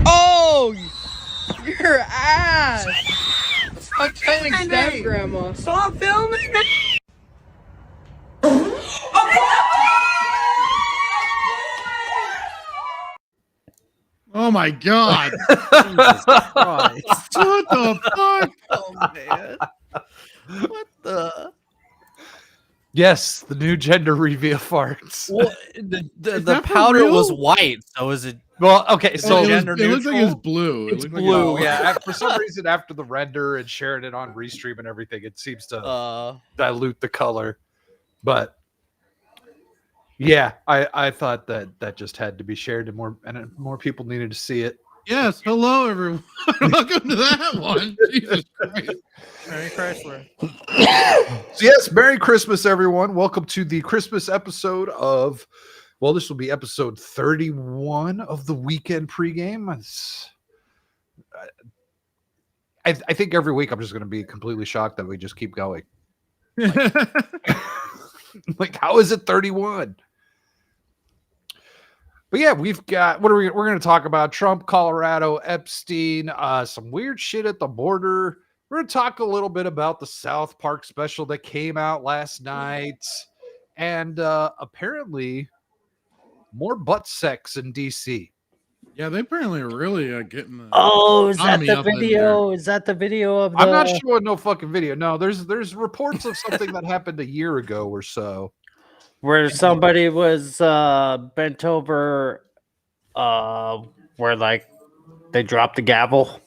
Oh, your ass! Stop trying to stab Grandma. Stop filming it! Oh my God! Jesus Christ! What the fuck? Oh man! What the? Yes, the new gender reveal farts. Well, the that for powder real? was white, so is it? Well, okay, So so it gender looks like it's neutral? blue. it's It looked blue. like Yeah, for some reason, after the render and sharing it on Restream and everything, it seems to dilute the color. But yeah, I thought that just had to be shared and more people needed to see it. Yes. Hello, everyone. Welcome to that one. Jesus Christ. Merry Chrysler. So yes, Merry Christmas, everyone. Welcome to the Christmas episode of, well, this will be episode 31 of the Weekend Pregame. I think every week I'm just going to be completely shocked that we just keep going. Like, how is it 31? But yeah, we've got, we're going to talk about Trump, Colorado, Epstein, some weird shit at the border. We're going to talk a little bit about the South Park special that came out last night. And apparently more butt sex in DC. Yeah, they apparently are really getting the. Oh, is that economy the up in video? Is that the video of the? I'm not showing no fucking video. No, there's reports of something that happened a year ago or so. Where somebody was bent over, where like they dropped the gavel.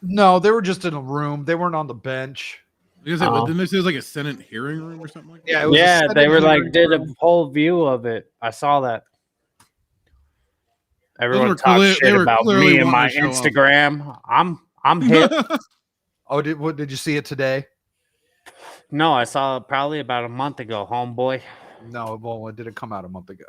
No, they were just in a room. They weren't on the bench. Didn't they say it was like a Senate hearing room or something like that? Yeah, it was Yeah, a they were like hearing did a room. whole view of it. I saw that. Everyone were talks they shit were about clearly me and my wanting to show off. Instagram. I'm hip. Oh, did you see it today? No, I saw it probably about a month ago, homeboy. No, well, it didn't come out a month ago.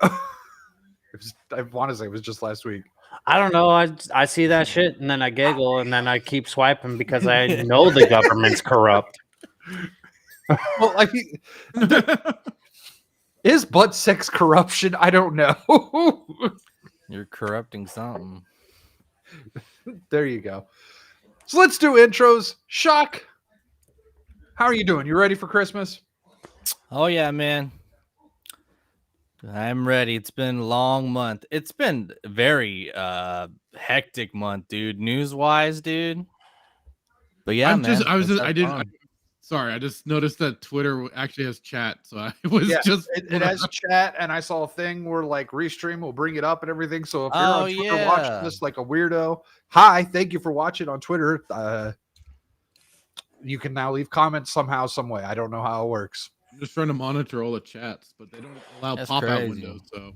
I want to say it was just last week. I don't know. I see that shit and then I giggle and then I keep swiping because I know the government's corrupt. Well, is butt sex corruption? I don't know. You're corrupting something. There you go. So let's do intros. Shock. How are you doing? You ready for Christmas? Oh yeah, man. I'm ready. It's been a long month. It's been a very hectic month, dude. News-wise, dude. But yeah, man. Sorry, I just noticed that Twitter actually has chat, so I was it has chat, and I saw a thing where like Restream will bring it up and everything. So if you're on Twitter watching this like a weirdo, hi, thank you for watching on Twitter. You can now leave comments somehow, some way. I don't know how it works. I'm just trying to monitor all the chats, but they don't allow pop-out windows. So,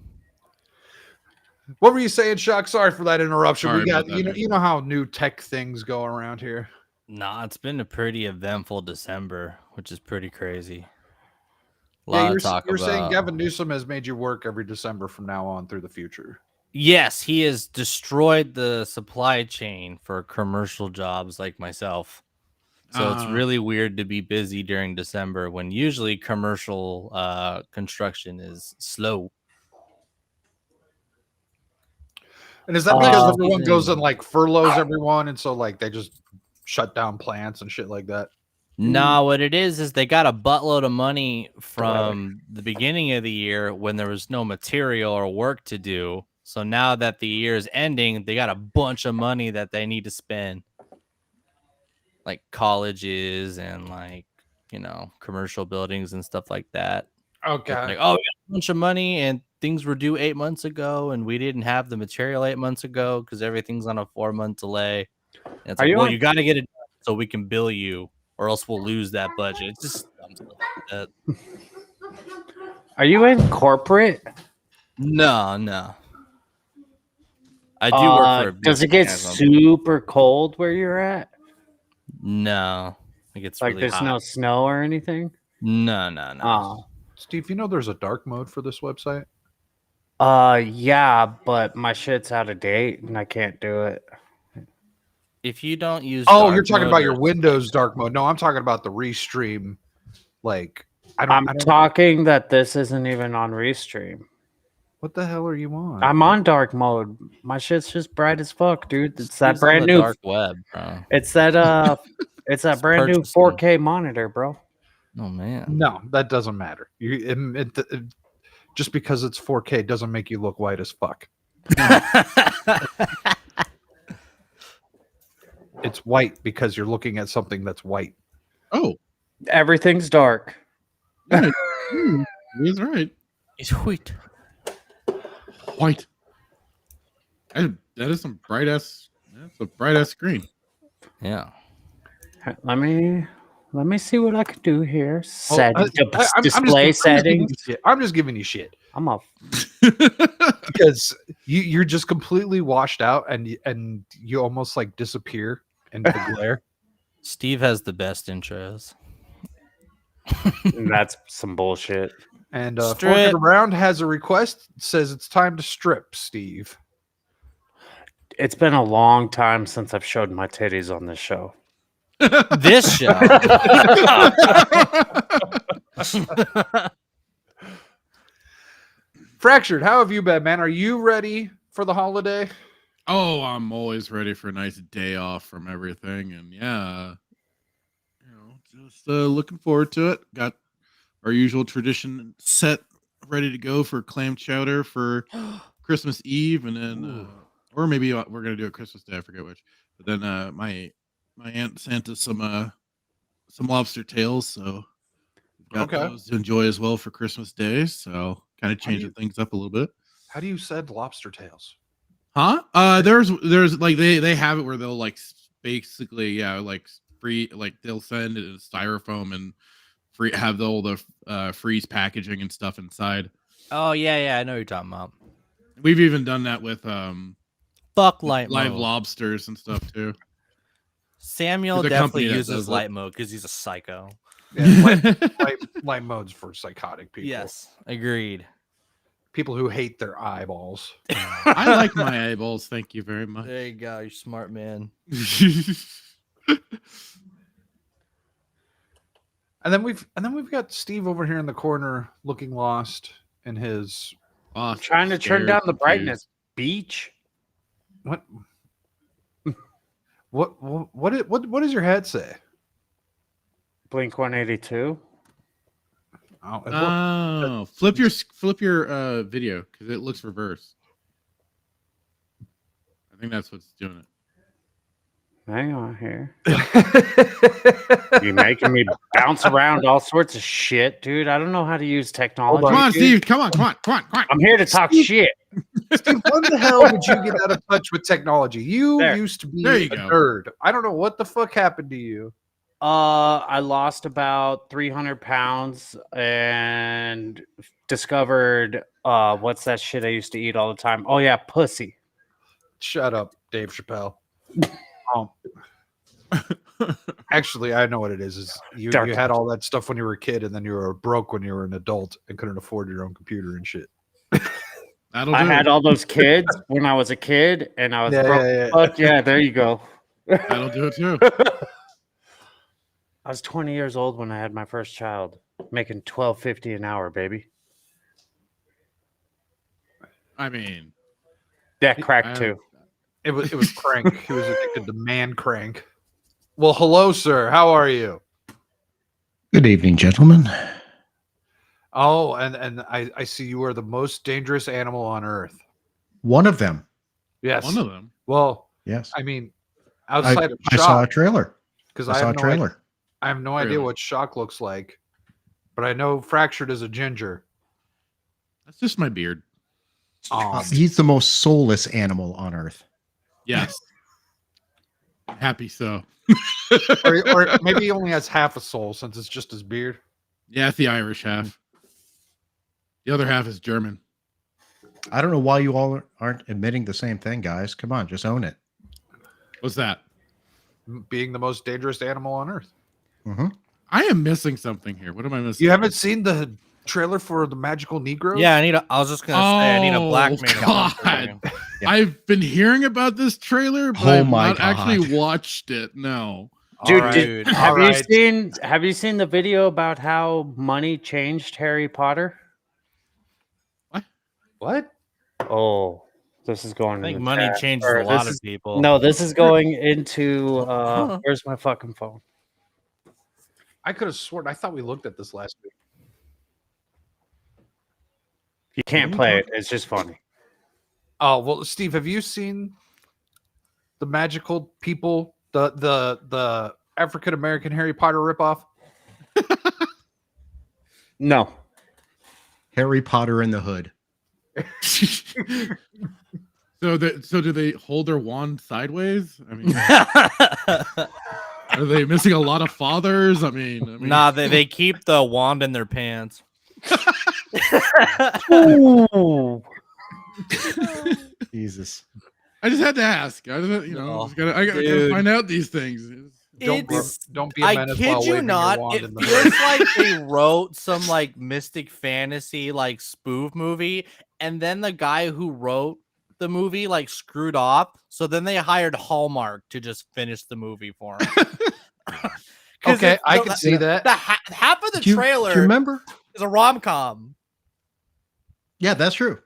what were you saying, Shock? Sorry for that interruption. Sorry We got about that, you know how new tech things go around here. Nah, it's been a pretty eventful December, which is pretty crazy. You're saying Gavin Newsom has made you work every December from now on through the future. Yes, he has destroyed the supply chain for commercial jobs like myself. So it's really weird to be busy during December when usually commercial construction is slow. And is that because everyone goes and like furloughs everyone, and so like they just shut down plants and shit like that? No, what it is they got a buttload of money from the beginning of the year when there was no material or work to do. So now that the year is ending, they got a bunch of money that they need to spend. Like colleges and like, commercial buildings and stuff like that. Okay. Like, oh, we got a bunch of money and things were due 8 months ago and we didn't have the material 8 months ago because everything's on a 4-month delay. And it's like, well, you got to get it done so we can bill you or else we'll lose that budget. It's just dumb stuff like that. Are you in corporate? No. I do work for a does it get super cold where you're at? No. It gets like really there's hot. no snow or anything? No. Oh. Steve, you know there's a dark mode for this website? Yeah, but my shit's out of date and I can't do it. If you don't use Oh, dark you're talking mode about or your Windows dark mode. No, I'm talking about the restream. Like, I'm talking that this isn't even on Restream. What the hell are you on? I'm on dark mode. My shit's just bright as fuck, dude. It's that Steve's on brand the new dark web, bro. It's that it's that brand new purchasing. 4K monitor, bro. Oh man. No, that doesn't matter. Just because it's 4K doesn't make you look white as fuck. It's white because you're looking at something that's white. Oh, Everything's dark. yeah, he's right. It's white. White. That is some bright ass. That's a bright ass screen. Yeah. Let me see what I can do here. Well, Display settings. I'm just giving you shit. I'm off. Because you're just completely washed out and you almost like disappear into the glare. Steve has the best intros. That's some bullshit. And Strip. Fork Around has a request. Says it's time to strip, Steve. It's been a long time since I've showed my titties on this show. This show. Fractured, how have you been, man? Are you ready for the holiday? Oh, I'm always ready for a nice day off from everything, and yeah, just looking forward to it. Got our usual tradition set, ready to go for clam chowder for Christmas Eve, and then or maybe we're gonna do it Christmas Day. I forget which. But then my aunt sent us some lobster tails, so we've got those to enjoy as well for Christmas Day. So kind of changing things up a little bit. How do you said lobster tails? Huh? There's like they have it where they'll like basically like free, like they'll send it in styrofoam and free have all the freeze packaging and stuff inside. Oh yeah, I know what you're talking about. We've even done that with Fuck live lobsters and stuff too. Samuel There's a definitely company that uses does it. light mode because he's a psycho. Yeah, light mode's for psychotic people. Yes, agreed. People who hate their eyeballs. I like my eyeballs. Thank you very much. There you go. You're smart, man. And then we've got Steve over here in the corner looking lost in his Trying to turn down the brightness. Beach. What does your head say? Blink 182. Oh, flip your video because it looks reversed. I think that's what's doing it. Hang on here. You're making me bounce around all sorts of shit, dude. I don't know how to use technology. Come on, Steve. Come on. I'm here to talk shit. Steve, when the hell did you get out of touch with technology? You used to be a go. nerd. I don't know what the fuck happened to you. I lost about 300 pounds and discovered what's that shit I used to eat all the time? Oh yeah, pussy. Shut up, Dave Chappelle. Actually, I know what it is you had all that stuff when you were a kid, and then you were broke when you were an adult and couldn't afford your own computer and shit. I had all those kids when I was a kid, and I was broke. Fuck yeah, there you go. That'll do it too. I was 20 years old when I had my first child, making $12.50 an hour, baby. I mean, that crack too. It was crank. He was addicted to man crank. Well, hello, sir. How are you? Good evening, gentlemen. Oh, and I see you are the most dangerous animal on earth. One of them. Yes. one of them. Well, Yes. I mean, outside of I shock, saw a trailer. because I saw a trailer. I have no idea what shock looks like, but I know Fractured is a ginger. That's just my beard. He's the most soulless animal on earth. Yes. Happy so. or maybe he only has half a soul since it's just his beard. Yeah, it's the Irish half. The other half is German. I don't know why you all aren't admitting the same thing, guys. Come on, just own it. What's that? Being the most dangerous animal on earth. Mm-hmm. I am missing something here. What am I missing? You haven't seen the trailer for the Magical Negro? Yeah, I was just gonna say I need a black man. God. Yeah. I've been hearing about this trailer, but Oh I've my not actually God. watched it. No. Dude, All Dude, right. have All you right. seen the video about how money changed Harry Potter? What? Oh, this is going. I think in the money chat. changes Or a lot this of is- people. No, this is going into. Where's my fucking phone? I could have sworn. I thought we looked at this last week. You can't play it. It's just funny. Oh well, Steve, have you seen the magical people, the African American Harry Potter ripoff? No. Harry Potter in the Hood. So do they hold their wand sideways? I mean, are they missing a lot of fathers? I mean Nah, they keep the wand in their pants. Ooh. Jesus. I just had to ask. I gotta find out these things. Don't be a I menace while kid you waving your not, wand it in the feels like they wrote some like mystic fantasy like spoof movie, and then the guy who wrote the movie like screwed off, so then they hired Hallmark to just finish the movie for him. Okay, I can see that. Half of the Do you trailer remember? is a rom-com. Yeah, that's true.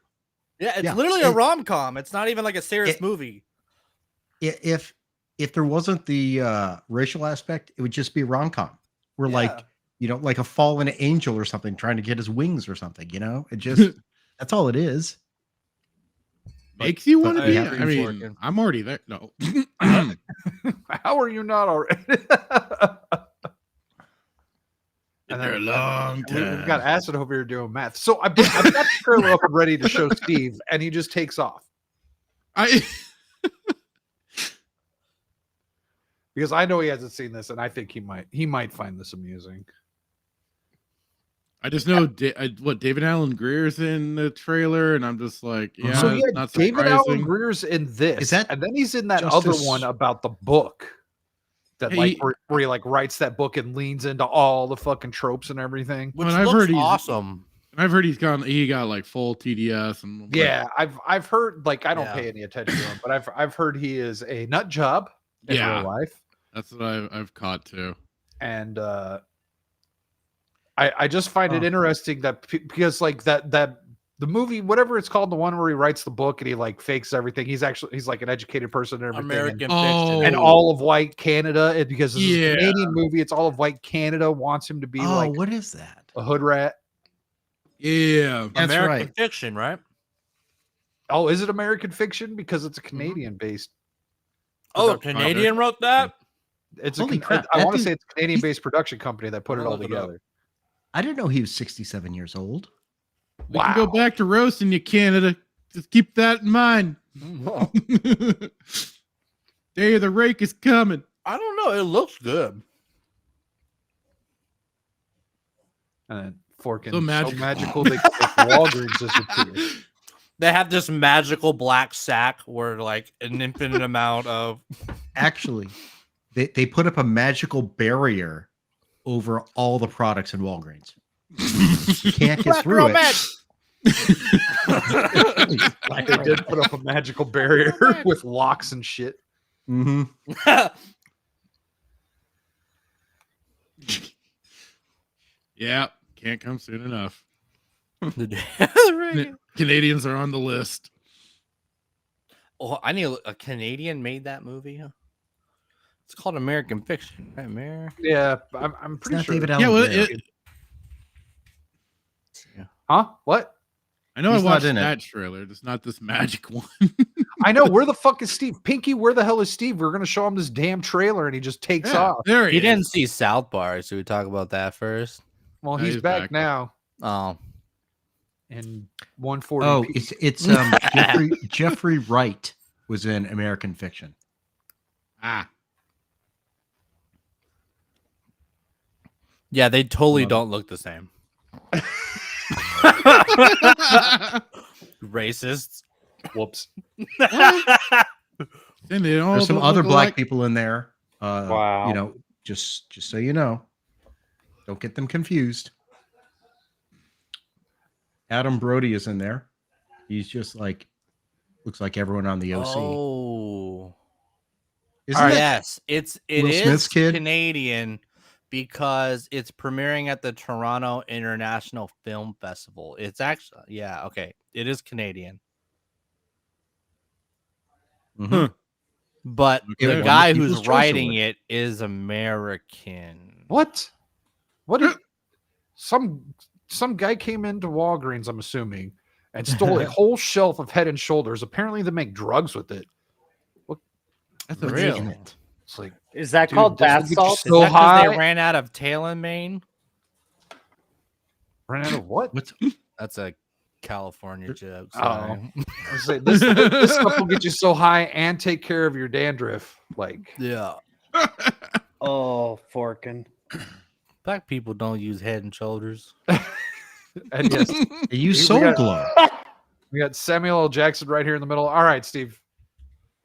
Yeah, it's Yeah, literally a rom-com. It's not even like a serious it- movie. If there wasn't the racial aspect, it would just be a rom-com. We're Yeah. like, like a fallen angel or something trying to get his wings or something, It just that's all it is. Makes you want to but be. yeah, I mean, working. I'm already there. No. How are you not already? Been there a long time. We've got Acid over here doing math. So I've got the trailer up and ready to show Steve, and he just takes off because I know he hasn't seen this, and I think he might find this amusing. I just know what David Allen Greer's in the trailer, and I'm just like, yeah, So it's not David Allen surprising. Greer's in this, Is that and then he's in that Justice- other one about the book that Hey, where he like writes that book and leans into all the fucking tropes and everything. Which Well, I've looks heard he's- awesome. And I've heard he got like full TDS and like, Yeah, I've heard, like, I don't Yeah. pay any attention to him, but I've heard he is a nut job in Yeah. real life. that's what I've caught too. And I just find it interesting that because like that the movie, whatever it's called, the one where he writes the book and he like fakes everything. He's like an educated person and everything. American Oh. Fiction. And all of white Canada, and because this is Yeah. a Canadian movie, it's all of white Canada wants him to be Oh, like what is that? a hood rat. Yeah. That's American right. Fiction, right? Oh, is it American Fiction? Because it's a Canadian based. Oh, a Production Canadian wrote that? It's Holy a crap, I that want to dude- say it's a Canadian based production company that put it all Look it up. together. I didn't know he was 67 years old. We can go back to roasting you, Canada. Just keep that in mind. Day of the rake is coming. I don't know. It looks good. And then forking So so magical. magical they make Walgreens disappear. They have this magical black sack where like an infinite amount of Actually, they put up a magical barrier over all the products in Walgreens. You can't get Black through girl it. magic. They did put up a magical barrier with locks and shit. Mhm. Yeah, can't come soon enough. Oh, Canadians are on the list. I need a Canadian made that movie. It's called American Fiction, right, Mayor? Yeah, I'm It's pretty not sure. David Allen Yeah, well, Greer. Huh? What? I know He's I not watched in it. that trailer, just not this magic one. I know. Where the fuck is Steve? Pinky, where the hell is Steve? We're gonna show him this damn trailer, and he just takes Yeah, off. there he He is. didn't see South Park, so we talk about that first. Well, No, he's he's back back. now Oh, in 140. Oh, it's Jeffrey Wright was in American Fiction. Ah, yeah, they totally Love it. don't look the same. Racists. Whoops. and they all There's some don't other look black alike. people in there. Wow. Just so you know, don't get them confused. Adam Brody is in there. He's just like looks like everyone on the OC. Oh, Isn't it? yes, it Will is Smith's kid? Canadian because it's premiering at the Toronto International Film Festival. It's actually okay. It is Canadian, Mhm. but Okay, the well, guy People's who's Choice writing Award. it is American. What? What did some guy came into Walgreens, I'm assuming, and stole a whole shelf of Head and Shoulders. Apparently, they make drugs with it. That's What's Really? in it? It's like, Is that dude, called doesn't bath it get you salt? Is so that 'cause high? they ran out of tail in Maine? Ran out of what? What's That's a California joke. Oh. Sorry. I was like, this stuff will get you so high and take care of your dandruff. Like, Yeah. Oh, forking. Black people don't use Head and Shoulders. and yes, they use We Soul got- Glow? we got Samuel L. Jackson right here in the middle. All right, Steve,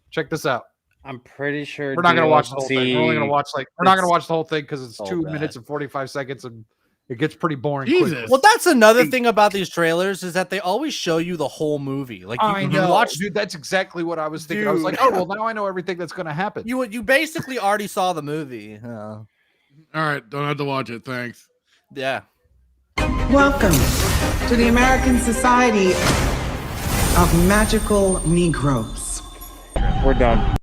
check this out. I'm pretty sure We're not gonna watch the whole thing. We're only gonna DLC watch we're not gonna watch the whole thing because it's so 2 bad. minutes and 45 seconds and it gets pretty boring. Jesus. quickly. Well, that's another thing about these trailers is that they always show you the whole movie. Like I you know, watch, dude. That's exactly what I was thinking. I was like, oh well, now I know everything that's gonna happen. you basically already saw the movie. All right, don't have to watch it. Thanks. Yeah. Welcome to the American Society of Magical Negroes. We're done.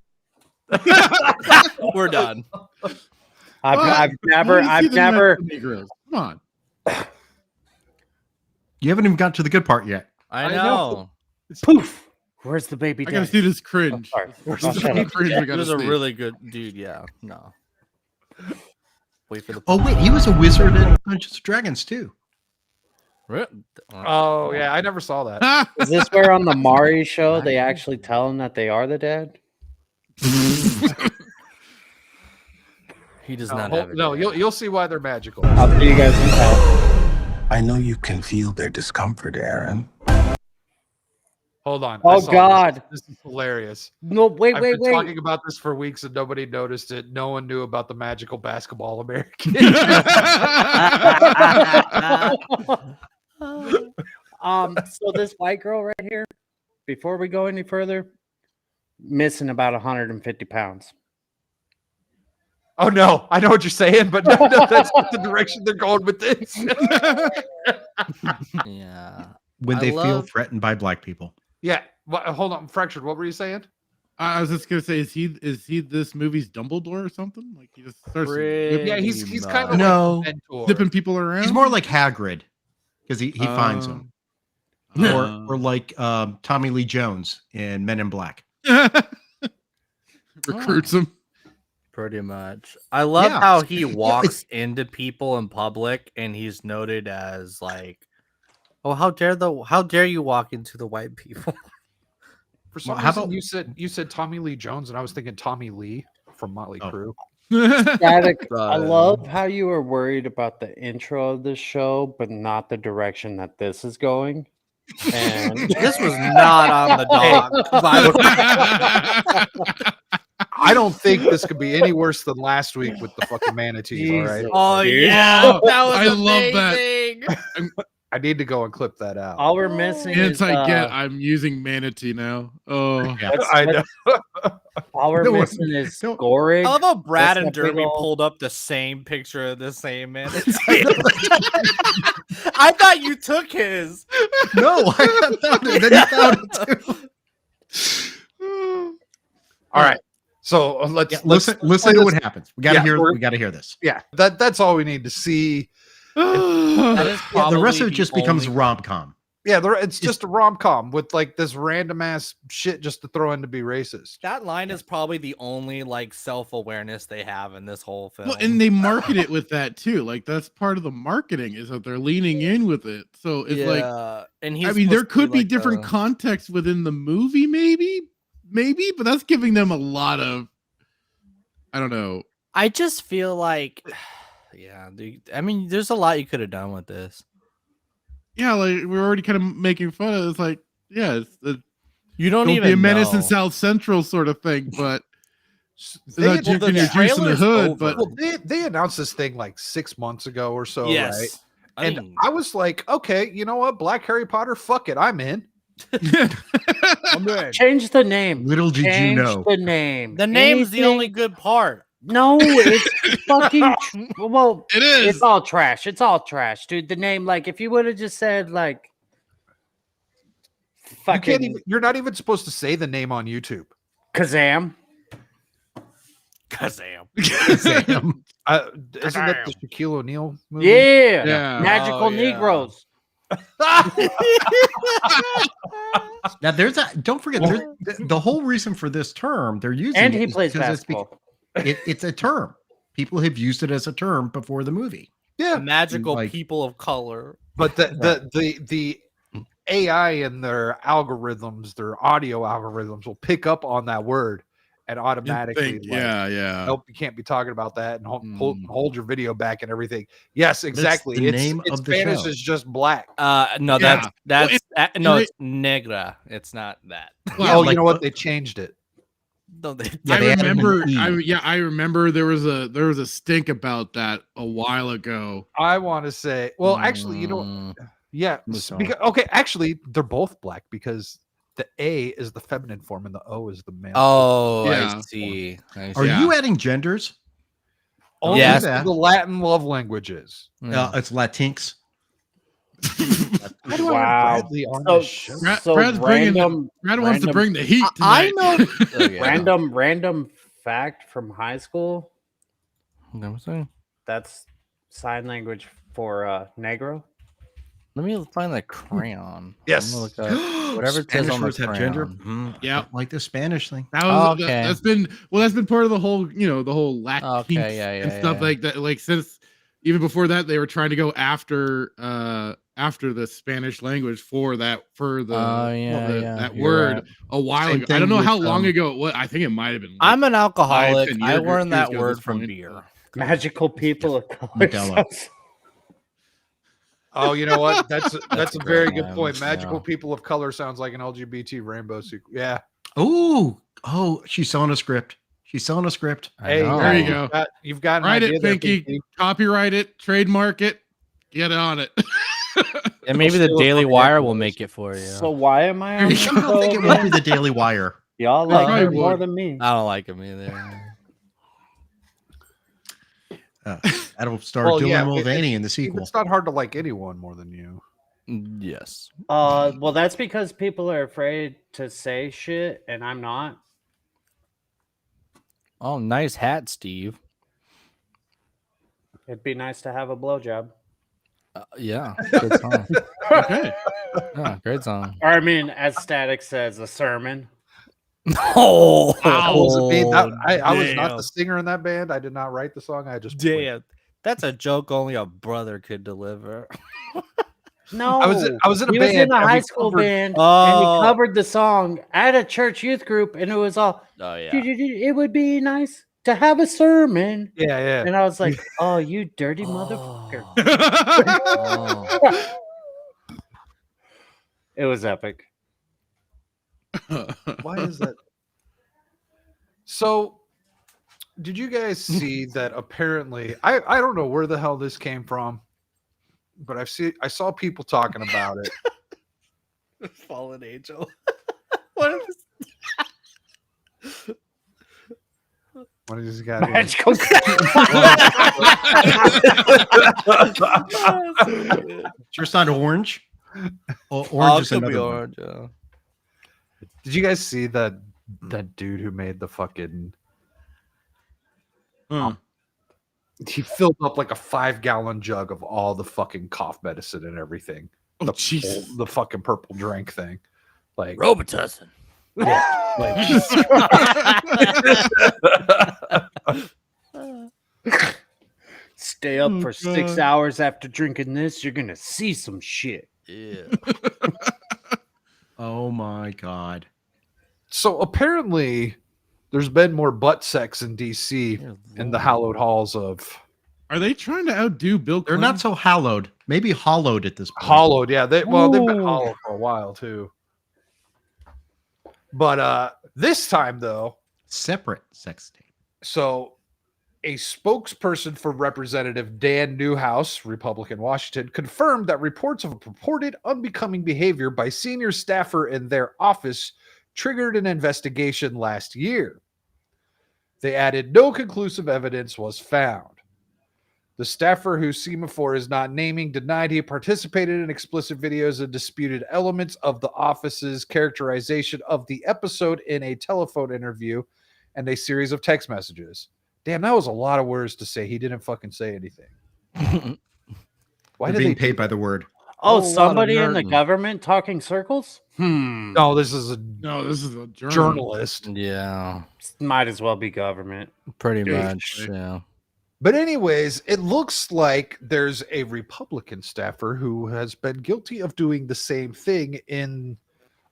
We're done. I've never. Negroes. Come on. You haven't even got to the good part yet. I I know. know. Poof. Where's the baby? I gotta daddy? see this cringe. Sorry. Where's Oh, the shut up. cringe we He gotta was a see? really good dude. Yeah. No. Wait for the. Oh wait, he was a wizard in Dungeons and Dragons too. Oh yeah, I never saw that. Is this where on the Mari show they actually tell him that they are the dad? He does No, not hold- have it. no, you'll see why they're magical. I'll see you guys in town. I know you can feel their discomfort, Aaron. Hold on. I Oh saw God! this is hilarious. No, wait, I've wait, been wait. talking about this for weeks and nobody noticed it. No one knew about the magical basketball American. So this white girl right here, before we go any further, missing about 150 pounds. Oh no, I know what you're saying, but no, that's not the direction they're going with this. Yeah. When I they feel love- threatened by black people. Yeah, hold on, Fractured. What were you saying? I was just gonna say, is he this movie's Dumbledore or something? Like he just starts Pretty Yeah, he's kind of No. like a mentor. zipping people around. He's more like Hagrid because he finds them, or like Tommy Lee Jones in Men in Black. recruits him. Pretty much. I love Yeah. how he walks into people in public and he's noted as like, oh, how dare you walk into the white people? For some Well, how reason, about- you said Tommy Lee Jones, and I was thinking Tommy Lee from Motley Oh. Crue. Static, I Uh, love how you were worried about the intro of this show, but not the direction that this is going. And This was not on the dog. by the way. I don't think this could be any worse than last week with the fucking manatees. All right, Jesus. Oh Dude. yeah, that was I love that. amazing. I need to go and clip that out. all we're missing Hints is I get. I'm using manatee now. Oh, Yeah. I know. all we're No, missing is no. Gorig. I love how Brad That's and that big Derby ol'- pulled up the same picture of the same man. I thought you took his. No, I found it. Then you found it too. All right, so let's Yeah, let's listen play to this- what happens. We gotta Yeah, hear. we're- We gotta hear this. Yeah, that's all we need to see. That is Yeah, the rest of probably it just the becomes only- rom com. Yeah, it's just a rom com with like this random ass shit just to throw in to be racist. That line is probably the only like self-awareness they have in this whole film. well, and they market it with that too. Like that's part of the marketing is that they're leaning in with it. So it's like, and I mean, there supposed to could be like different the- context within the movie, maybe, but that's giving them a lot of, I don't know. I just feel like, yeah, I mean, there's a lot you could have done with this. Yeah, like we're already kind of making fun of it. It's like, yeah, it's You don't don't even be a menace know. in South Central sort of thing, but They, not had- drinking the your juice in the trailer's hood. over. But well, they announced this thing like 6 months ago or so, Yes. right? And I was like, okay, you know what? Black Harry Potter, fuck it, I'm in. Change the name. Little did Change you know. the name. The name's the only Anything- good part. No, it's fucking. Well, It is. It's all trash. It's all trash, dude. The name, like, if you would have just said like, You fucking can't even. You're not even supposed to say the name on YouTube. Kazam. Kazam. Sam. Isn't that the Shaquille O'Neal movie? Yeah. Yeah. Magical Oh, yeah. Negroes. Now there's a don't forget the whole reason for this term they're using And it he is plays because basketball. it's a term. People have used it as a term before the movie. Yeah, Magical Like- people of color. but the AI and their algorithms, their audio algorithms, will pick up on that word and automatically. Yeah. Nope, you can't be talking about that, and Mm. hold your video back and everything. Yes, exactly. the It's name of the Spanish show. is just black. No, Yeah. that's Well, no, it- it's negra. It's not that. Well, Oh, like you know what? the- They changed it. No, they, Yeah, I they added an remember. E. I remember there was a stink about that a while ago. I want to say, well, actually, you know, Mm, yeah. Move on. Because, okay, actually, they're both black because the A is the feminine form and the O is the male. Oh, Yeah. I see. Are Yeah. you adding genders? Only Yes. to the Latin love languages. It's Latinx. How do I Wow. have Bradley on So, this show? Brad's bringing random, Brad wants to random- bring the heat I tonight. know. Okay, random fact from high school. I'm saying. That's sign language for negro. Let me find the crayon. Yes. I'm gonna look up whatever it says Spanish on the words have gender. crayon. Yeah. Like the Spanish thing. That was Okay. that's been part of the whole the whole Latin Okay, and yeah, stuff yeah. like that. Like since even before that, they were trying to go after the Spanish language for that that you're word right. a while Same ago. I don't know thing how with, long ago it was. I think it might have been. Like, I'm an alcoholic. 10 I years learned that ago at word this from point. beer. Magical people of color. Modelo. Oh, you know what? That's a a very great good one, point. Magical yeah. people of color sounds like an LGBT rainbow sequel. Yeah. Oh, she's selling a script. She's selling a script. I Hey, know. There you go. You've got an Write idea it, there, Pinky. Copyright it, trademark it, get on it. And maybe the Still a Daily funny Wire episode. will make it for you. So why am I on I the don't show think it would be again? the Daily Wire. Y'all like probably her more would. than me. I don't like him either. That'll star Well, Dylan yeah, Mulvaney in the sequel. It's not hard to like anyone more than you. Yes. Well, that's because people are afraid to say shit, and I'm not. Oh, nice hat, Steve. It'd be nice to have a blowjob. Yeah, good song. Okay. Yeah, great song. Or I mean, as Static says, a sermon. Oh, That wasn't me. I was not damn. the singer in that band. I did not write the song. I just Damn. That's a joke only a brother could deliver. No, I was in a he band. was in a and we high school covered- band, and Oh. he covered the song at a church youth group, and it was all, Oh yeah. it would be nice to have a sermon. Yeah, yeah. And I was like, oh, you dirty motherfucker. Oh. It was epic. Why is that? So, did you guys see that? Apparently, I don't know where the hell this came from, but I saw people talking about it. Fallen angel. What is What is this guy? Magical. Sure, it's not orange. Oh, Oh, orange is could be another one. orange. Yeah. Did you guys see that dude who made the fucking? He filled up like a 5-gallon jug of all the fucking cough medicine and everything. Oh, Jesus. The fucking purple drink thing. Like, Robitussin. Stay up for 6 hours after drinking this. You're going to see some shit. Yeah. Oh my god. so apparently, there's been more butt sex in DC in the hallowed halls of Are they trying to outdo Bill They're Clinton? not so hallowed. Maybe hollowed at this point. hollowed. Yeah, they've been Ooh. hollow for a while too. But this time though, Separate sex tape. so A spokesperson for Representative Dan Newhouse, Republican Washington, confirmed that reports of purported unbecoming behavior by senior staffer in their office triggered an investigation last year. They added no conclusive evidence was found. The staffer, whose semaphore is not naming, denied he participated in explicit videos and disputed elements of the office's characterization of the episode in a telephone interview and a series of text messages. Damn, that was a lot of words to say. He didn't fucking say anything. Why They're did being they paid do by that? the word. Oh, Whole lot of somebody in the nerding. government talking circles? No, this is a No, this is a journalist. Yeah, Might as well be government. pretty Yeah, much. right. Yeah. But anyways, it looks like there's a Republican staffer who has been guilty of doing the same thing in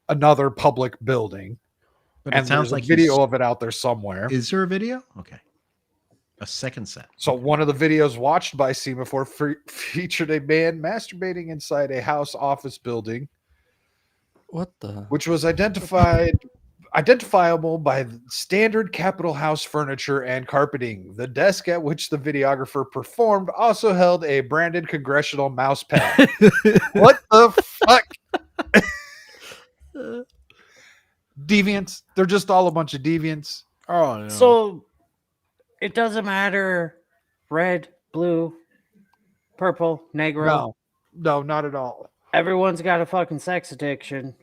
another public building. But And it sounds there's like a video of it out there somewhere. Is there a video? Okay. A second set. So one of the videos watched by Semaphore featured a man masturbating inside a house office building, What the? which was identifiable by standard Capitol House furniture and carpeting. The desk at which the videographer performed also held a branded congressional mouse pad. What the fuck? Deviants. They're just all a bunch of deviants. Oh, no. So it doesn't matter red, blue, purple, negro. No, not at all. Everyone's got a fucking sex addiction.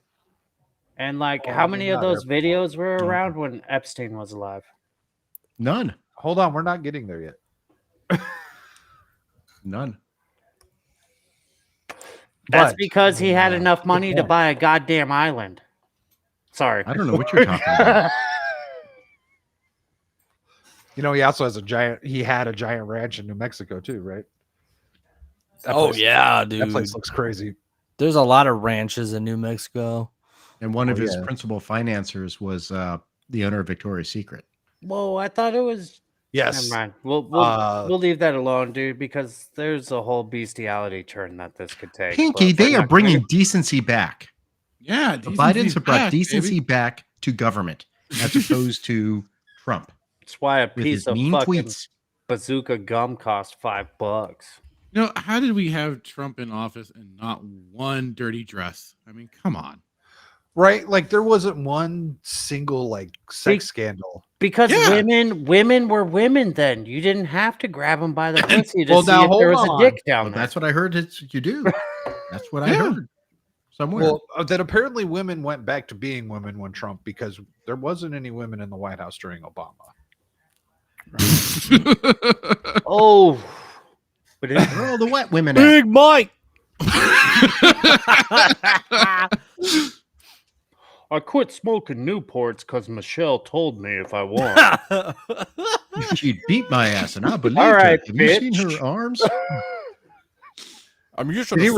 And like, Oh, how many of not those everyone. videos were around when Epstein was alive? None. Hold on, we're not getting there yet. None. That's But- because he had enough money to point. buy a goddamn island. Sorry. I don't know what you're talking about. You know, he also has he had a giant ranch in New Mexico too, right? That Oh, place- yeah, That dude. place looks crazy. There's a lot of ranches in New Mexico. And one of Oh, his yeah. principal financiers was the owner of Victoria's Secret. Whoa, I thought it was. Yes. Never mind. We'll leave that alone, dude, because there's a whole bestiality turn that this could take. Pinky, but they we're are not bringing gonna- decency back. Yeah, The Bidens decency's have brought back, decency baby. back to government as opposed to Trump That's why a with piece his of mean fucking tweets. bazooka gum cost $5. You know, how did we have Trump in office and not one dirty dress? I mean, come on. Right? Like there wasn't one single like sex scandal. Because Yeah. women were women then. You didn't have to grab them by the pussy to Well, see now, if there was hold a on. dick down Well, there. that's what I heard you do. That's what I Yeah. heard somewhere. Well, then apparently women went back to being women when Trump, because there wasn't any women in the White House during Obama. Oh. But it, Where are all the wet women at? Big Mike. I quit smoking Newports because Michelle told me if I want. She'd beat my ass, and I believe All right, her. Have you seen bitch. her arms? I mean, you should Did he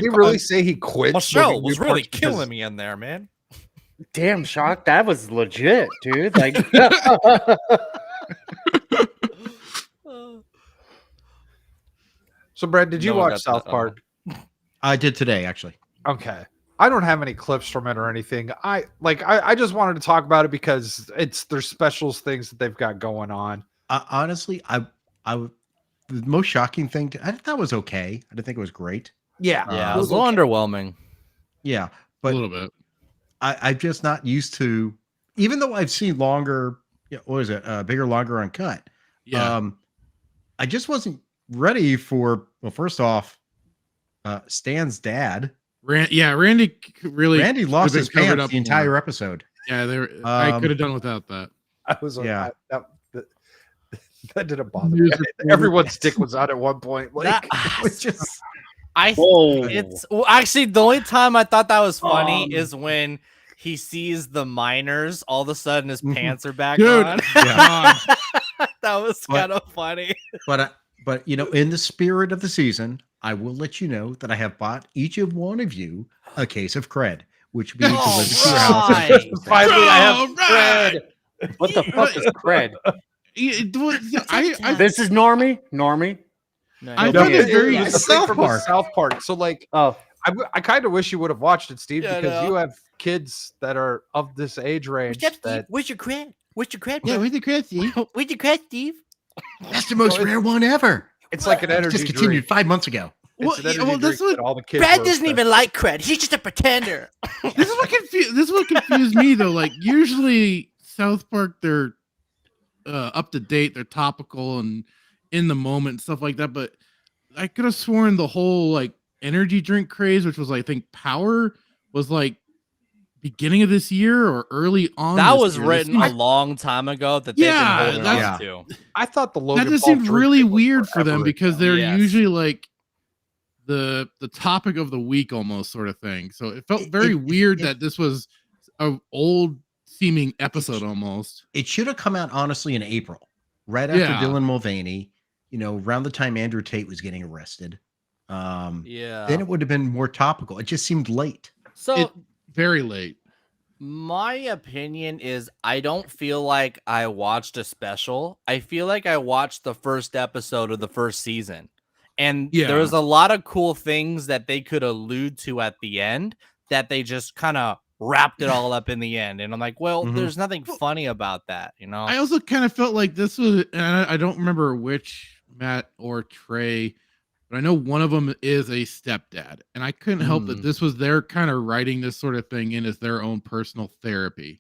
really say he quit? Michelle smoking was really Newports because- killing me in there, man. Damn, Shock, that was legit, dude. Like, So, Brad, did you No, I watch got South that. Park? I did today, actually. Okay. I don't have any clips from it or anything. I just wanted to talk about it because there's specials things that they've got going on. Honestly, the most shocking thing, I thought was okay. I didn't think it was great. Yeah. Yeah, it it was a little underwhelming. Yeah, A but little bit. I'm just not used to, even though I've seen longer, what is it, bigger, longer uncut. Yeah. I just wasn't ready for, well, first off, Stan's dad. Randy really. Randy lost been his covered pants up the entire more. episode. Yeah, I Um, could have done without that. I was Yeah. that didn't bother me. Everyone's dick was out at one point. Like That- It was just, whoa. It's well, actually the only time I thought that was funny is when he sees the miners. All of a sudden, his pants are back Dude. on. yeah. That was But- kind of funny. But in the spirit of the season, I will let you know that I have bought each of one of you a case of cred, which will be delivered to your house. on Alright. Christmas Day. finally, I have Alright. bread. What the fuck is cred? I This is Normie. I No, found it very. It's a thing from the South Park. So, like, Oh, I kind of wish you would have watched it, Steve, Yeah, I because know. you have kids that are of this age range. That Where's your cred? Where's your cred? Yeah, with the crazy. Where's your cred, Steve? That's the most rare one ever. It's like an It energy discontinued drink. 5 months ago. It's an energy well, that's drink what that all the kids Brad were doesn't obsessed even like cred. He's just a pretender. this is what confused me though. Like usually South Park, they're up to date, they're topical and in the moment and stuff like that. But I could have sworn the whole like energy drink craze, which was I think Power, was like beginning of this year or early on. That this was year. written a long time ago that they've Yeah, been holding that's- on to. I thought the Logan That just Paul seemed drink really thing was weird for them forever because ago. they're Yes. usually like the topic of the week almost sort of thing. So it felt very weird that this was an old seeming episode almost. It should have come out honestly in April, right after Yeah. Dylan Mulvaney. Around the time Andrew Tate was getting arrested. Yeah. Then it would have been more topical. It just seemed late. So It- Very late. my opinion is I don't feel like I watched a special. I feel like I watched the first episode of the first season. And Yeah. there was a lot of cool things that they could allude to at the end that they just kind of wrapped it all up in the end. And I'm like, well, Mhm. there's nothing funny about that, you know? I also kind of felt like this was, and I don't remember which Matt or Trey, but I know one of them is a stepdad, and I couldn't help that this was their kind of writing this sort of thing in as their own personal therapy.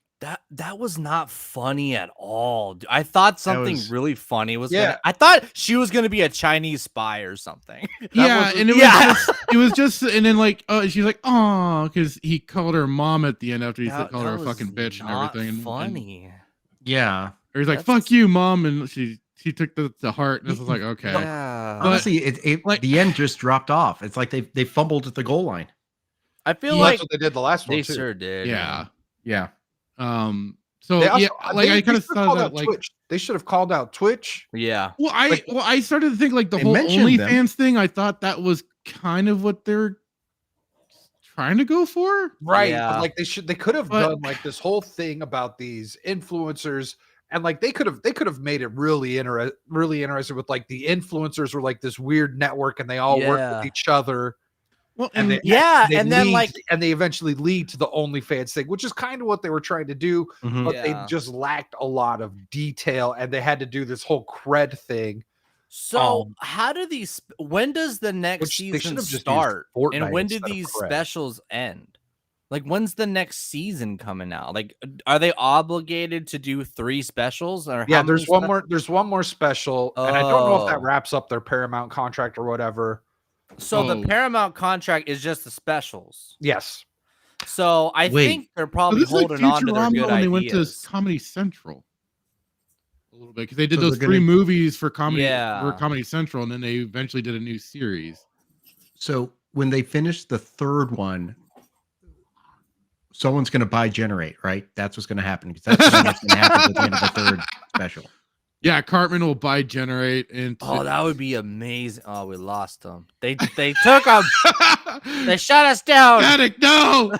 That was not funny at all. I thought something was- really funny was Yeah. I thought she was gonna be a Chinese spy or something. Yeah, was- and Yeah. it was just, and then like, she's like, oh, because he called her mom at the end after he That- called her a that fucking was bitch and not everything. And funny. Yeah. or he's like, That's- fuck you, mom, and she took that to heart, and this was like, okay. Yeah. But- Honestly, it like- the end just dropped off. It's like they fumbled at the goal line. I feel Well, like that's what they did the last one they too. sure did. Yeah. Yeah. So They also, yeah, like I kind of should have thought called that out like, Twitch. They should have called out Twitch. Yeah. well, I started to think like the They whole mentioned them. OnlyFans thing. I thought that was kind of what they're trying to go for. Right. Yeah. But like they could have But- done like this whole thing about these influencers, and like they could have made it really interesting with like the influencers were like this weird network and they all work Yeah. with each other. Well, And and they, Yeah, they and then lead- like and they eventually lead to the OnlyFans thing, which is kind of what they were trying to do, Mhm. but Yeah. they just lacked a lot of detail, and they had to do this whole cred thing. so how do these when does the next Which they should season have just used start? Fortnite And when do instead of these Cred. specials end? Like when's the next season coming out? Like are they obligated to do 3 specials or Yeah, how many there's one more special, and I don't know if that Oh. wraps up their Paramount contract or whatever. So Oh. the Paramount contract is just the specials. Yes. So I Wait. think they're So probably this is like holding on to their Futurama good when they went to ideas. Comedy Central a little bit because they did So those they're 3 gonna- movies for Comedy Yeah. for Comedy Central, and then they eventually did a new series. So when they finish the third one, someone's going to buy Generate, right? That's what's going to happen because that's what's going to happen at the end of the third special. Yeah, Cartman will buy Generate and Oh, that would be amazing. Oh, we lost them. They took them. They shut us down. Attic, no.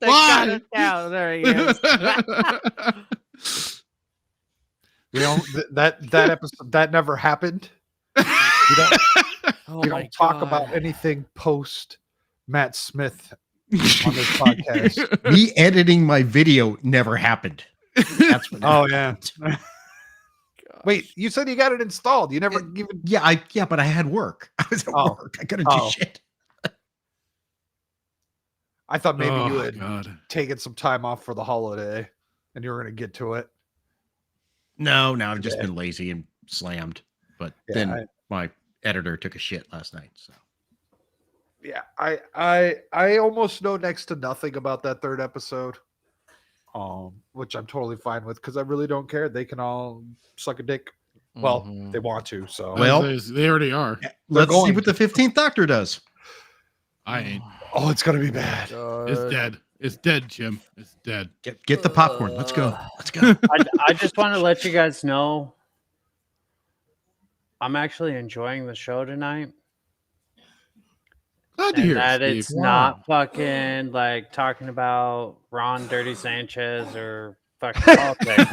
They Why? shut us down. There he is. We don't that episode that never happened. We don't, Oh we my don't talk God. about anything post Matt Smith on this podcast. Me editing my video never happened. That's what Oh happened. yeah. Wait, you said you got it installed. You never even Yeah, but I had work. I was at Oh. work. I couldn't Oh. do shit. I thought maybe Oh, you had God. taken some time off for the holiday and you were gonna get to it. No, I've just Yeah. been lazy and slammed. But Yeah, then my editor took a shit last night. So Yeah, I almost know next to nothing about that third episode. Which I'm totally fine with because I really don't care. They can all suck a dick. Well, Mhm. they want to, so Well- They already are. let's see going what the 15th Doctor does. I ain't. oh, it's gonna be bad. It's dead. It's dead, Jim. It's dead. Get the popcorn. Let's go. Let's go. I just want to let you guys know I'm actually enjoying the show tonight. Glad to And hear that it, it's Steve. not fucking like talking about Ron Dirty Sanchez or fucking politics.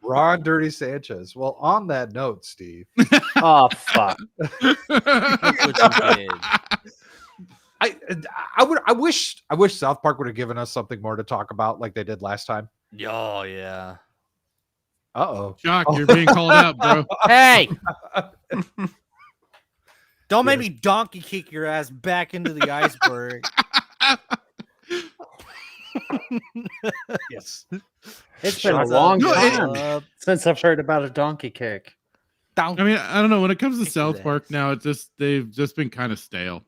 Ron Dirty Sanchez. Well, on that note, Steve, Oh fuck. Look what you did. I wish South Park would have given us something more to talk about like they did last time. Oh yeah. Uh-oh. Shock, you're being called out, bro. Hey, don't make me donkey kick your ass back into the iceberg. Yes. It's been a Shut long No, it- time since I've heard about a donkey kick. I mean, I don't know. When it comes to Kick his South Park ass. now, they've just been kind of stale.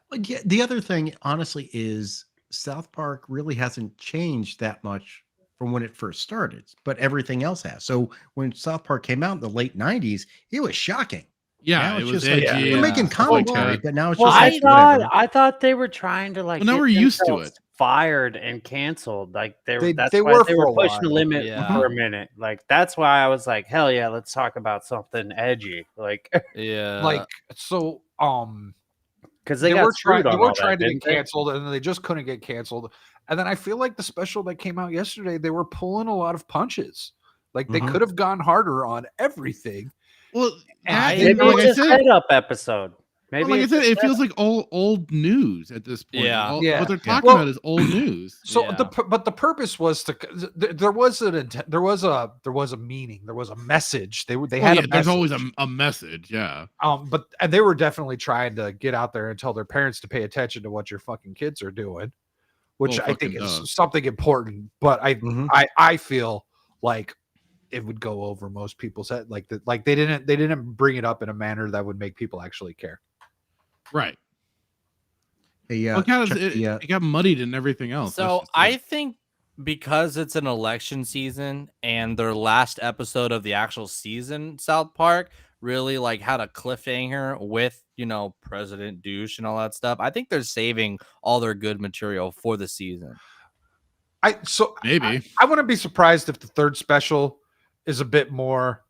But yeah, the other thing, honestly, is South Park really hasn't changed that much from when it first started, but everything else has. So when South Park came out in the late '90s, it was shocking. Yeah, Now it it's was just like edgy. we're making and stuff like commentary, that. but now it's Well, just I like thought whatever. they were trying to like. Well, now get we're used to themselves it. Fired and canceled. Like that's they why were they for were a pushing the while. limit Yeah. for a minute. Like that's why I was like, hell yeah, let's talk about something edgy. Like Yeah. Like so because they they got were trying screwed on they were all trying that, to didn't get they? canceled and then they just couldn't get canceled. And then I feel like the special that came out yesterday, they were pulling a lot of punches. Like they Mhm. could have gone harder on everything. Well, And that, they and Maybe like it's I a said, setup episode. Maybe well, like I it's said, a it feels setup. like old news at this point. Yeah. Yeah. What they're Yeah. talking Well, about is old news. So Yeah. but the purpose was to there was there was a meaning, there was a message. They Well, had yeah, a there's always message. a message. Yeah. But and they were definitely trying to get out there and tell their parents to pay attention to what your fucking kids are doing, which Well, I think fucking is duh. something important. But Mhm. I feel like it would go over most people's head. Like that, like they didn't bring it up in a manner that would make people actually care. Right. Hey, Well, check it got muddied and everything else. That's So just I it. think because it's an election season and their last episode of the actual season, South Park really like had a cliffhanger with, President Douche and all that stuff. I think they're saving all their good material for the season. Maybe. I wouldn't be surprised if the third special is a bit more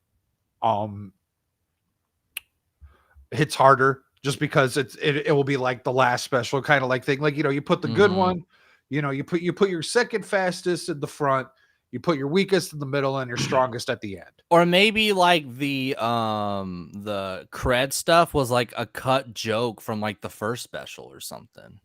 hits harder, just because it will be like the last special kind of like thing. Like, you put the good Mhm. one, you put your second fastest in the front, you put your weakest in the middle, and your strongest at the end. Or maybe like the cred stuff was like a cut joke from like the first special or something.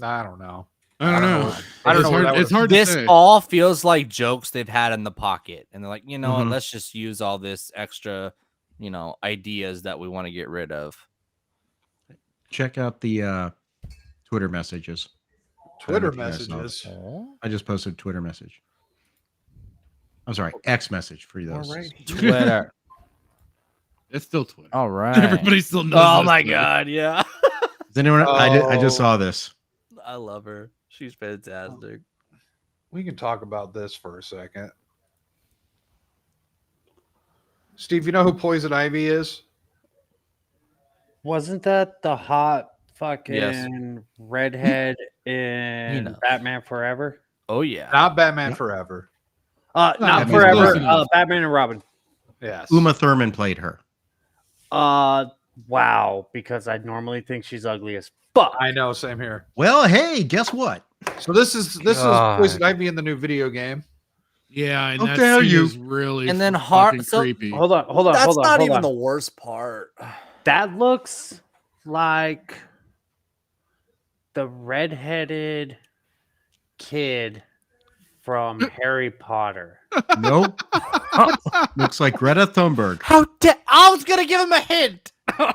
I don't know. I don't know. I don't It's know where hard- that It's hard to This say. all feels like jokes they've had in the pocket, and they're like, you know what, Mhm. let's just use all this extra, ideas that we want to get rid of. check out the Twitter messages. Twitter if you guys saw messages. I just posted a Twitter message. I'm sorry, X message for those. Twitter. It's still Twitter. All right. Everybody still knows. Oh this my Twitter. god, yeah. Does anyone? I just saw this. I love her. She's fantastic. We can talk about this for a second. Steve, you know who Poison Ivy is? Wasn't that the hot fucking redhead in knows. Batman Forever? Oh yeah. Not Batman Yep. Forever. Not Batman Forever. Forever. Batman and Robin. Yes. Uma Thurman played her. Wow. Because I normally think she's ugly as fuck. I know, same here. Well, hey, guess what? So this is God. Poison Ivy in the new video game. Yeah, and How that dare scene you. is really And then fucking so- creepy. Hold on. That's hold on, not hold even on. the worst part. That looks like the redheaded kid from Harry Potter. Nope. Looks like Greta Thunberg. I was gonna give him a hint. How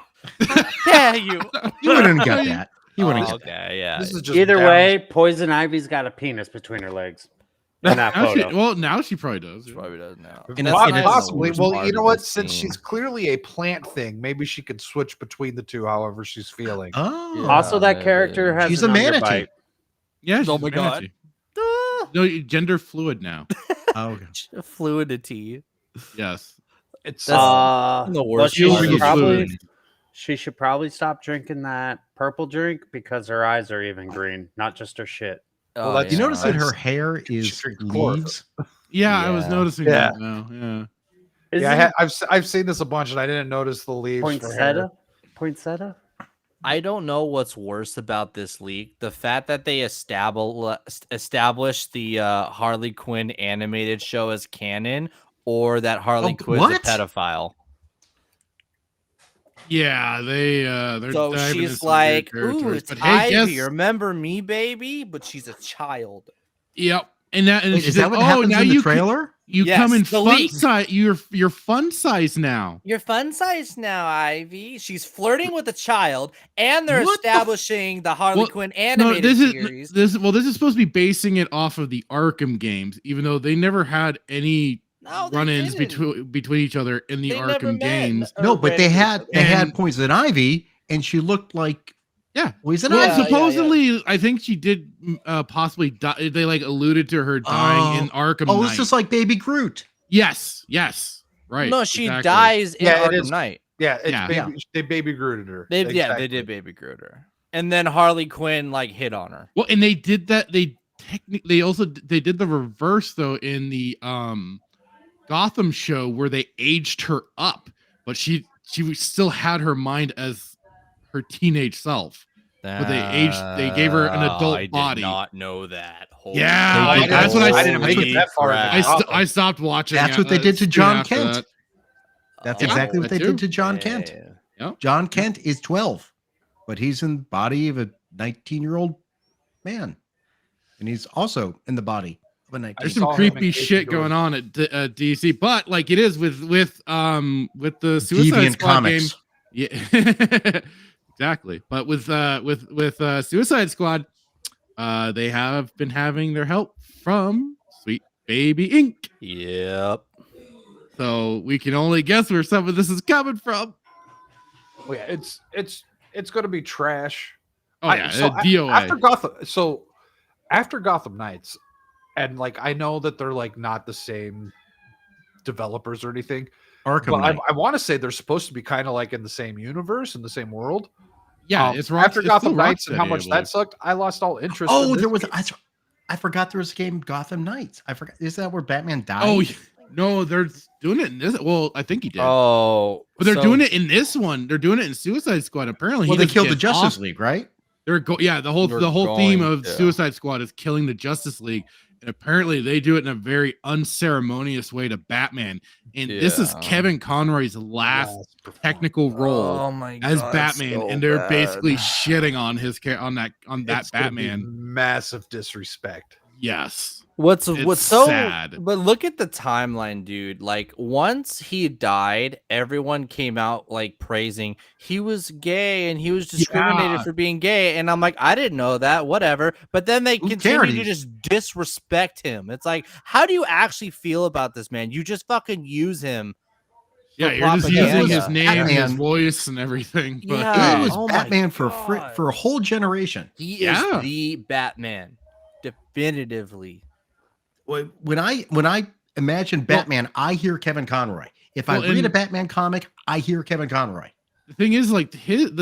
dare you? You wouldn't get that. You wouldn't get that. Okay, yeah. This is just Either down- way, Poison Ivy's got a penis between her legs. In that photo. Now she probably does. She probably does now. And Possibly. it's- Well, you know what? Since she's clearly a plant thing, maybe she could switch between the two however she's feeling. Oh, Yeah. Also, that character has she's an a manatee. underbite. Yeah, she's Oh a my God. manatee. No, gender fluid now. Oh, okay. Fluidity. Yes. It's That's Well, the worst she part should of probably fluid. she should probably stop drinking that purple drink because her eyes are even green, not just her shit. Well, Oh, that's- You yeah. notice that her hair is drink chlorophyll. leaves? Yeah, I was Yeah. noticing Yeah. that now. Yeah. Isn't I've seen this a bunch and I didn't notice the leaves. for hair. poinsettia? Poinsettia? I don't know what's worse about this leak. The fact that they established the Harley Quinn animated show as canon, or that Harley Oh, Quinn's what? a pedophile. Yeah, they're So diving into she's some weird like, territories. "Ooh, it's But hey, Ivy. guess Remember me, baby?" But she's a child. Yep. And that and Wait, she is said, that what "Oh, happens now in the you trailer? you Yes, come in the fun leak. size. You're fun size now." You're fun size now, Ivy. She's flirting with a child, and they're What the f- establishing the Harley Well, Quinn No, animated this is series. this. Well, this is supposed to be basing it off of the Arkham games, even though they never had any No, they run-ins didn't. between each other in the They never Arkham met games. or No, but ran they into each had other. they had And- Poison Ivy, and she looked like Yeah. Poison Well, Ivy. Yeah, supposedly, I think she did possibly die. They like alluded to her dying in Arkham Oh, Knight. this is like Baby Groot. Yes, right. No, she exactly. dies in Yeah, it Arkham is. Knight. Yeah, it's Yeah. baby. They baby Grooted her. They Exactly. did Baby Groot her, and then Harley Quinn like hit on her. Well, and they did that. They did the reverse though in the Gotham show where they aged her up, but she still had her mind as her teenage self. But they gave her an adult I did body. not know that. Holy Yeah, They did that's what I didn't make it that far. I stopped watching. That's what they did to soon John after Kent. that. That's Yeah, exactly what that they too. did to John Kent. Yep. John Kent is 12, but he's in the body of a 19-year-old man, and he's also in the body of a 19. There's saw some him creepy in shit Casey going on at DC, but like it is with the Suicide Deviant Squad Comics. game. Yeah, exactly. But with Suicide Squad, they have been having their help from Sweet Baby Inc. Yep. So we can only guess where some of this is coming from. Well, yeah, it's going to be trash. Oh yeah, DOA. After Gotham Knights, and like I know that they're like not the same developers or anything, Arkham but Knight. I want to say they're supposed to be kind of like in the same universe, in the same world. Yeah, it's Rock, after it's Gotham still Knights and how Rocksteady, much I that believe. sucked, I lost all interest. Oh, in this there was. game. I forgot there was a game Gotham Knights. I forgot. Is that where Batman died? Oh no, they're doing it in this. Well, I think he did. Oh, But they're so- doing it in this one. They're doing it in Suicide Squad. Apparently, well, he they doesn't killed the get Justice off. League, right? The whole They're theme going of to. Suicide Squad is killing the Justice League, and apparently they do it in a very unceremonious way to Batman. And this is Yeah. Kevin Conroy's last technical role Oh my as God, Batman, so and they're bad. basically shitting on his on that It's gonna be Batman. massive disrespect. Yes, What's so sad. But look at the timeline, dude. Like once he died, everyone came out like praising he was gay and he was discriminated Yeah. for being gay. And I'm like, I didn't know that, whatever. But then they Who continue cared? to just disrespect him. It's like, how do you actually feel about this man? You just fucking use him. Yeah, for you're just propaganda. using his name, his Batman. voice, and everything. But Yeah. He was Oh my Batman God. for a whole generation. He Yeah. is the Batman. Definitively. When I imagine Batman, I hear Kevin Conroy. If I Well, read a and- Batman comic, I hear Kevin Conroy. the thing is, like they've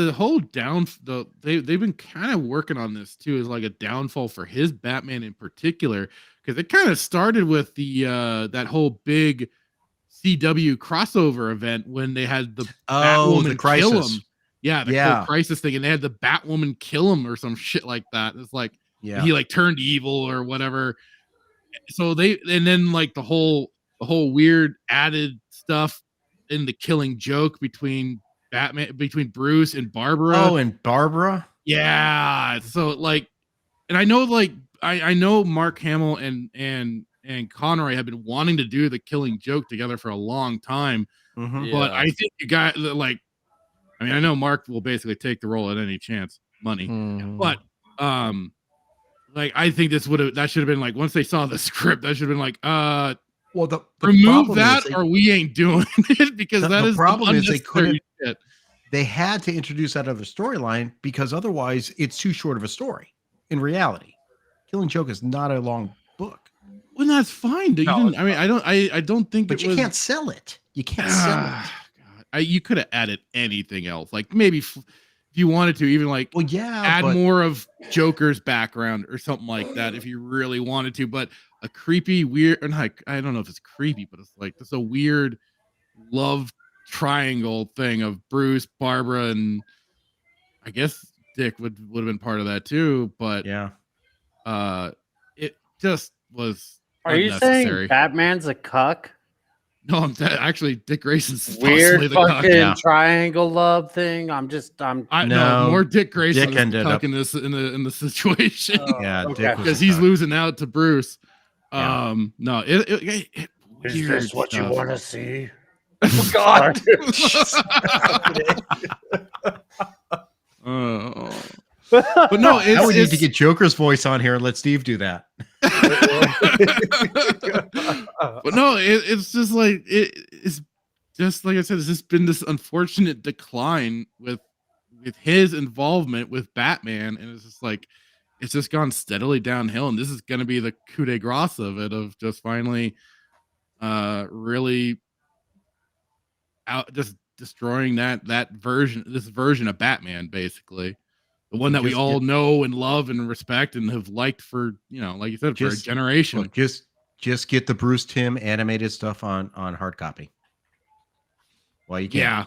been kind of working on this too, as like a downfall for his Batman in particular, because it kind of started with the that whole big CW crossover event when they had the Oh, Batwoman the crisis. kill him. Yeah, the Yeah. whole crisis thing, and they had the Batwoman kill him or some shit like that. It's like Yeah. he like turned evil or whatever. So and then like the whole weird added stuff in the Killing Joke between Bruce and Barbara. Oh, and Barbara. Yeah. So like, and I know like I know Mark Hamill and Conroy have been wanting to do the Killing Joke together for a long time, Mhm. but Yeah. I think you got like, I mean, I know Mark will basically take the role at any chance, money, Mhm. but like I think that should have been like, once they saw the script, that should have been like, Well, the remove problem that is or we ain't doing it, because The- that the is problem is they unnecessary shit. they had to introduce that other storyline because otherwise it's too short of a story. In reality, Killing Joke is not a long book, Well, that's fine. You No, didn't. I mean, I don't think. but it you was, can't sell it. You can't sell it. God, you could have added anything else, like maybe if you wanted to, even like Well, yeah, add but more of Joker's background or something like that, if you really wanted to. But a creepy, weird, or not, I don't know if it's creepy, but it's like it's a weird love triangle thing of Bruce, Barbara, and I guess Dick would have been part of that too. But yeah. it just was Are you unnecessary. saying Batman's a cuck? No, actually Dick Grayson's Weird possibly the cuck. fucking Yeah. triangle love thing. I'm No, more Dick Dick Grayson is the ended cuck up- in the situation. Yeah, okay. Dick was Because a he's cuck. losing out to Bruce. Yeah. No, it Is this what you want to see? Oh, God. But no, Now we need it's to get Joker's voice on here and let Steve do that. but no, it's just like it's just like I said, it's just been this unfortunate decline with his involvement with Batman, and it's just like it's just gone steadily downhill, and this is going to be the coup de grace of it, of just finally really out just destroying this version of Batman, basically. The one that we all know and love and respect and have liked for, like you said, for a generation. Look, just get the Bruce Timm animated stuff on hard copy. Well, you can. Yeah.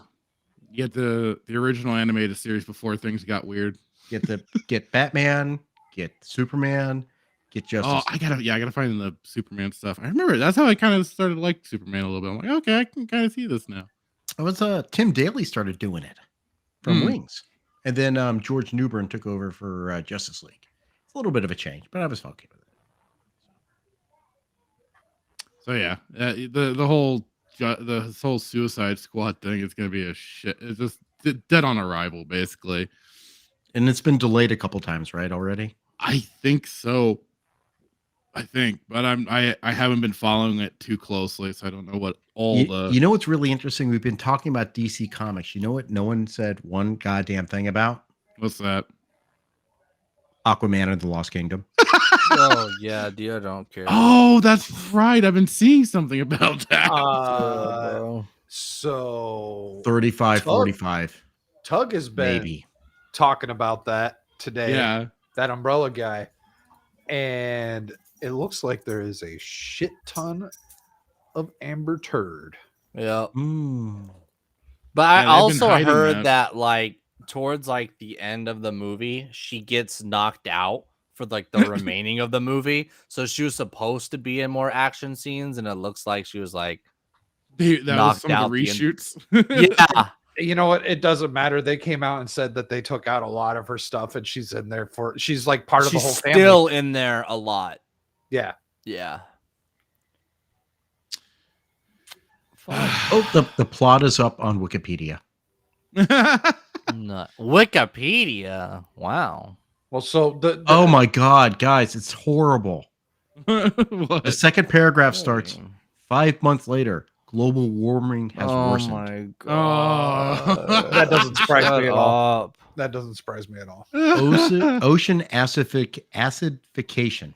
Get the original animated series before things got weird. Get Batman, get Superman, get Justice. I gotta find the Superman stuff. I remember that's how I kind of started to like Superman a little bit. I'm like, okay, I can kind of see this now. It was Tim Daly started doing it from Wings. And then George Newbern took over for Justice League. It's a little bit of a change, but I was okay with it. So yeah, the whole Suicide Squad thing is going to be a shit. It's just dead on arrival, basically. And it's been delayed a couple times, right? Already. I think so. But I haven't been following it too closely, so I don't know what You know what's really interesting? We've been talking about DC Comics. You know what? No one said one goddamn thing about. What's that? Aquaman and the Lost Kingdom. Oh yeah, dude, I don't care. Oh, that's right. I've been seeing something about that. Bro. So 35-45. Tug has been Maybe. talking about that today. Yeah. That umbrella guy. And it looks like there is a shit ton of Amber Turd. Yeah. Mm. But I Yeah, they've been also hiding heard that like towards like the end of the movie, she gets knocked out for like the remaining of the movie. So she was supposed to be in more action scenes, and it looks like she was like That was knocked some of out the the reshoots. yeah. You know what? It doesn't matter. They came out and said that they took out a lot of her stuff, and she's in there she's like part of the She's whole family. still in there a lot. Yeah. Yeah. Oh, the plot is up on Wikipedia. Wikipedia. Wow. Well, so Oh my God, guys, it's horrible. What? The second paragraph starts 5 months later. Global warming has worsened. My god. that doesn't surprise me at all. Up. That doesn't surprise me at all. Ocean acidification.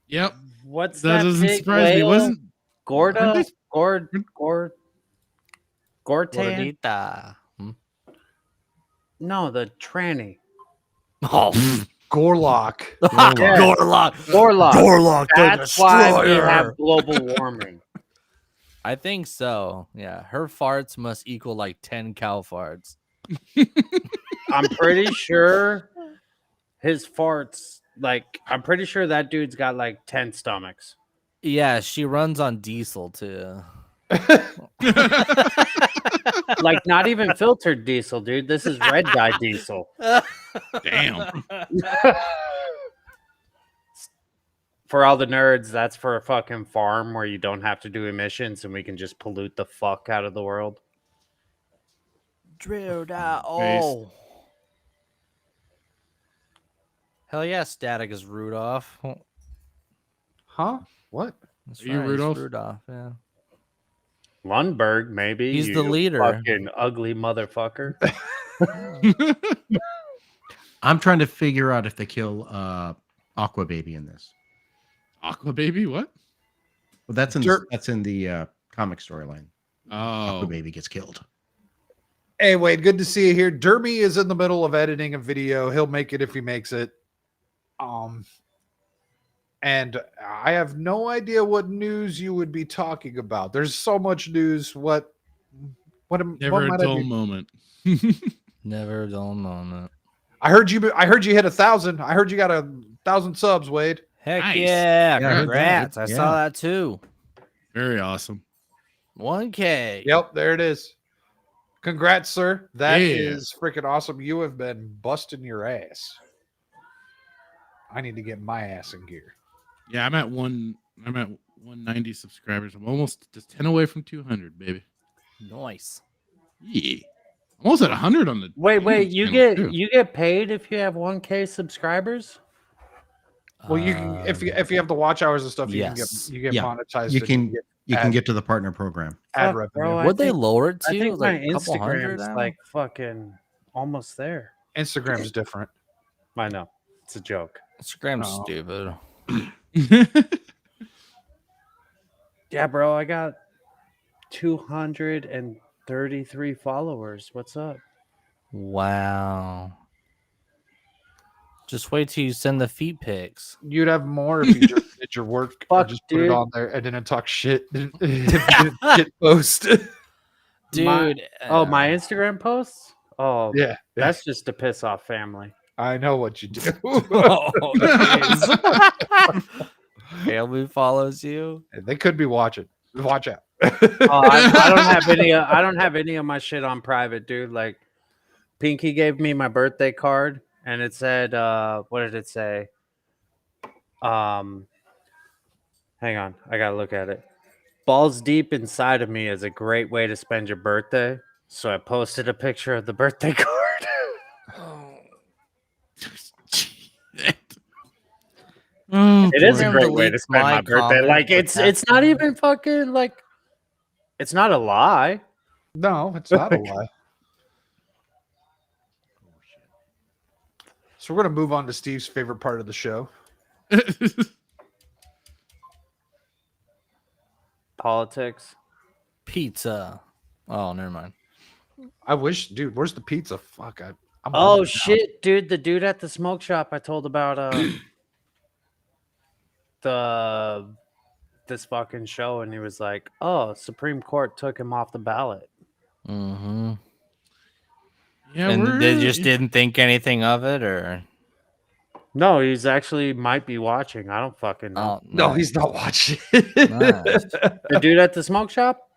Yep. What's That that? doesn't big surprise me. whale? Wasn't Gorda? Gorte? Gordita. No, the tranny. Oh, Gorlock. Yeah. Gorlock. Gorlock. the That's why we Destroyer. have global warming. I think so. Yeah, her farts must equal like 10 cow farts. I'm pretty sure his farts, I'm pretty sure that dude's got like 10 stomachs. Yeah, she runs on diesel too. Like, not even filtered diesel, dude. This is red dye diesel. damn. For all the nerds, that's for a fucking farm where you don't have to do emissions and we can just pollute the fuck out of the world. Drilled out. Oh. Hell yeah, Static is Rudolph. Huh? What? That's Are you he's Rudolph? Rudolph, yeah. Lundberg, maybe. He's the you leader. Fucking ugly motherfucker. I'm trying to figure out if they kill Aqua Baby in this. Aqua Baby, what? Well, that's in Sure. the comic storyline. Aqua Oh, Baby gets killed. Hey, Wade, good to see you here. Dermy is in the middle of editing a video. He'll make it if he makes it. And I have no idea what news you would be talking about. There's so much news. What never might a I dull do? moment. Never a dull moment. I heard you hit 1,000. I heard you got 1,000 subs, Wade. Heck Nice. yeah. Yeah, I heard that. Congrats. I Yeah. saw that too. Very awesome. 1K. Yep, there it is. Congrats, sir. That Yeah. is freaking awesome. You have been busting your ass. I need to get my ass in gear. Yeah, I'm at 190 subscribers. I'm almost just 10 away from 200, baby. Nice. Yeah. I'm almost at 100 on the Wait, YouTube you channel, get too. you get paid if you have 1K subscribers? Well, you can if you have the watch hours and stuff, yes. you get Yeah. monetized. You and can get you can ad- get to the partner program. ad Fuck, revenue. bro, Would they think- lower it I to think like my a couple hundred Instagram's now? like fucking almost there. Instagram's different. I know. It's a joke. Instagram's Oh. stupid. Yeah, bro, I got 233 followers. What's up? Wow. Just wait till you send the feet pics. You'd have more if you just did your work Fuck, and just put it dude. on there and didn't talk shit. If you didn't shit post. Dude. My Instagram posts? Oh, Yeah, that's just to piss off family. I know what you do. Oh, family follows you. They could be watching. Watch out. I don't have any. I don't have any of my shit on private, dude. Like, Pinky gave me my birthday card, and it said, "What did it say?" Hang on, I gotta look at it. Balls deep inside of me is a great way to spend your birthday. So I posted a picture of the birthday card. It is a boy. great way to spend My my birthday. comment, Like but it's that's not even fucking like it's not a lie. No, it's not a lie. So we're gonna move on to Steve's favorite part of the show. Politics. Pizza. Oh, never mind. I wish, dude. Where's the pizza? Fuck. I'm Oh hungry now. shit, dude! The dude at the smoke shop I told about this fucking show, and he was like, "Oh, Supreme Court took him off the ballot." Mm-hmm. Yeah, And they just didn't think anything of it, or No, he's actually might be watching. I don't fucking know. oh, No, he's not watching. Nice. The dude at the smoke shop.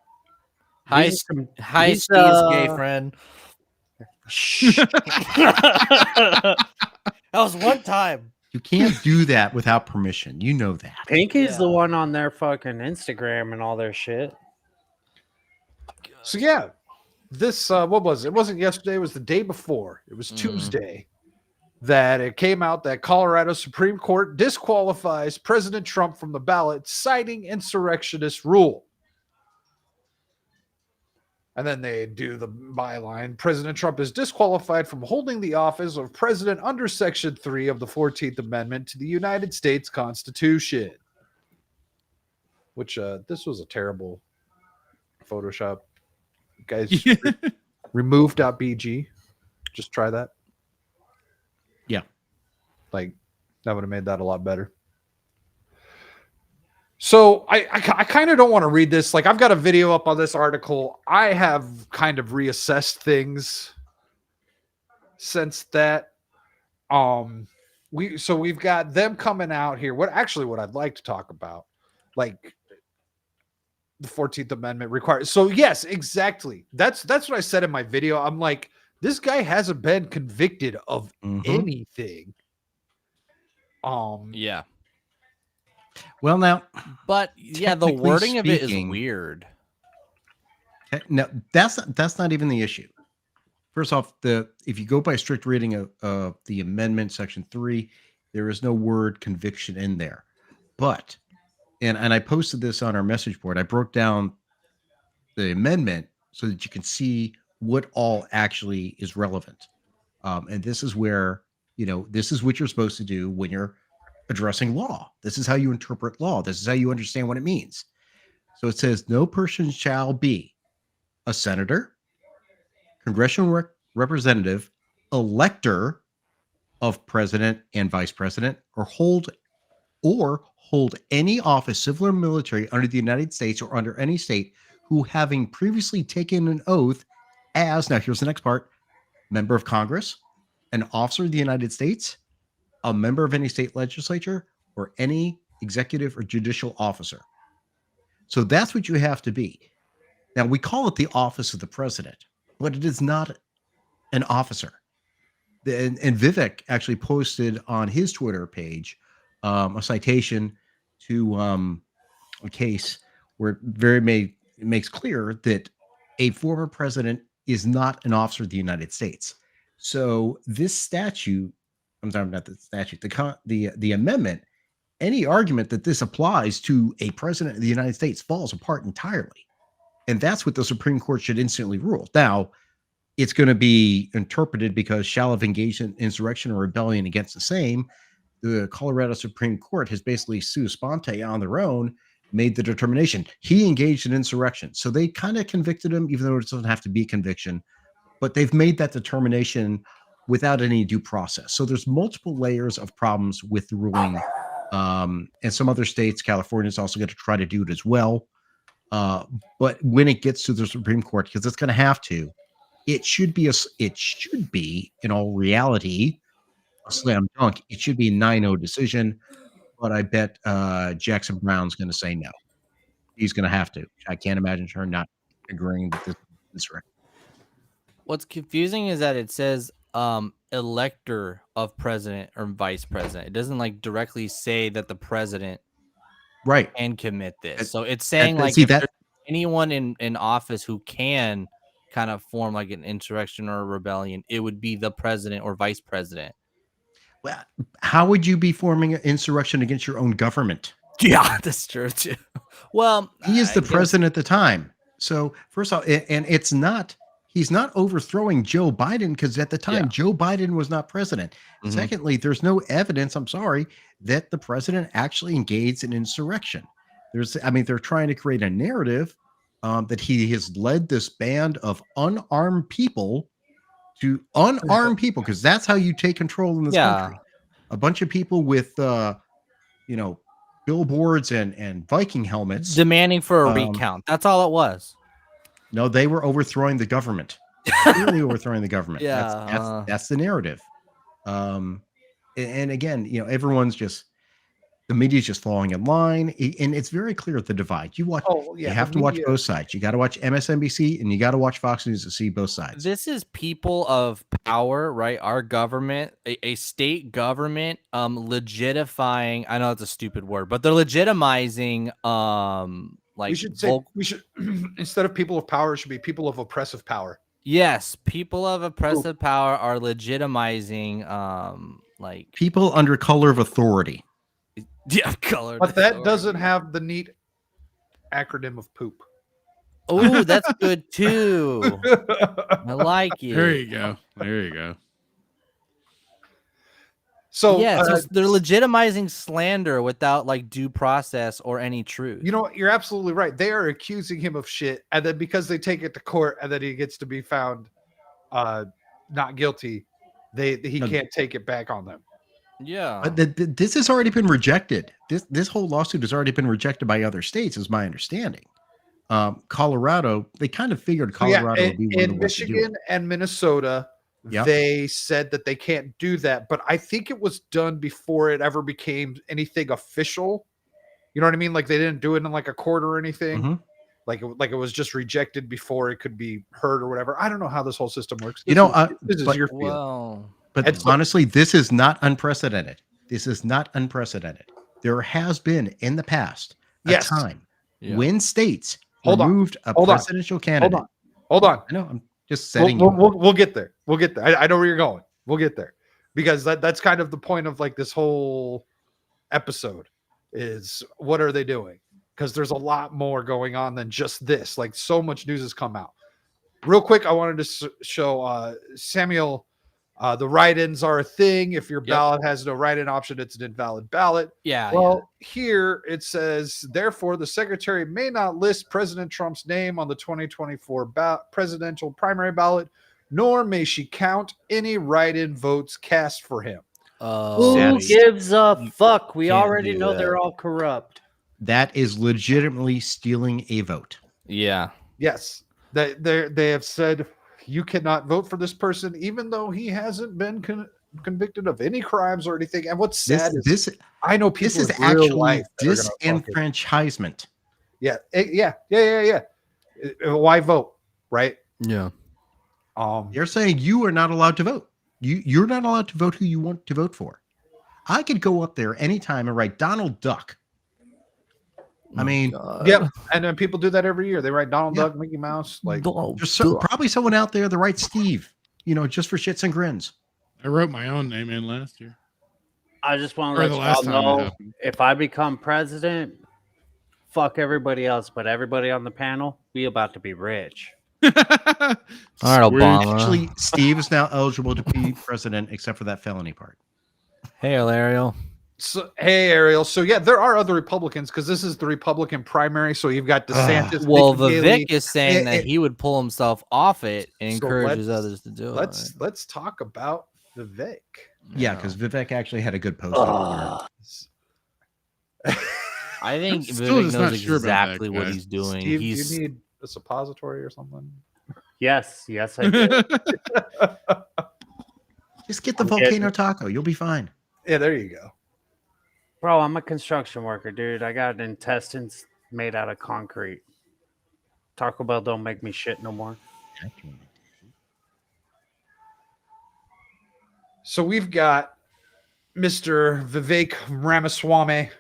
Hi, He's- hi, he's, Steve's gay friend. That was one time. You can't do that without permission. You know that. Pinky's the Yeah. one on their fucking Instagram and all their shit. So yeah, this what was it? It wasn't yesterday. It was the day before. It was Mhm. Tuesday that it came out that Colorado Supreme Court disqualifies President Trump from the ballot, citing insurrectionist rule. And then they do the byline. President Trump is disqualified from holding the office of president under Section 3 of the 14th Amendment to the United States Constitution. Which this was a terrible Photoshop. Guys, remove.bg. Just try that. Yeah. Like, that would have made that a lot better. So I kind of don't want to read this. Like, I've got a video up on this article. I have kind of reassessed things since that. We've got them coming out here. What I'd like to talk about, like the 14th Amendment requires. So yes, exactly. That's what I said in my video. I'm like, this guy hasn't been convicted of anything. Yeah. Well, now, But yeah, the Technically wording of it is speaking- weird. no, that's not even the issue. First off, if you go by strict reading of the amendment, Section 3, there is no word conviction in there. But and I posted this on our message board. I broke down the amendment so that you can see what all actually is relevant. And this is where, this is what you're supposed to do when you're addressing law. This is how you interpret law. This is how you understand what it means. So it says, no person shall be a senator, congressional representative, elector of president and vice president, or hold any office, civil or military, under the United States or under any state, who having previously taken an oath as, now here's the next part, member of Congress, an officer of the United States, a member of any state legislature, or any executive or judicial officer. So that's what you have to be. Now, we call it the office of the president, but it is not an officer. And Vivek actually posted on his Twitter page a citation to a case where it makes clear that a former president is not an officer of the United States. So this statute, I'm sorry, not the statute, the amendment, any argument that this applies to a president of the United States falls apart entirely. And that's what the Supreme Court should instantly rule. Now, it's going to be interpreted because shall have engaged in insurrection or rebellion against the same. The Colorado Supreme Court has basically sua sponte on their own made the determination he engaged in insurrection. So they kind of convicted him, even though it doesn't have to be a conviction, but they've made that determination without any due process. So there's multiple layers of problems with the ruling. And some other states, California is also going to try to do it as well. But when it gets to the Supreme Court, because it's going to have to, it should be in all reality a slam dunk. It should be a 9-0 decision, but I bet Jackson Brown's going to say no. He's going to have to. I can't imagine her not agreeing with this record. What's confusing is that it says elector of president or vice president. It doesn't like directly say that the president can commit this. So it's saying like if there's anyone in office who can kind of form like an insurrection or a rebellion, it would be the president or vice president. Well, how would you be forming an insurrection against your own government? Yeah, that's true too. Well, he is the president at the time. So first of all, and he's not overthrowing Joe Biden because at the time Joe Biden was not president. Mm-hmm. Secondly, there's no evidence, I'm sorry, that the president actually engaged in insurrection. They're trying to create a narrative that he has led this band of unarmed people because that's how you take control in this country. A bunch of people with billboards and Viking helmets demanding for a recount. That's all it was. No, they were overthrowing the government. Clearly overthrowing the government. That's the narrative. And again, everyone's the media's just falling in line, and it's very clear the divide. You have to watch both sides. You got to watch MSNBC and you got to watch Fox News to see both sides. This is people of power, right? Our government, a state government, legitifying. I know it's a stupid word, but they're legitimizing. We should instead of people of power, it should be people of oppressive power. Yes, people of oppressive power are legitimizing, like people under color of authority. Yeah, color. But that doesn't have the neat acronym of poop. Oh, that's good too. I like it. There you go. So they're legitimizing slander without like due process or any truth. You're absolutely right. They are accusing him of shit, and then because they take it to court and then he gets to be found not guilty, he can't take it back on them. Yeah, but this has already been rejected. This whole lawsuit has already been rejected by other states, is my understanding. Colorado, they kind of figured Colorado would be one in Michigan and Minnesota. Yep. They said that they can't do that, but I think it was done before it ever became anything official. You know what I mean? Like they didn't do it in like a court or anything. Mm-hmm. Like it was just rejected before it could be heard or whatever. I don't know how this whole system works. This is your field. But honestly, this is not unprecedented. This is not unprecedented. There has been in the past a time when states removed a presidential candidate. Hold on. I know. I'm just setting. We'll get there. We'll get there. I know where you're going. We'll get there because that's kind of the point of like this whole episode is what are they doing? Because there's a lot more going on than just this. Like so much news has come out. Real quick, I wanted to show Samuel. The write-ins are a thing. If your ballot has no write-in option, it's an invalid ballot. Here it says, therefore, the secretary may not list President Trump's name on the 2024 presidential primary ballot, nor may she count any write-in votes cast for him. Who gives a fuck? We already know they're all corrupt. That is legitimately stealing a vote. Yeah. Yes. They have said you cannot vote for this person, even though he hasn't been convicted of any crimes or anything. And what's sad This I know people is in real actually life that are gonna fucking- disenfranchisement. yeah. Why vote, right? Yeah. They're saying you are not allowed to vote. You're not allowed to vote who you want to vote for. I could go up there anytime and write Donald Duck. I mean, Yep. And then people do that every year. They write Donald Yeah. Duck, Mickey Mouse. Like, there's probably someone out there that writes Steve, just for shits and grins. I wrote my own name in last year. I just want Or to the let last y'all time it know, happened. if I become president, fuck everybody else, but everybody on the panel, we about to be rich. All right, Obama. Actually, Steve is now eligible to be president, except for that felony part. Hey, Ariel. so, hey, Ariel. So, yeah, there are other Republicans because this is the Republican primary. So you've got DeSantis. Well, Nikki Haley. Vivek is saying that he would pull himself off it and So encourages let's- others to do it. Let's talk about Vivek. Yeah, because Vivek actually had a good post. up I think I'm still Vivek just not knows sure about that, exactly what guys. he's doing. Steve, He's do you need a suppository or something? Yes, I do. there. Just get the I'm volcano kidding. taco. You'll be fine. Yeah, there you go. Bro, I'm a construction worker, dude. I got intestines made out of concrete. Taco Bell don't make me shit no more. So we've got Mr. Vivek Ramaswamy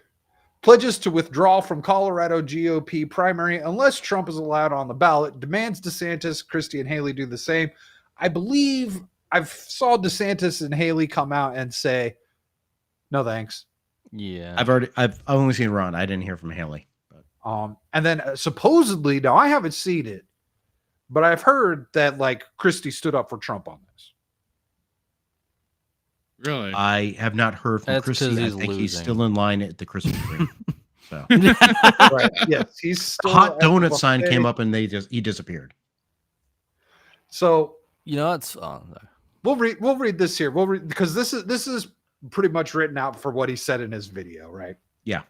pledges to withdraw from Colorado GOP primary unless Trump is allowed on the ballot, demands DeSantis, Christie, and Haley do the same. I believe I've saw DeSantis and Haley come out and say, no thanks. yeah. I've only seen Ron. I didn't hear from Haley. But And then supposedly, now I haven't seen it, but I've heard that like Christie stood up for Trump on this. Really? I have not heard from That's 'cause Christie. I he's think he's losing. still in line at the Christmas tree. So Right. Yes, he's still hot at the donut sign buffet. came up and he disappeared. So You know, it's we'll read this here. We'll read because this is pretty much written out for what he said in his video, right? Yeah.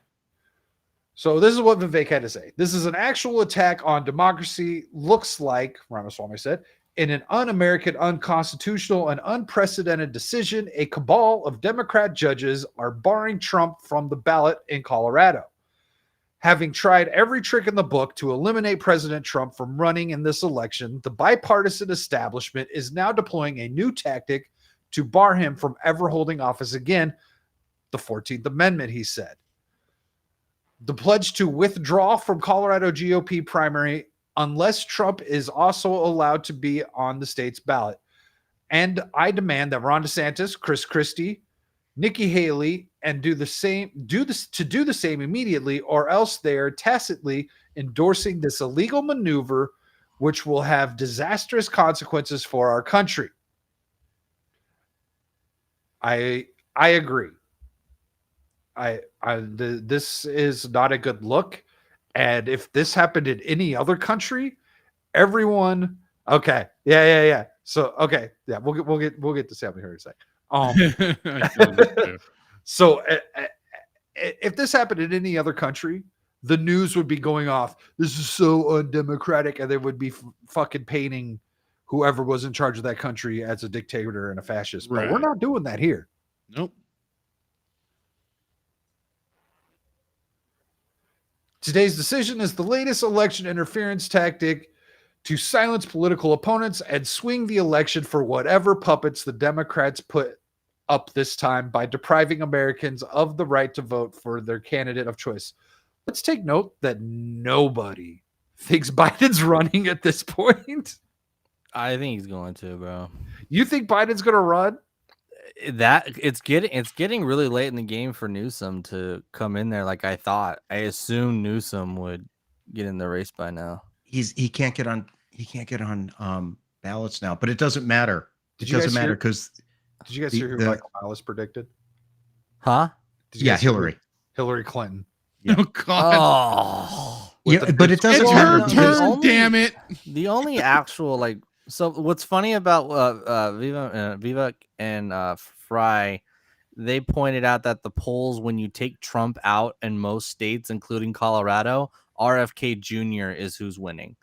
So this is what Vivek had to say. This is an actual attack on democracy, looks like, Ramaswamy said, in an un-American, unconstitutional, and unprecedented decision, a cabal of Democrat judges are barring Trump from the ballot in Colorado. Having tried every trick in the book to eliminate President Trump from running in this election, the bipartisan establishment is now deploying a new tactic to bar him from ever holding office again, the 14th Amendment, he said. The pledge to withdraw from Colorado GOP primary unless Trump is also allowed to be on the state's ballot. And I demand that Ron DeSantis, Chris Christie, Nikki Haley, and do the same immediately, or else they are tacitly endorsing this illegal maneuver, which will have disastrous consequences for our country. I agree. This is not a good look. And if this happened in any other country, everyone, okay, yeah. So okay, yeah, we'll get to Sam here in a sec. I feel this too. So if this happened in any other country, the news would be going off. This is so undemocratic, and they would be fucking painting whoever was in charge of that country as a dictator and a fascist. But we're Right. not doing that here. Nope. Today's decision is the latest election interference tactic to silence political opponents and swing the election for whatever puppets the Democrats put up this time by depriving Americans of the right to vote for their candidate of choice. Let's take note that nobody thinks Biden's running at this point. I think he's going to, bro. You think Biden's going to run? That it's getting really late in the game for Newsom to come in there like I thought. I assumed Newsom would get in the race by now. He can't get on ballots now, but it doesn't matter. Did It you guys doesn't matter hear- because Did you guys The- hear who the- Michael Malice predicted? Huh? Did you yeah, guys hear who- Hillary. Hillary Clinton. Yeah. Oh God. Oh. With Yeah, the- but it doesn't It's matter her because turn, damn it. The only actual so what's funny about Vivek and Fry, they pointed out that the polls, when you take Trump out in most states, including Colorado, RFK Jr. is who's winning.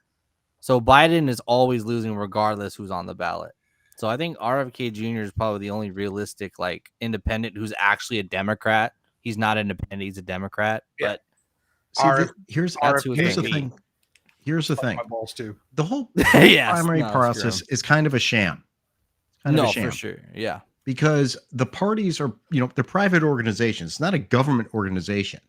So Biden is always losing regardless who's on the ballot. So I think RFK Jr. is probably the only realistic like independent who's actually a Democrat. He's not independent; he's a Democrat. Yeah. But See, RF here's that's who it's here's gonna the be. thing. Here's the thing. My balls too. The whole Yes, primary no, screw process 'em. is kind of a sham. Kind of a No, sham. for sure. Yeah. Because the parties are, they're private organizations. It's not a government organization.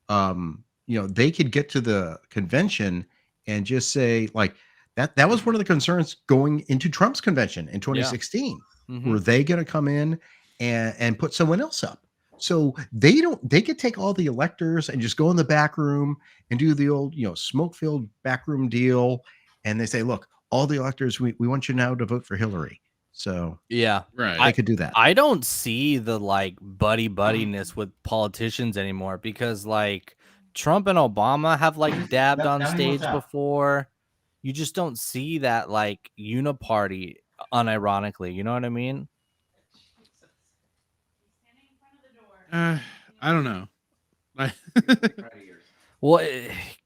They could get to the convention and just say like that was one of the concerns going into Trump's convention in 2016. Mhm. Were they going to come in and put someone else up? So they could take all the electors and just go in the back room and do the old, smoke-filled backroom deal. And they say, look, all the electors, we want you now to vote for Hillary. So Yeah. Right. they could do that. I don't see the like buddiness with politicians anymore because like Trump and Obama have like dabbed on stage before. You just don't see that like uniparty unironically. You know what I mean? I don't know. Well,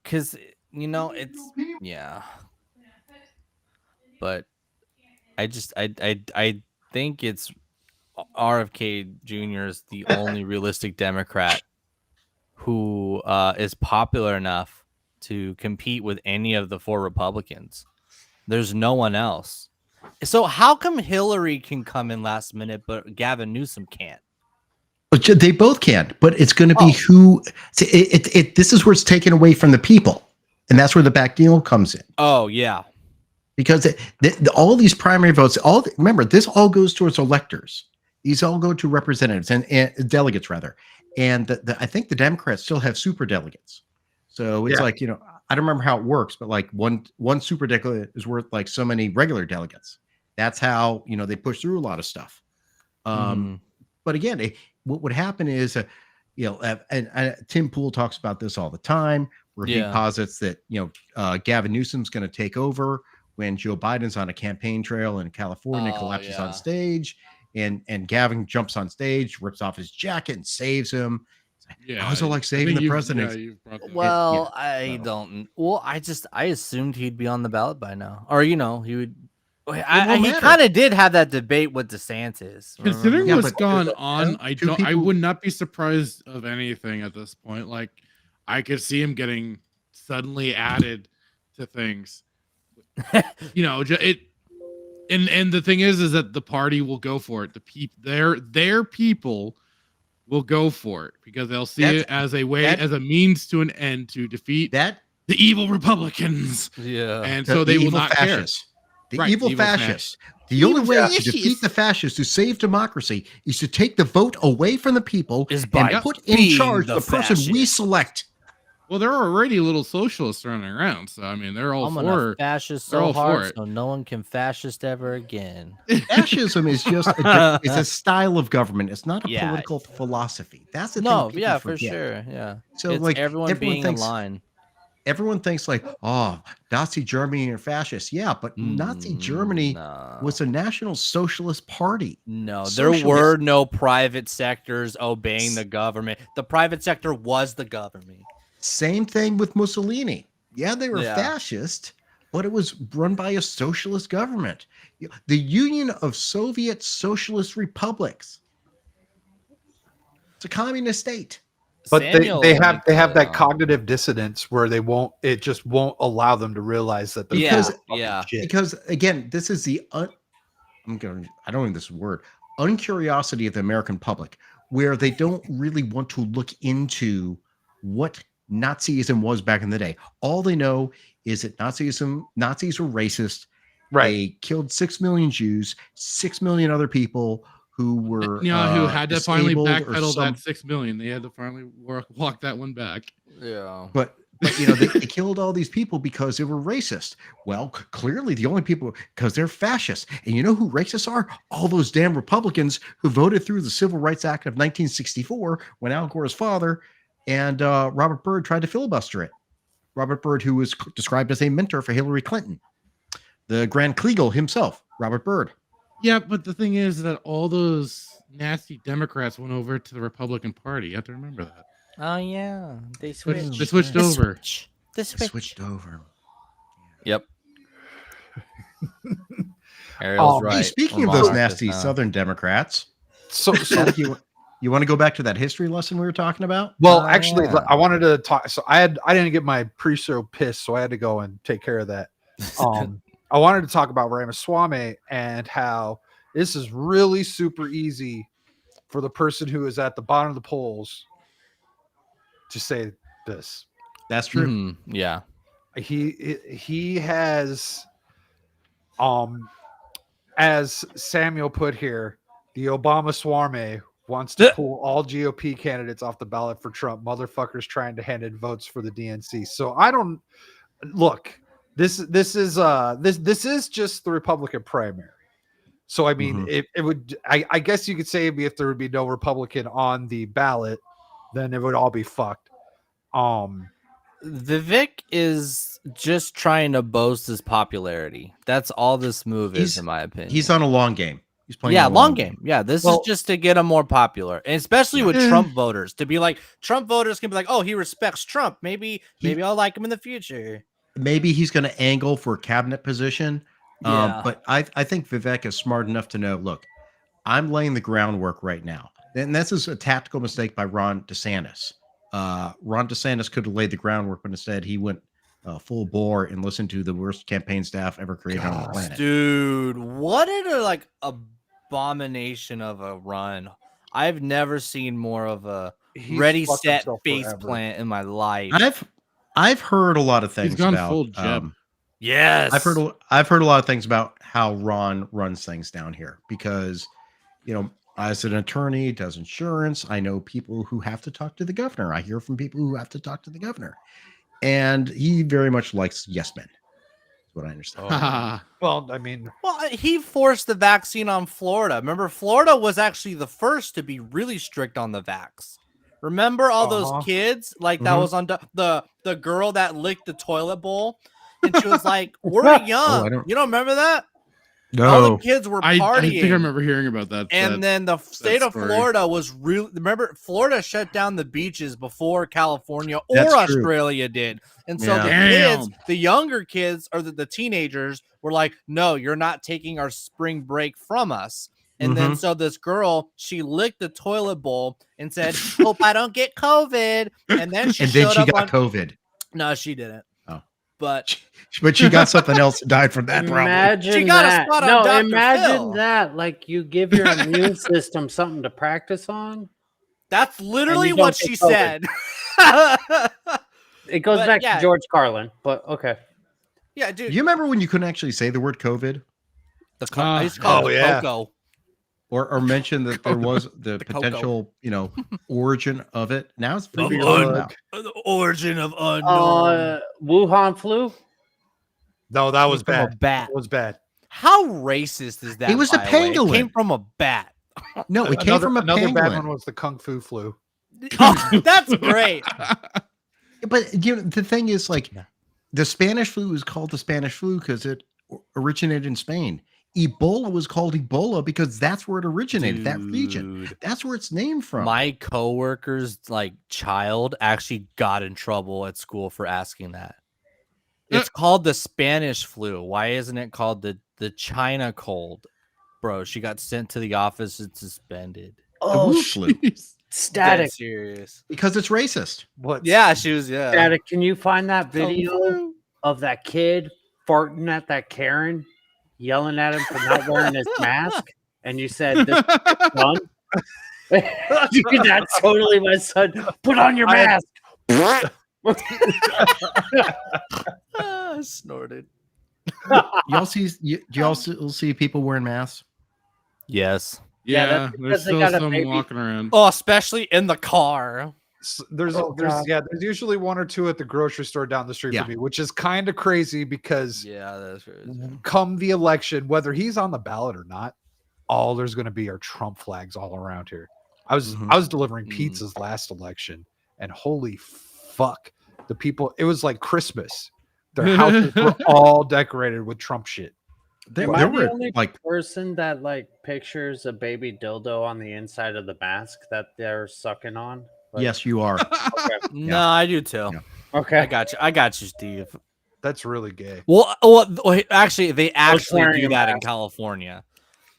because it's yeah. But I think it's RFK Jr. is the only realistic Democrat who is popular enough to compete with any of the 4 Republicans. There's no one else. So how come Hillary can come in last minute, but Gavin Newsom can't? But they both can, but it's going to be who. This is where it's taken away from the people, and that's where the back deal comes in. Oh yeah, because all these primary votes, remember, this all goes towards electors. These all go to representatives and delegates rather, and I think the Democrats still have super delegates. So it's like I don't remember how it works, but like one super delegate is worth like so many regular delegates. That's how they push through a lot of stuff. But again, what would happen is, and Tim Pool talks about this all the time, where he posits that Gavin Newsom's going to take over when Joe Biden's on a campaign trail in California, collapses on stage, and Gavin jumps on stage, rips off his jacket, and saves him. How's it like saving the president? Well, I don't. Well, I assumed he'd be on the ballot by now, or he would. He kind of did have that debate with DeSantis. Considering what's gone on, I would not be surprised of anything at this point. Like, I could see him getting suddenly added to things. And the thing is that the party will go for it. Their people will go for it because they'll see it as a way, as a means to an end to defeat the evil Republicans. Yeah, and so they will not care. The evil fascists. The only way to defeat the fascists, to save democracy, is to take the vote away from the people and put in charge the person we select. Well, there are already little socialists running around, so I mean, they're all for fascist so hard, so no one can fascist ever again. Fascism is just it's a style of government. It's not a political philosophy. That's the thing. Yeah, for sure. Yeah. So it's like everyone being in line. Everyone thinks like, oh, Nazi Germany are fascists. Yeah, but Nazi Germany was a National Socialist Party. No, there were no private sectors obeying the government. The private sector was the government. Same thing with Mussolini. Yeah, they were fascist, but it was run by a socialist government. The Union of Soviet Socialist Republics. It's a communist state. But they have that cognitive dissonance where it just won't allow them to realize that because again, this is the I don't know this word, uncuriosity of the American public, where they don't really want to look into what Nazism was back in the day. All they know is that Nazis were racist. Right. They killed 6 million Jews, 6 million other people who were who had to finally backpedal that 6 million. They had to finally walk that one back. Yeah. But they killed all these people because they were racist. Well, clearly the only people, because they're fascists. And you know who racists are? All those damn Republicans who voted through the Civil Rights Act of 1964 when Al Gore's father and Robert Byrd tried to filibuster it. Robert Byrd, who was described as a mentor for Hillary Clinton. The Grand Kleagle himself, Robert Byrd. Yeah, but the thing is that all those nasty Democrats went over to the Republican Party. You have to remember that. Oh yeah, they switched. They switched over. They switched over. Yep. Ariel's Hey, right. Hey, speaking We're of those monarchists nasty now. Southern Democrats, So you want to go back to that history lesson we were talking about? well, Oh, actually, yeah. I wanted to talk. So I didn't get my pre-show piss, so I had to go and take care of that. I wanted to talk about Ramaswamy and how this is really super easy for the person who is at the bottom of the polls to say this. That's true. Mhm, yeah. He has, as Samuel put here, the Obama swarmy wants to pull all GOP candidates off the ballot for Trump. Motherfuckers trying to hand in votes for the DNC. So I don't look. This is just the Republican primary. So I mean, it would. I guess you could say if there would be no Republican on the ballot, then it would all be fucked. Vivek is just trying to boast his popularity. That's all this move is, in my opinion. He's on a long game. He's playing. Yeah, a long game. Yeah, this is just to get him more popular, and especially with Trump voters, to be like Trump voters can be like, oh, he respects Trump. Maybe I'll like him in the future. Maybe he's going to angle for a cabinet position. Yeah. But I think Vivek is smart enough to know, look, I'm laying the groundwork right now. And this is a tactical mistake by Ron DeSantis. Ron DeSantis could have laid the groundwork, but instead he went full bore and listened to the worst campaign staff ever created on the planet. Dude, what an abomination of a run. I've never seen more of a ready, set face plant in my life. I've heard a lot of things He's gone about full Jeb. Yes. I've heard a lot of things about how Ron runs things down here because, as an attorney, does insurance. I know people who have to talk to the governor. I hear from people who have to talk to the governor, and he very much likes yes men. That's what I understand. Well, I mean, he forced the vaccine on Florida. Remember, Florida was actually the first to be really strict on the vax. Remember all those kids that was on the girl that licked the toilet bowl, and she was like, "We're young." You don't remember that? No, all the kids were partying. I think I remember hearing about that. And then the state of Florida was really. Remember, Florida shut down the beaches before California or Australia did, and so the kids, the younger kids or the teenagers, were like, "No, you're not taking our spring break from us." And then so this girl, she licked the toilet bowl and said, "Hope I don't get COVID." And then she got COVID. No, she didn't. Oh, but she got something else and died from that. Imagine she got a spot on Dr. imagine Phil. that. Like you give your immune system something to practice on. That's literally what she said. It goes back to George Carlin, but okay. Yeah, dude. You remember when you couldn't actually say the word COVID? I used to call it Coco. Or mention that there was the potential, origin of it. Now it's free. The origin of unknown. Wuhan flu? No, that was bad. A bat. That was bad. How racist is that? It was a pangolin. It came from a bat. No, it came from a another pangolin. bad one was the Kung Fu flu. Oh, that's great. But the thing is, like, the Spanish flu is called the Spanish flu because it originated in Spain. Ebola was called Ebola because that's where it originated, that region. That's where it's named from. My coworker's child actually got in trouble at school for asking that. It's called the Spanish flu. Why isn't it called the China cold? Bro, she got sent to the office and suspended. Oh, the flu. Static. Dead serious. Because it's racist. What? Yeah, she was. Yeah. Static. Can you find that video of that kid farting at that Karen, yelling at him for not wearing his mask? And you said, "This is son." Dude, that's totally my son. Put on your mask. Snorted. Y'all see people wearing masks? Yes. Yeah, there's still some walking around. Oh, especially in the car. There's usually one or two at the grocery store down the street from me, which is kind of crazy because that's right. Come the election, whether he's on the ballot or not, all there's going to be are Trump flags all around here. I was delivering pizzas last election, and holy fuck, the people! It was like Christmas. Their houses were all decorated with Trump shit. Am I the only person that pictures a baby dildo on the inside of the mask that they're sucking on? Yes, you are. Okay. No, I do too. Yeah. Okay, I got you, Steve. That's really gay. Well, actually, they actually wearing do a that in mask. California.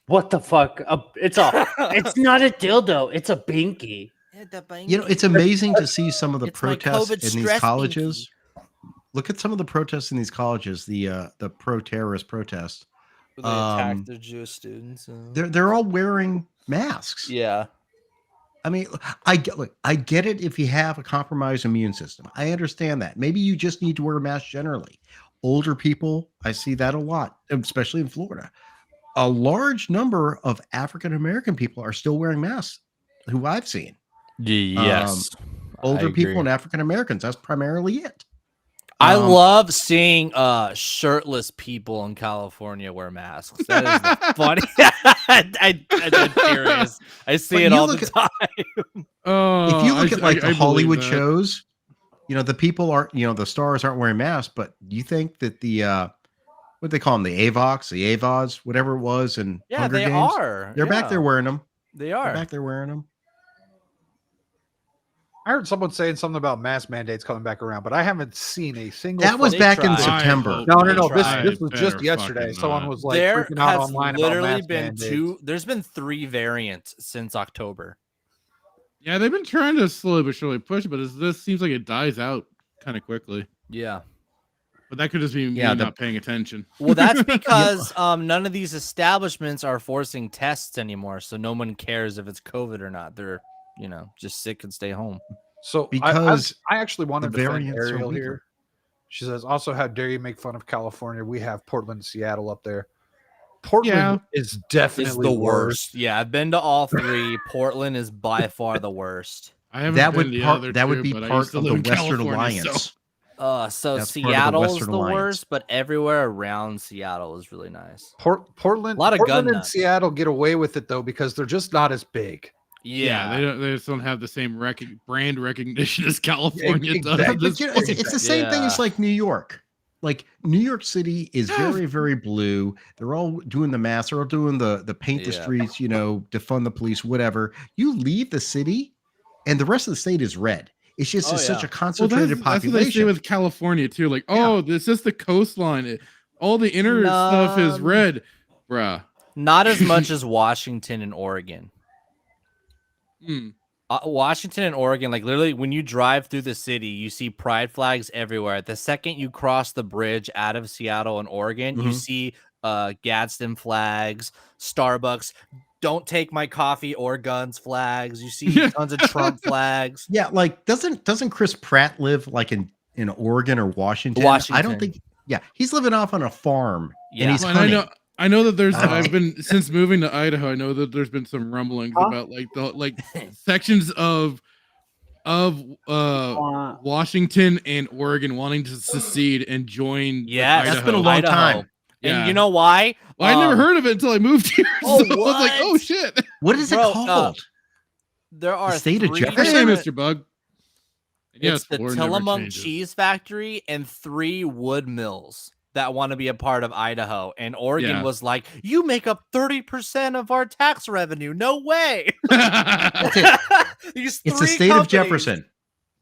What the fuck? It's not a dildo. It's a binky. You know, it's amazing to see some of the It's my protests COVID in these stress colleges. Look at some of the protests in these colleges. The pro-terrorist protests. They attacked the Jewish students. They're all wearing masks. Yeah. I mean, I get it if you have a compromised immune system. I understand that. Maybe you just need to wear a mask generally. Older people, I see that a lot, especially in Florida. A large number of African American people are still wearing masks, who I've seen. Yes. Older people and African Americans. That's primarily it. I love seeing shirtless people in California wear masks. That is funny. I'm serious. I see it all the time. If you look at like the Hollywood that. shows, you know, the people aren't, you know, the stars aren't wearing masks, but you think that the what they call them, the AVOX, the AVODs, whatever it was, and Yeah, Hunger they Games, are. they're back there wearing them. They are. They're back there wearing them. I heard someone saying something about mask mandates coming back around, but I haven't seen a single. That was They back in tried. September. No. tried. This was just Better yesterday. fucking Someone not. was like There freaking out has online about literally mask been mandates. there's been 3 variants since October. Yeah, they've been trying to slowly but surely push, but this seems like it dies out kind of quickly. Yeah. But that could just be me not paying attention. Well, that's because none of these establishments are forcing tests anymore, so no one cares if it's COVID or not. They're, you know, just sick and stay home. So Because I actually want to the defend variants are Ariel weaker. here. She says, also, how dare you make fun of California? We have Portland and Seattle up there. Portland is definitely It's the worst. Yeah, I've been to all 3. Portland is by far the worst. I haven't That been would to the part, other that would two, be but I part used to of live the in Western California, Alliance. So That's part of the Seattle is Western the Alliance. worst, but everywhere around Seattle is really nice. Portland, A lot of gun Portland and nuts. Seattle get away with it though because they're just not as big. Yeah. they just don't have the same brand recognition as California does. Exactly. at this But you know, point. it's the same thing as like New York. Like New York City is very, very blue. They're all doing the masks. They're all doing the paint the streets, you know, defund the police, whatever. You leave the city, and the rest of the state is red. It's just such a concentrated that's what they say population. with California too. Like, oh, this is the coastline. All the inner stuff is red, bruh. Not as much as Washington and Oregon. Washington and Oregon, like literally when you drive through the city, you see pride flags everywhere. The second you cross the bridge out of Seattle and Oregon, you see Gadsden flags, Starbucks, don't take my coffee or guns flags. You see tons of Trump flags. Yeah, like doesn't Chris Pratt live like in Oregon or Washington? I don't think. Yeah, he's living off on a farm and he's hunting. I know that there's I've been since moving to Idaho. I know that there's been some rumblings about like sections of Washington and Oregon wanting to secede and join. Yeah, that's been a long time. And you know why? Well, I never heard of it until I moved here. So I was like, oh shit. What is it called? There are the state of 3 Jefferson. Hey, Mr. Bug. It's the Tillamook Cheese Factory and 3 wood mills that want to be a part of Idaho. And Oregon was like, you make up 30% of our tax revenue. No way. That's it. It's the state of Jefferson.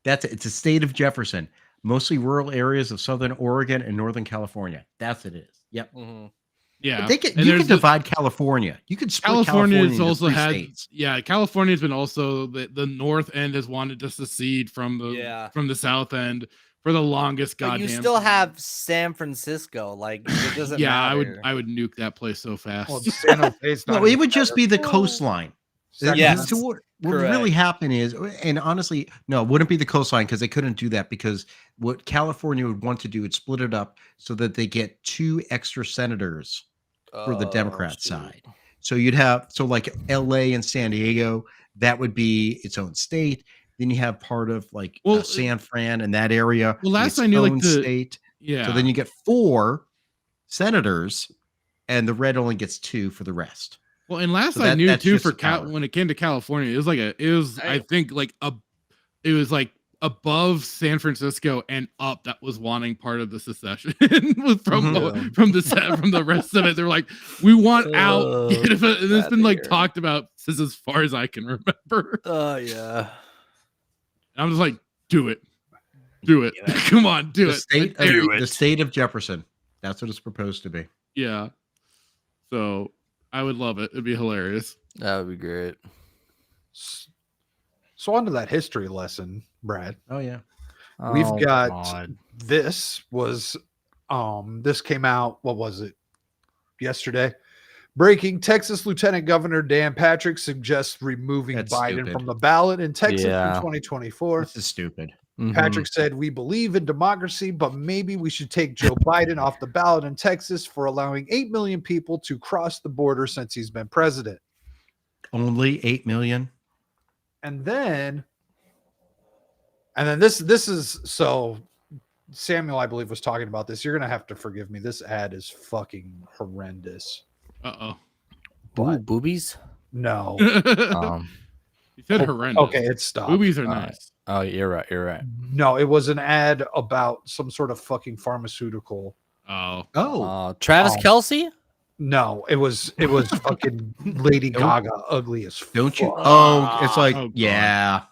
That's it. It's a state of Jefferson. Mostly rural areas of southern Oregon and northern California. That's it is. Yep. Yeah. You can divide California. You could split California has also had states. California's been also the north end has wanted to secede from the south end for the longest But goddamn you still time. have San Francisco. Like it doesn't matter. I would nuke that place so fast. Well, San Jose's not No, it would just be the coastline. Yes, So what would really happen is, and honestly, no, it wouldn't be the coastline because they couldn't do that because what California would want to do is split it up so that they get 2 extra senators for the Democrat side. So you'd have, like LA and San Diego, that would be its own state. Then you have part of like San Fran and that area. Well, last I knew, like the state. Yeah. So then you get 4 senators, and the red only gets 2 for the rest. Well, and last I knew too, for when it came to California, it was I think like it was like above San Francisco and up that was wanting part of the secession from the rest of it. They're like, we want out. And it's been like talked about since as far as I can remember. Oh yeah. And I'm just like, do it. Do it. Come on, do The it. state I dare of you. the state of Jefferson. That's what it's proposed to be. Yeah. So I would love it. It'd be hilarious. That would be great. So on to that history lesson, Brad. Oh yeah. We've Oh, got God. this came out, what was it? Yesterday. Breaking, Texas Lieutenant Governor Dan Patrick suggests removing That's Biden stupid. from the ballot in Texas Yeah. in 2024. This is stupid. Mhm. Patrick said, "We believe in democracy, but maybe we should take Joe Biden off the ballot in Texas for allowing 8 million people to cross the border since he's been president." Only 8 million. And then this is so Samuel, I believe, was talking about this. You're gonna have to forgive me. This ad is fucking horrendous. Uh-oh. Ooh, boobies? No. You said horrendous. Okay, it stopped. Boobies are All right. nice. Oh, you're right. You're right. No, it was an ad about some sort of fucking pharmaceutical. Oh. Oh. Travis Kelsey? No, it was fucking Lady Gaga, ugly as fuck. Don't you? Oh, it's like, Oh, God. yeah.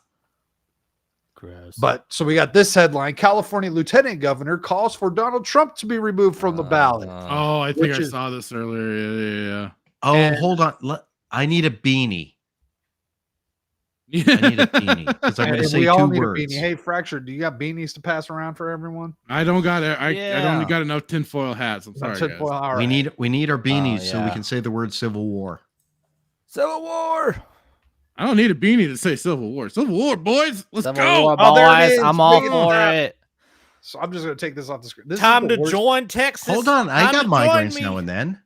Gross. But so we got this headline: California Lieutenant Governor calls for Donald Trump to be removed from the ballot. Oh, I think Which I is- saw this earlier. Yeah. Oh, And- hold on. I need a beanie. Yeah. I need a beanie because I'm going to And say we all two need words. a beanie. Hey, Fracture, do you got beanies to pass around for everyone? I don't got it. I Yeah. don't got enough tinfoil hats. I'm sorry, guys. Tinfoil, all We right. need our beanies so we yeah. can say the word Civil War. Civil War. I don't need a beanie to say Civil War. Civil War, boys. Let's Civil go. War, Oh, there it boys. is. I'm all Big for enough. it. So I'm just going to take this off the screen. This is Time the to worst- join Texas. Hold on. I Time got to migraines join now me. and then.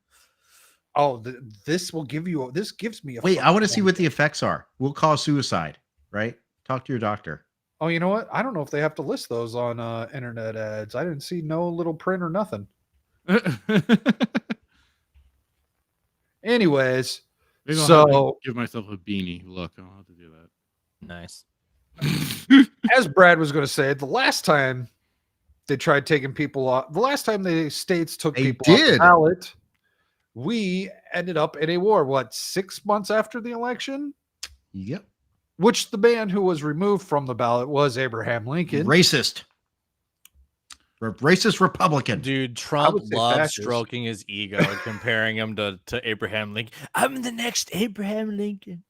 Oh, this will give you. This gives me a. Wait, I want to see fucking- what the effects are. We'll cause suicide, right? Talk to your doctor. Oh, you know what? I don't know if they have to list those on internet ads. I didn't see no little print or nothing. Anyways, Maybe I'll have to so give myself a beanie. Look, I'll have to do Nice. that. as Brad was going to say, the last time they tried taking people off, the last time the states took They people off the did. ballot, we ended up in a war. What, 6 months after the election? Yep. Which the man who was removed from the ballot was Abraham Lincoln. Racist. Racist Republican. Dude, Trump would say loves fascist. stroking his ego, comparing him to Abraham Lincoln. I'm the next Abraham Lincoln.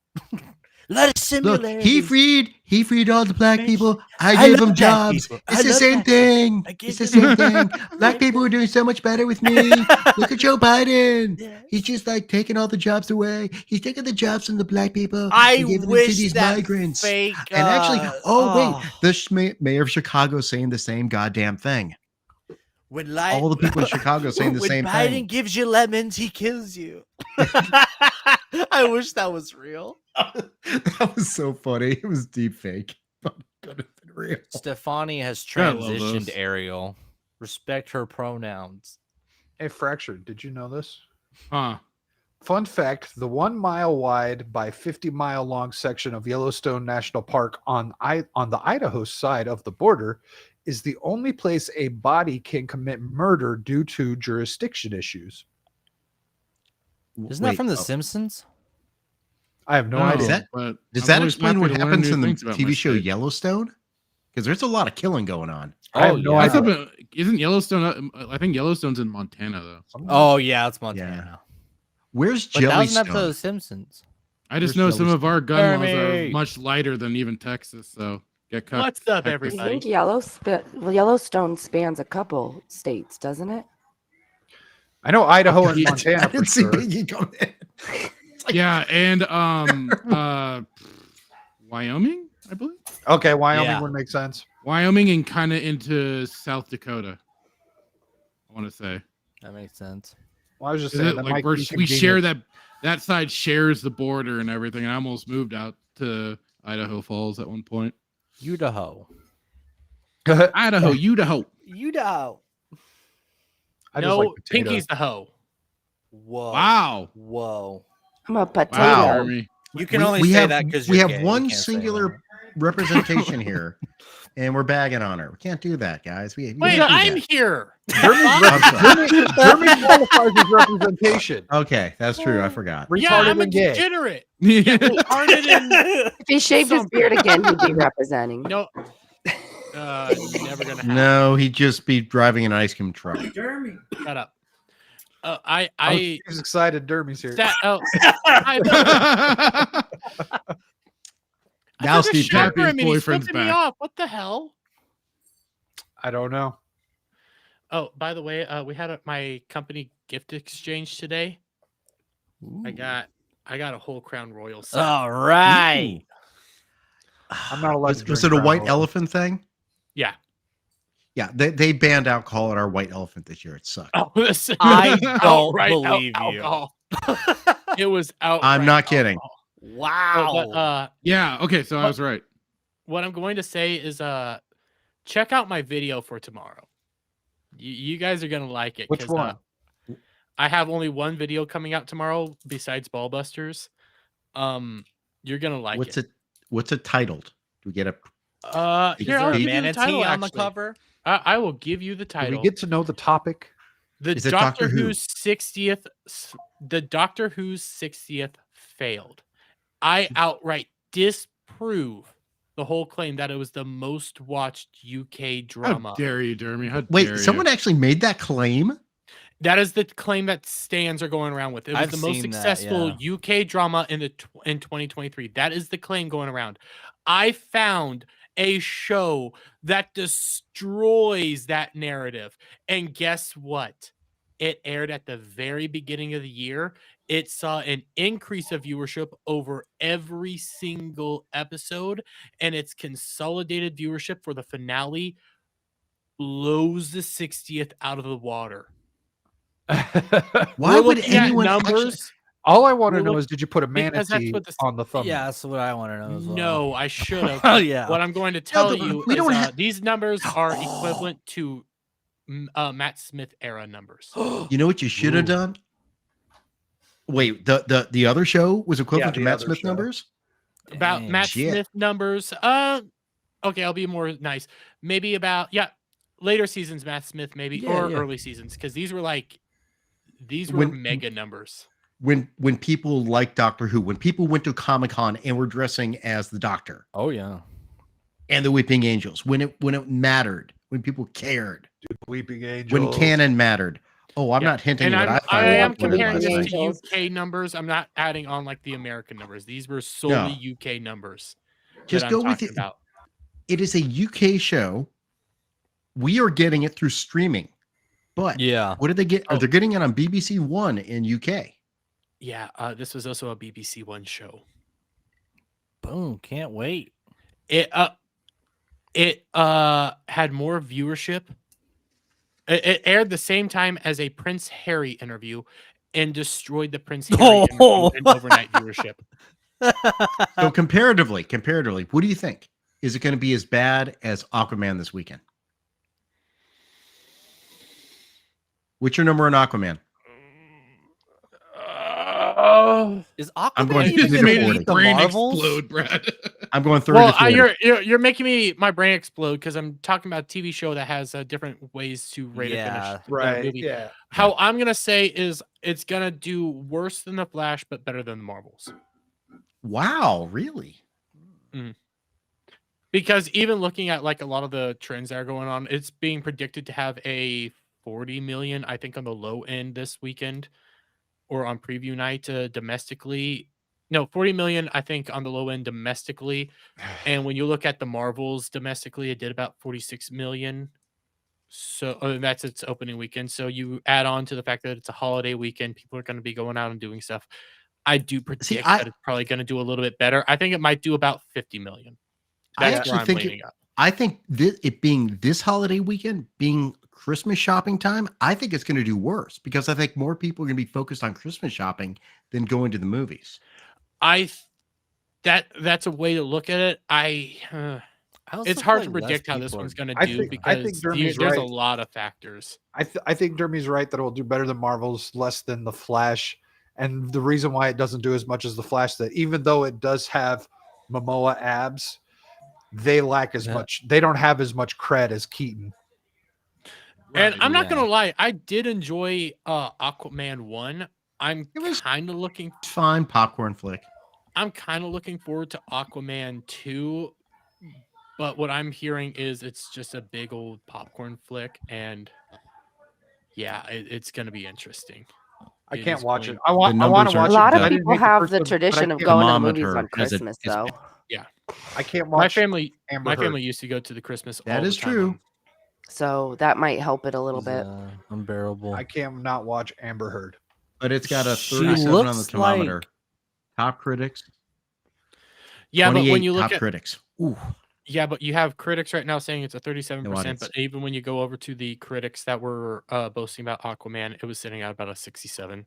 Lot of Look, similarities. he freed all the black people. I I gave love them black jobs. people. I It's the love same black people. thing. I gave It's the them- same thing. Black people are doing so much better with me. Look at Joe Biden. Yeah. He's just like taking all the jobs away. He's taking the jobs from the black people. I and giving them to wish these that migrants. fake. And actually, oh, wait, the mayor of Chicago is saying the same goddamn thing. when All the people in Chicago are saying the when same Biden thing. gives you lemons, he kills you. I wish that was real. That was so funny. It was deep fake. But it could have been real. Stefani has I love transitioned those. Ariel. Respect her pronouns. Hey, Fracture, did you know this? Huh. Fun fact, the 1 mile wide by 50-mile long section of Yellowstone National Park on the Idaho side of the border is the only place a body can commit murder due to jurisdiction issues. Isn't that Wait, from The oh, Simpsons? I have no No, idea. that- but Does I'm that always explain happy what to learn happens new in the things about my TV show state. Yellowstone? Because there's a lot of killing going on. I have no I idea. thought, isn't Yellowstone? I think Yellowstone's in Montana though. Oh yeah, it's Montana. Where's But that was an episode of Jellystone? The Simpsons. I just Where's know some of our gun laws Jeremy. are much lighter than even Texas. So get cut. What's up, Texas. I everybody? think Yellowstone spans a couple states, doesn't it? I know Idaho and Yeah, Montana I for didn't see sure. Biggie come in. Yeah, and Wyoming, I believe. Okay, Wyoming Yeah. would make sense. Wyoming and kind of into South Dakota. I want to say. That makes sense. Well, I was just Is saying it that like might be we share convenient. that side shares the border and everything. I almost moved out to Idaho Falls at one point. Idaho. Idaho, Idaho. Idaho. I just No, like potato. Pinky's the hoe. Whoa. Wow. Whoa. I'm a potato. Wow. Jeremy. You can only say that because we have one singular representation here, and we're bagging on her. We can't do that, guys. We Wait, can't do I'm that. here. German qualifies as representation. Okay, that's true. I forgot. Yeah, Retarded I'm a and gay. degenerate. Yeah. Retarded and If he shaved his Some beard again, he'd be representing. no. Never gonna happen. No, he'd just be driving an ice cream truck. Jeremy. Shut up. Oh, I he's excited. Dermy's here. that Now I took a Steve shot Happy for his him and he's boyfriend's flipping me back. off. What the hell? I don't know. Oh, by the way, we had my company gift exchange today. I got a whole Crown Royal set. All right. I'm not allowed Was, to drink was it a Crown white Royal. elephant thing? Yeah. Yeah, they banned alcohol at our white elephant this year. It sucked. Oh, this I don't outright believe you. alcohol. It was out. I'm not kidding. Wow. But Yeah. Okay. So I was right. what I'm going to say is check out my video for tomorrow. You guys are gonna like it. Which 'cause, one? I have only one video coming out tomorrow besides Ballbusters. You're gonna like What's it. it? What's it titled? Do we get a? Is Here, there I'll a give you the manatee title, on the actually. cover? I will give you the Do title. we get to know the topic? The Is it Doctor Doctor Who? Who's 60th. The Doctor Who's 60th failed. I outright disprove the whole claim that it was the most watched UK drama. How dare you, Jeremy? How Wait, dare someone you? actually made that claim? That is the claim that stands are going around with. It was I've the most seen that, successful UK drama in in 2023. That is the claim going around. I found a show that destroys that narrative. And guess what? It aired at the very beginning of the year. It saw an increase of viewership over every single episode, and its consolidated viewership for the finale blows the 60th out of the water. Why We're would looking at anyone actually? numbers? All I want to We're know look- is, did you put a because that's manatee what the- on the thumbnail? Yeah, that's what I want to know as well. No, I should have. Oh, yeah. What I'm going to tell but you we is don't have- these numbers are equivalent to Matt Smith era numbers. You know what you should have done? Wait, the other show was equivalent to the Matt other Smith show. numbers? About Dang. Matt Shit. Smith numbers. Okay, I'll be more nice. Maybe about later seasons Matt Smith maybe Yeah, or yeah. early seasons because these were When- mega numbers. When people like Doctor Who, when people went to Comic-Con and were dressing as the Doctor Oh yeah. and the Weeping Angels, when it mattered, when people cared, Weeping Angels. when canon mattered. Oh, I'm Yeah. not hinting And at what I I found. am out when it comparing was this last to night. Angels. UK numbers. I'm not adding on like the American numbers. These were solely UK numbers. Just that go I'm with talking it. about. It is a UK show. We are getting it through streaming. But Yeah. what did they get? Oh. They're getting it on BBC One in UK. Yeah, this was also a BBC One show. Boom. Can't wait. It had more viewership. It aired the same time as a Prince Harry interview and destroyed the Prince Harry interview in overnight viewership. So comparatively, what do you think? Is it going to be as bad as Aquaman this weekend? What's your number on Aquaman? Is I'm Aquaman going You to even just the made gonna his beat the brain Marvels? explode, Brad. I'm going 30 Well, to 40. you're making my brain explode because I'm talking about a TV show that has different ways to rate Yeah. a finished Right. movie. Yeah. How I'm gonna say is it's gonna do worse than the Flash, but better than the Marvels. Wow, really? Because even looking at like a lot of the trends that are going on, it's being predicted to have a 40 million, I think, on the low end this weekend or on preview night domestically. No, 40 million, I think, on the low end domestically. And when you look at the Marvels domestically, it did about 46 million. So that's its opening weekend. So you add on to the fact that it's a holiday weekend, people are going to be going out and doing stuff. I do predict that it's probably going to do a little bit better. I think it might do about 50 million. I That's where actually I'm think leaning up. I think it being this holiday weekend, being Christmas shopping time, I think it's going to do worse because I think more people are going to be focused on Christmas shopping than going to the movies. That's a way to look at it. It's hard to predict how this one's going to do I think because Dermy's there's a right. lot of factors. I think Dermy's right that it will do better than Marvel's, less than the Flash. And the reason why it doesn't do as much as the Flash, that even though it does have Momoa abs, they lack as much. They don't have as much cred as Keaton. And I'm not going to lie, I did enjoy Aquaman 1. I'm kind of looking Fine popcorn flick. I'm kind of looking forward to Aquaman 2, But what I'm hearing is it's just a big old popcorn flick, and yeah, it's going to be interesting. I It can't is watch going- it. I want to numbers watch A it. lot of I didn't people make the have first the one, but I tradition of can't- going to Thermometer, movies on 'cause Christmas, though. I can't My watch family, Amber my Heard. family used to go to the Christmas. That all is the time true. on- So that might help it a little It's, bit. unbearable. I can't not watch Amber Heard. But it's got a She 37 on the looks thermometer. like- Top critics. Yeah, but when 28 you look top at critics. Ooh. Yeah, but you have critics right now saying it's a 37%, audience. but even when you go over to the critics that were boasting about Aquaman, it was sitting at about a 67.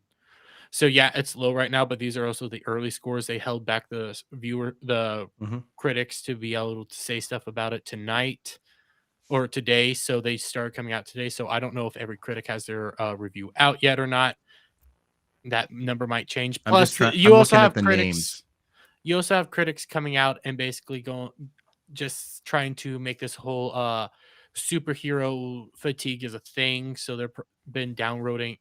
So yeah, it's low right now, but these are also the early scores. They held back the Mhm. critics to be able to say stuff about it tonight or today. So they started coming out today. So I don't know if every critic has their review out yet or not. That number might change. I'm Plus, just trying. you I'm also looking have at the critics. names. You also have critics coming out and basically just trying to make this whole superhero fatigue is a thing. So they've been downvoting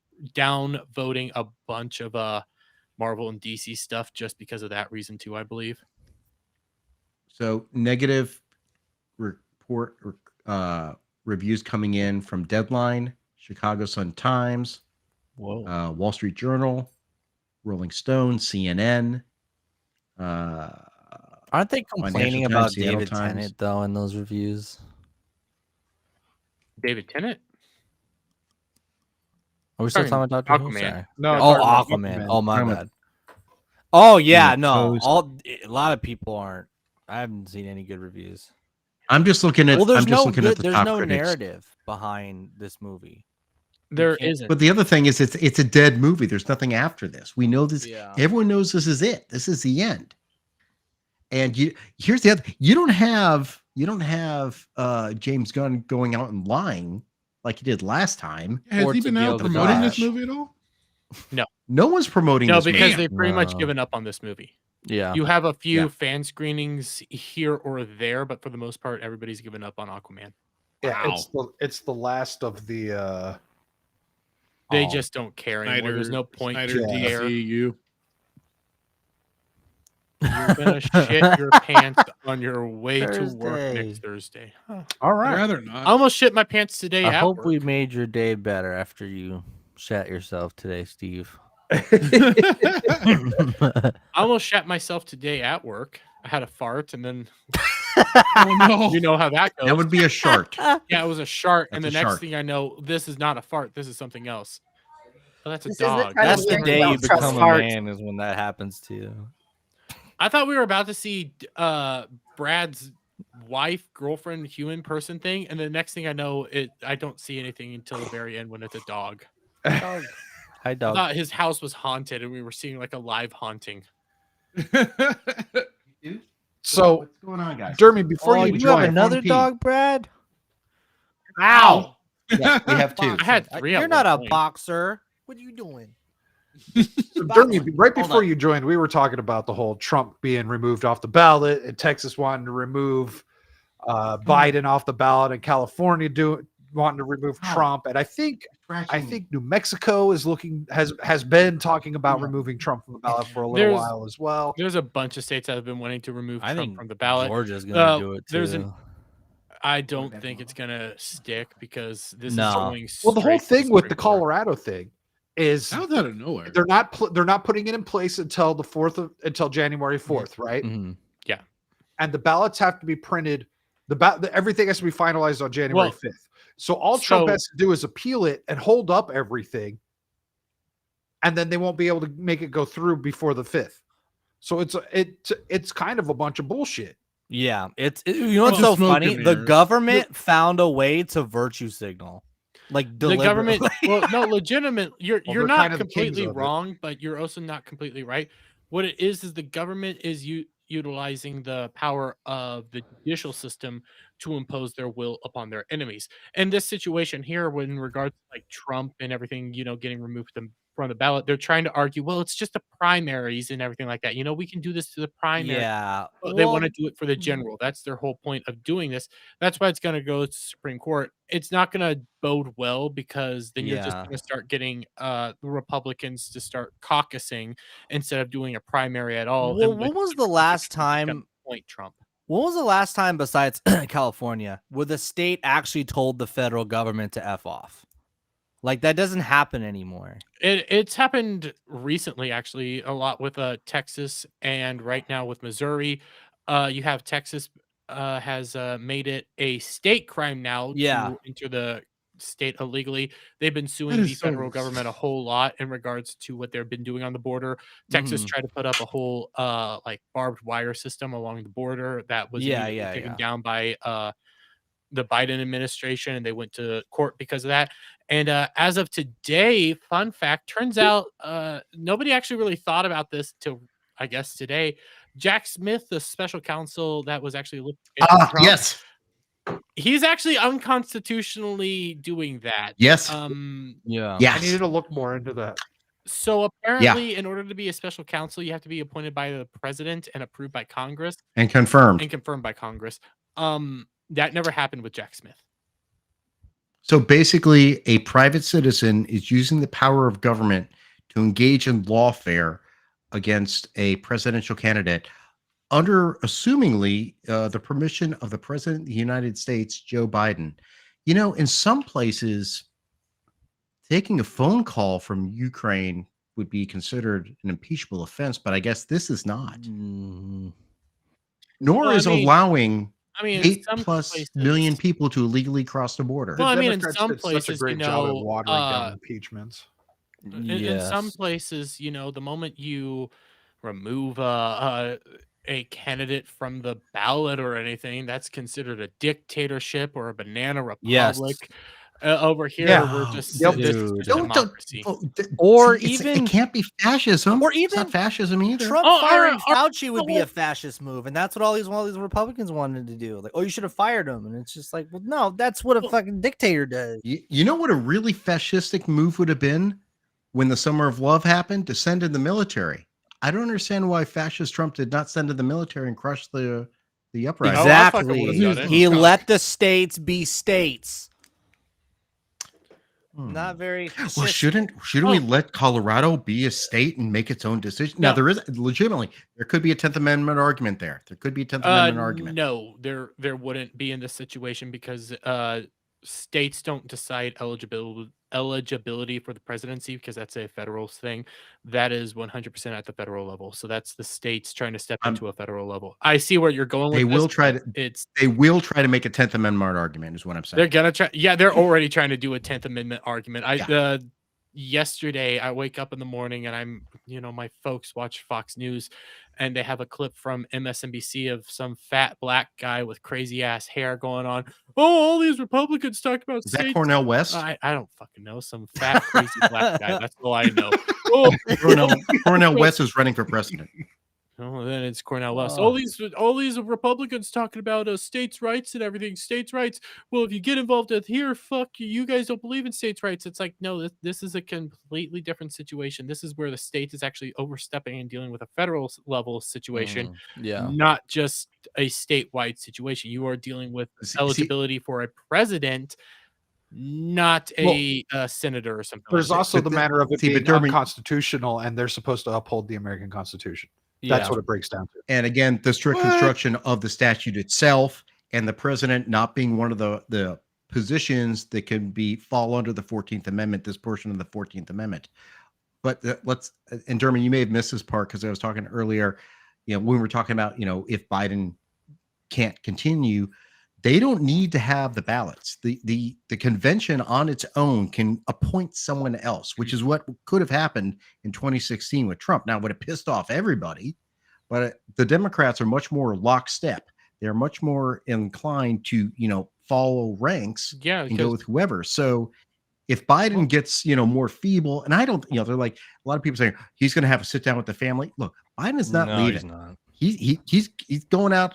a bunch of Marvel and DC stuff just because of that reason too, I believe. So negative report reviews coming in from Deadline, Chicago Sun-Times, Whoa. Wall Street Journal, Rolling Stone, CNN. Aren't they complaining Times, about Seattle David Times. Tennant though in those reviews? David Tennant? Are we still Talking talking about Doctor Who? Aquaman. Sorry. No, Oh, talking about Aquaman. Oh, my Talking about- bad. Oh yeah, Yeah, no. those- A lot of people aren't. I haven't seen any good reviews. I'm just looking at. Well, there's I'm just no looking good, at the there's top no critics. narrative behind this movie. There can't- isn't. But the other thing is, it's a dead movie. There's nothing after this. We know this. Yeah. Everyone knows this is it. This is the end. And here's the other. You don't have James Gunn going out and lying like he did last time. Has Or he to been be out able to promoting this dodge. movie at all? No one's promoting No, this because movie. they've pretty much No. given up on this movie. Yeah. You have a few Yeah. fan screenings here or there, but for the most part, everybody's given up on Aquaman. Yeah, it's the last of the. They just don't care anymore. There's no point Snyder to care. DCU. You're gonna shit your pants on your way to work Thursday. next Thursday. Huh. All I'd right. rather I not. almost shit my pants today. I at hope work. we made your day better after you shat yourself today, Steve. I almost shat myself today at work. I had a fart, and then Oh no! you know how that goes. That would be a shark. Yeah, it was a shark, and the That's a next shark. thing I know, this is not a fart. This is something else. Oh, that's a This is the dog. kind of That's the weird day don't you trust become a farts. man is when that happens to you. I thought we were about to see Brad's wife, girlfriend, human person thing, and the next thing I know, I don't see anything until the very end when it's a dog. Hi, I dog. thought his house was haunted, and we were seeing like a live haunting. So, What's going on, guys? Jeremy, before Oh, you you join, have another 1P. dog, Brad? Ow! Yeah, we have two. I had three. You're at not one a point. boxer. What are you doing? So, Jeremy, right Hold before on. you joined, we were talking about the whole Trump being removed off the ballot, and Texas wanting to remove Biden off the ballot, and California wanting to remove Oh. Trump. And I think New Mexico is has been talking about removing Trump from the ballot for a little There's- while as well. There's a bunch of states that have been wanting to remove I Trump think from the ballot. Georgia's gonna do it there's too. I don't think it's gonna stick because this No. is going. Well, the whole straight to thing with the Supreme Court. Colorado thing is That was out of nowhere. they're not putting it in place until until January 4th, right? Mhm. And the ballots have to be printed. Everything has to be finalized on January Well, 5th. So all Trump so- has to do is appeal it and hold up everything, and then they won't be able to make it go through before the 5th. So it's kind of a bunch of bullshit. Yeah, you know what's Well, so smoke funny? and The mirrors. government found a way to virtue signal, like The government, deliberately. well, no, legitimate. You're they're not kind of the kings completely of it. wrong, but you're also not completely right. What it is the government is utilizing the power of the judicial system to impose their will upon their enemies. And this situation here, in regards to like Trump and everything, getting removed from the ballot, they're trying to argue, well, it's just the primaries and everything like that. We can do this to the primary. Yeah, Well, they want well, to do it for the general. That's their whole point of doing this. That's why it's going to go to Supreme Court. It's not going to bode well because then you're just Yeah. going to start getting the Republicans to start caucusing instead of doing a primary at all. Well, and what which was the is last gonna time? point Trump. When was the last time, besides California, where the state actually told the federal government to F off? Like, that doesn't happen anymore. It's happened recently, actually, a lot with Texas, and right now with Missouri. You have Texas has made it a state crime now Yeah. to enter the state illegally. They've been That suing the is so federal government a whole lot in regards to what they've been doing on the border. Texas Mhm. tried to put up a whole like barbed wire system along the border that was Yeah, immediately yeah, taken yeah. down by the Biden administration, and they went to court because of that. And as of today, fun fact, turns out nobody actually really thought about this till I guess today. Jack Smith, the special counsel that was actually looking at Trump, Yes. he's actually unconstitutionally doing that. Yes. Yeah. I Yes. needed to look more into that. So apparently, in order to be a special counsel, you have to be appointed by the president and approved by Congress And confirmed. and confirmed by Congress. That never happened with Jack Smith. So basically, a private citizen is using the power of government to engage in lawfare against a presidential candidate under, assumingly, the permission of the President of the United States, Joe Biden. You know, in some places, taking a phone call from Ukraine would be considered an impeachable offense, but I guess this is not. Mhm. Nor Well, is allowing in 8 some plus places, million people to illegally cross the border. Well, I mean, in Democrats some did such a places, great job at watering down impeachments. in some Yes. places, the moment you remove a candidate from the ballot or anything, that's considered a dictatorship or a banana Yes. republic. Over here, Yeah. we're just Yep. this is just a Don't democracy. Or see, even- it can't be fascism. or It's not even fascism either. Trump Oh, firing our- Fauci would be a fascist move, and that's what all these Republicans wanted to do. Like, oh, you should have fired him, and it's just like, well, no, that's what a fucking dictator does. You know what a really fascistic move would have been when the Summer of Love happened? To send in the military. I don't understand why fascist Trump did not send in the military and crush the uprising. Oh, I fucking would've Exactly. done it. He let the states be states. Hmm. Not very. Well, shouldn't we let Colorado be a state and make its own decision? Now, No. there is legitimately, there could be a 10th Amendment argument there. There could be a 10th Amendment argument. No, there wouldn't be in this situation because states don't decide eligibility for the presidency because that's a federal thing. That is 100% at the federal level. So that's the states trying to step into a federal level. I see where you're going with They this. will try but to. It's They will try to make a 10th Amendment argument, is what I'm saying. they're gonna try. Yeah, they're already trying to do a 10th Amendment argument. Yeah. Yesterday I wake up in the morning and my folks watch Fox News and they have a clip from MSNBC of some fat black guy with crazy ass hair going on. Oh, all these Republicans talk about Is that states. Cornell West? I don't fucking know. Some fat crazy black guy. That's all I know. Oh, Cornell West is running for president. oh, then it's Cornell West. Oh. All these Republicans talking about states' rights and everything. States' rights. Well, if you get involved with here, fuck you. You guys don't believe in states' rights. It's like, no, this is a completely different situation. This is where the state is actually overstepping and dealing with a federal level situation, Yeah. not just a statewide situation. You are dealing with See- eligibility for a president, not a senator or something. There's like that. also the matter of it See, but being Derby- unconstitutional, and they're supposed to uphold the American Constitution. Yeah. That's what it breaks down to. And again, the strict construction of the statute itself, and the president not being one of the positions that can fall under the 14th Amendment, this portion of the 14th Amendment. But and Dermot, you may have missed this part because I was talking earlier, when we were talking about, if Biden can't continue, they don't need to have the ballots. The convention on its own can appoint someone else, which is what could have happened in 2016 with Trump. Now, it would have pissed off everybody, but the Democrats are much more lockstep. They're much more inclined to, follow ranks Yeah, and because go with whoever. So if Biden gets, more feeble, and I don't, they're like a lot of people saying he's going to have to sit down with the family. Look, Biden is not No, leaving. he's not. He's going out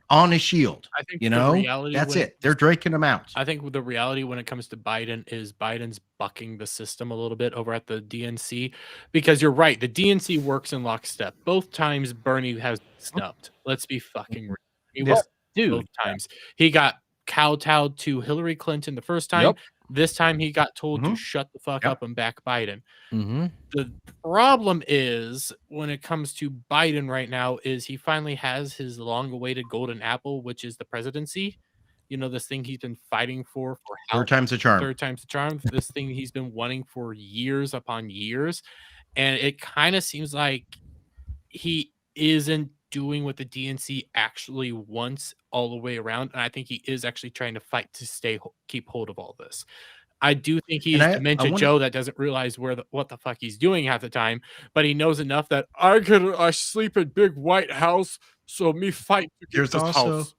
on his shield. I think You the know, reality that's when it. They're draking him out. I think the reality when it comes to Biden is Biden's bucking the system a little bit over at the DNC because you're right. The DNC works in lockstep. Both times Bernie has snubbed. Let's be fucking real. He was both times. He got kowtowed to Hillary Clinton the first time. Yep. This time he got told to Mhm. shut the fuck Yep. up and back Biden. Mm-hmm. The problem is when it comes to Biden right now is he finally has his long-awaited golden apple, which is the presidency. You know, this thing he's been fighting for how Third time's a charm. third time's the charm. This thing he's been wanting for years upon years. And it kind of seems like he isn't doing what the DNC actually wants all the way around. And I think he is actually trying to fight to keep hold of all this. I do think he's I Dementia wanna- Joe that doesn't realize what the fuck he's doing half the time, but he knows enough that I sleep in big white house, so me fight to get There's this also house.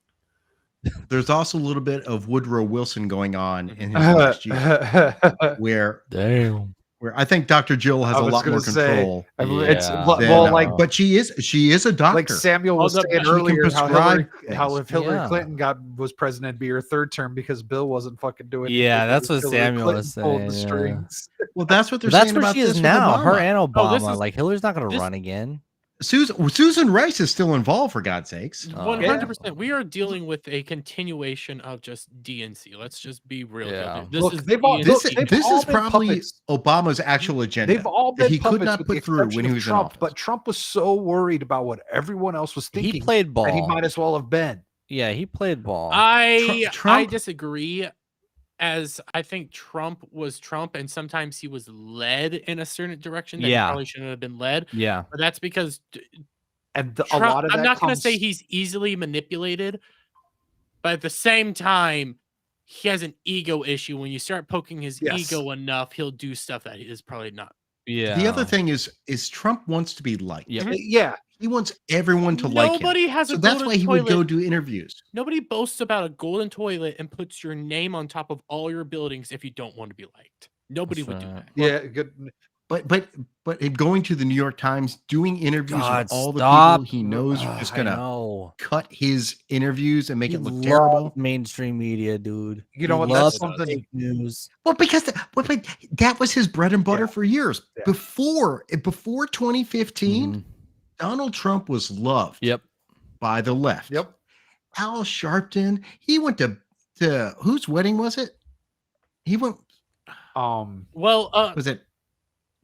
there's also a little bit of Woodrow Wilson going on in his last year, where Damn. I think Dr. Jill has I a was lot gonna more say, control. it's Yeah. well, like but she is a doctor. like Samuel was Although saying she can earlier, how prescribe if Hillary Yeah. Clinton was president, it'd be her third term because Bill wasn't fucking doing anything. Yeah, that's because what Hillary Samuel Clinton was pulled saying, the yeah. strings. Well, that's what they're But that's saying where about she this is with now. Her Obama. and Oh, Obama. this is- Like Hillary's not going to this- run again. Susan Rice is still involved, for God's sakes. 100%. We are dealing with a continuation of just DNC. Let's just be real. Yeah. Here. This Look, is they've all- DNC. This all is been probably puppets. Obama's actual agenda. They've all that been he could puppets not with the put through when exception he of was in Trump, office. but Trump was so worried about what everyone else was thinking He played ball. that he might as well have been. Yeah, he played ball. I Trump- disagree, as I think Trump was Trump, and sometimes he was led in a certain direction that he Yeah. probably shouldn't have been led. yeah. But that's because And Trump, a lot of that I'm not going to comes. say he's easily manipulated, but at the same time, he has an ego issue. When you start poking his Yes. ego enough, he'll do stuff that is probably not. Yeah. The other thing is Trump wants to be liked. Yep. Yeah, He wants everyone to like him. Nobody has a So that's golden why he would go toilet. do interviews. Nobody boasts about a golden toilet and puts your name on top of all your buildings if you don't want to be liked. Nobody That's would do right. that. yeah, good. But him going to the New York Times, doing interviews God, with all the stop. people he knows are just I gonna know. cut his interviews and make He it look loves terrible. mainstream media, dude. You know He what, that's loves something- fake news. Well, because but that was his bread and butter Yeah. for years. Yeah. Before 2015, Mhm. Donald Trump was loved Yep. by the left. Yep. Al Sharpton, he went to whose wedding was it? He went. Well, Was it?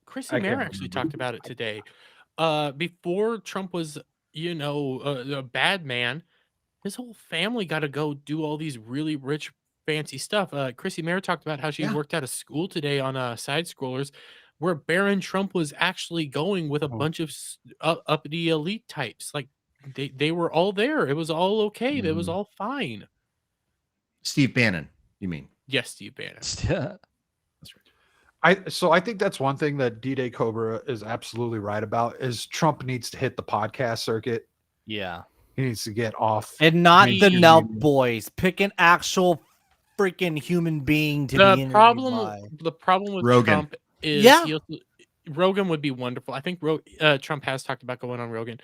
Chrissy I Mayer can't actually remember. talked about it today. Before Trump was, a bad man, his whole family got to go do all these really rich, fancy stuff. Chrissy Mayer talked about how she Yeah. worked at a school today on Side Scrollers, where Barron Trump was actually going with a Oh. bunch of uppity elite types. Like they were all there. It was all okay. It was Mhm. all fine. Steve Bannon, you mean? Yes, Steve Bannon. Yeah. I think that's one thing that D-Day Cobra is absolutely right about is Trump needs to hit the podcast circuit. Yeah. He needs to get off. And not the mainstream Nelp media. boys. Pick an actual freaking human being to be The interviewed problem, by. the problem with Rogan. Trump is Yeah. Rogan would be wonderful. I think Trump has talked about going on Rogan.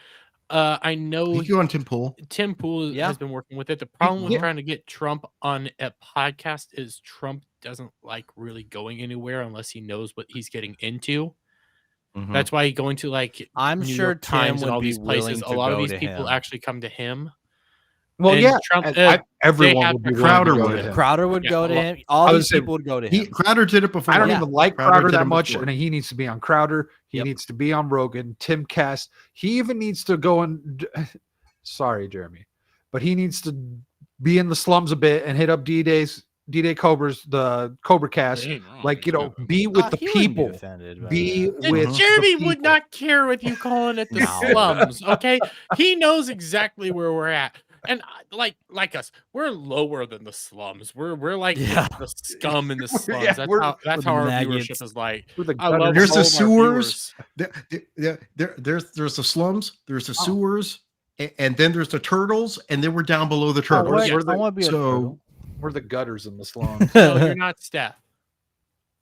I know He's going Tim Pool. Tim Pool Yeah. has been working with it. The problem with Yeah. trying to get Trump on a podcast is Trump doesn't like really going anywhere unless he knows what he's getting into. Mhm. That's why going to like I'm New sure York Tim Times would and all be these places. willing A to lot of go these to people him. actually come to him. Well, And yeah, Trump- and they everyone have would be to- willing Crowder to go would. to him. Crowder would Yeah, go a to lot- him. All I would these say people would go to him. Crowder did it before. I don't Yeah. even like Crowder Crowder did that him much, before. and he needs to be on Crowder. He Yep. needs to be on Rogan. Tim Cass. He even needs to go and. Sorry, Jeremy, but he needs to be in the slums a bit and hit up D-Day Cobra's, the Cobra Cast. Like, be with the He wouldn't be people. offended by Be that. with Jeremy the would people. not care with you calling it the No. slums. Okay, he knows exactly where we're at, and like us, we're lower than the slums. We're like Yeah. the scum in the slums. Yeah, that's we're- how we're the our maggots. viewership is like. We're the I love gutters. There's the all of our sewers. viewers. There's the slums. There's the Oh. sewers, and then there's the turtles, and then we're down below the turtles. we're the- I want to be a so- turtle. We're the gutters in the slums. No, you're not Steph.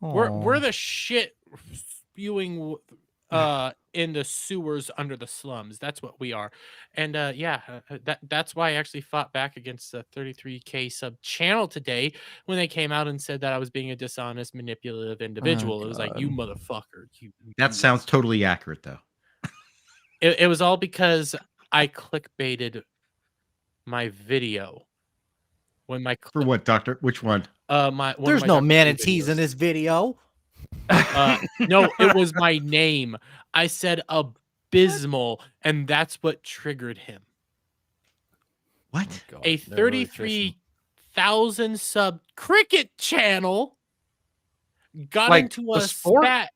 We're Aw. the shit spewing in the sewers under the slums. That's what we are. And that's why I actually fought back against the 33K sub channel today when they came out and said that I was being a dishonest, manipulative individual. It was like, you motherfucker. That sounds totally accurate, though. It was all because I clickbaited my video. when my For what, Doctor? Which one? one There's of my no Dr. Who manatees in videos. this video. No, it was my name. I said abysmal, and that's what triggered him. What? God, A they're really fishing. 33,000 sub cricket channel got Like into the a sport? spat.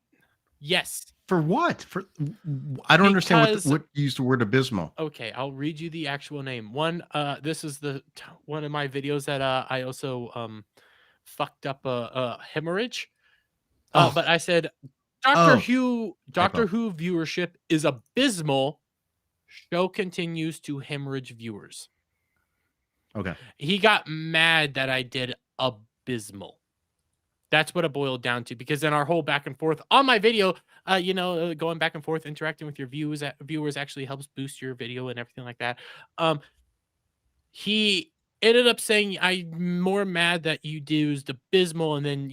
Yes. For what? I don't understand Because- what used the word abysmal. Okay, I'll read you the actual name. This is one of my videos that I also fucked up a hemorrhage. Oh. But I said Doctor Oh. Who viewership is abysmal. Show continues to hemorrhage viewers. Okay. He got mad that I did abysmal. That's what it boiled down to, because then our whole back and forth on my video, going back and forth, interacting with your viewers actually helps boost your video and everything like that. He ended up saying, I'm more mad that you used abysmal, and then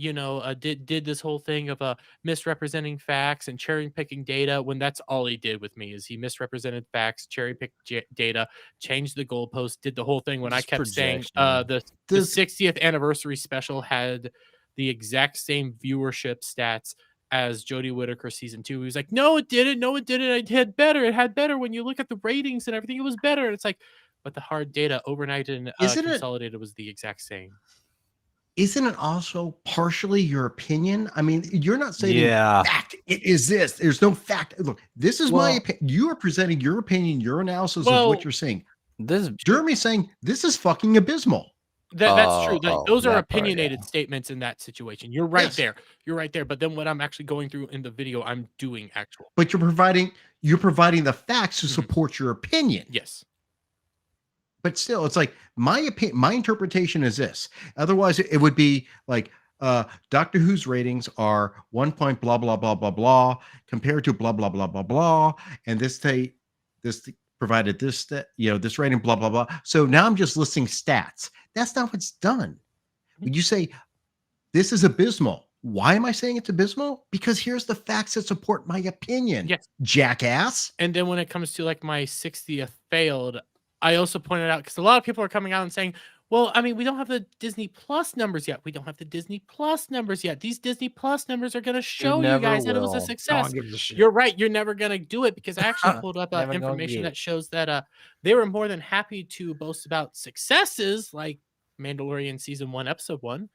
did this whole thing of misrepresenting facts and cherry picking data, when that's all he did with me is he misrepresented facts, cherry picked data, changed the goalpost, did the whole thing when I It's kept saying projection. the 60th anniversary special had the exact same viewership stats as Jodie Whittaker season 2. He was like, no, it didn't. No, it didn't. It had better. It had better. When you look at the ratings and everything, it was better. And it's like, but the hard data overnight and consolidated was the exact same. Isn't it also partially your opinion? I mean, you're not saying Yeah. fact. It is this. There's no fact. Look, this is my opinion. You are presenting your opinion, your analysis of what you're saying. Jeremy's saying this is fucking abysmal. That's true. Those are that part, opinionated yeah. statements in that situation. You're right Yes. there. You're right there. But then what I'm actually going through in the video, I'm doing actual. But you're providing the facts to support your opinion. Yes. But still, it's like my interpretation is this. Otherwise, it would be like Doctor Who's ratings are 1 point blah blah blah blah blah compared to blah blah blah blah blah, and this provided this this rating blah blah blah. So now I'm just listing stats. That's not what's done. When you say this is abysmal, why am I saying it's abysmal? Because here's the facts that support my opinion. Yes. Jackass. And then when it comes to like my 60th failed, I also pointed out, because a lot of people are coming out and saying, well, I mean, we don't have the Disney Plus numbers yet. We don't have the Disney Plus numbers yet. These Disney Plus numbers are going to show you guys that it was a success. You're right. You're never going to do it, because I actually pulled up Never gonna information get that shows that they were more than happy to boast about successes like Mandalorian season 1, episode 1.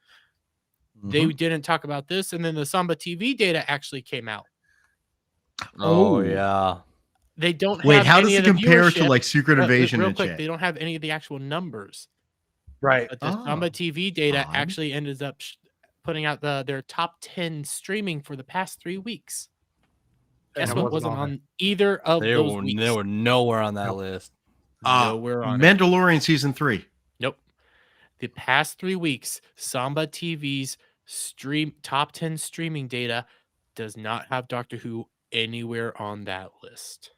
They didn't talk about this. And then the Samba TV data actually came out. Oh, yeah. They don't Wait, have how any does it of the compare to viewership. like Secret Invasion Real and quick, shit? they don't have any of the actual numbers. Right. But the Samba TV data actually ended up putting out their top 10 streaming for the past 3 weeks. Guess And it what wasn't wasn't on on either of those weeks? They were nowhere on that list. Nowhere on it. Mandalorian season 3. Nope. The past 3 weeks, Samba TV's top 10 streaming data does not have Doctor Who anywhere on that list.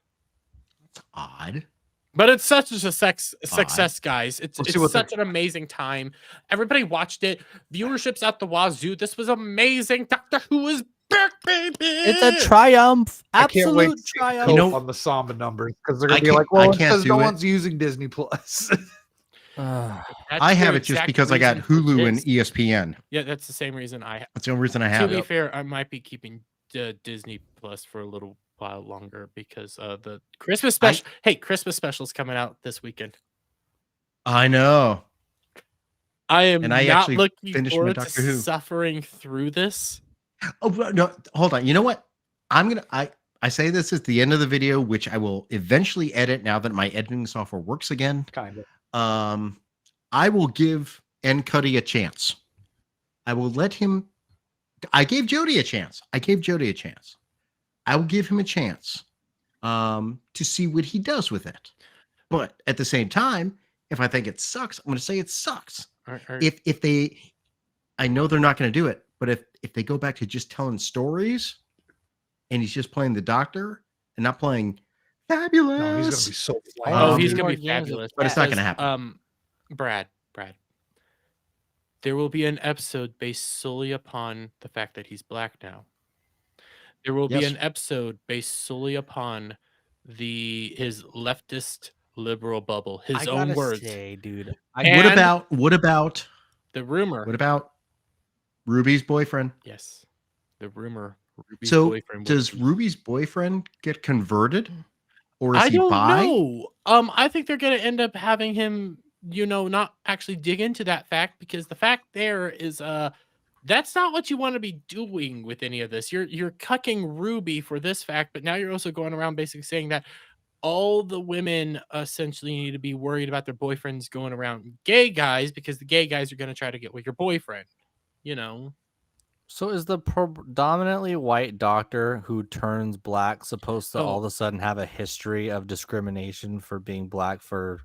Odd. But it's such a success, guys. It's Let's see what such an amazing time. Everybody watched it. Viewership's at the wazoo. This was amazing. Doctor Who is back, baby. It's a triumph. I can't wait Absolute to see triumph. You know- on the Samba numbers, because they're gonna I be can't- like, well, I it's can't 'cause do no it. one's using Disney Plus. That's I have the it just exact because I got reason for Hulu and this. ESPN. Yeah, that's the same reason I have. That's the only reason I To have be it. fair, I might be keeping Disney Plus for a little while longer, because the Christmas special. Hey, Christmas special's coming out this weekend. I know. I am And I not actually looking finished my forward Doctor to Who. suffering through this. Oh no, hold on. You know what? I say this at the end of the video, which I will eventually edit now that my editing software works again. Kind of. I will give N Cuddy a chance. I will let him. I gave Jody a chance. I will give him a chance to see what he does with it. But at the same time, if I think it sucks, I'm going to say it sucks. If they, I know they're not going to do it, but if they go back to just telling stories, and he's just playing the Doctor and not playing fabulous, No, he's gonna be so. Oh, he's More gonna be games fabulous. but it's not going to Because, happen. Brad, there will be an episode based solely upon the fact that he's black now. There will be Yes. an episode based solely upon his leftist liberal bubble. His I own gotta words. say, dude. And What about the rumor? what about Ruby's boyfriend? Yes, the rumor. Ruby's So boyfriend. does Ruby's boyfriend get converted, or is I he don't bi? know. I think they're gonna end up having him, not actually dig into that fact, because the fact there is that's not what you want to be doing with any of this. You're cucking Ruby for this fact, but now you're also going around basically saying that all the women essentially need to be worried about their boyfriends going around gay guys, because the gay guys are going to try to get with your boyfriend. So is the predominantly white doctor who turns black supposed to all of a sudden have a history of discrimination for being black for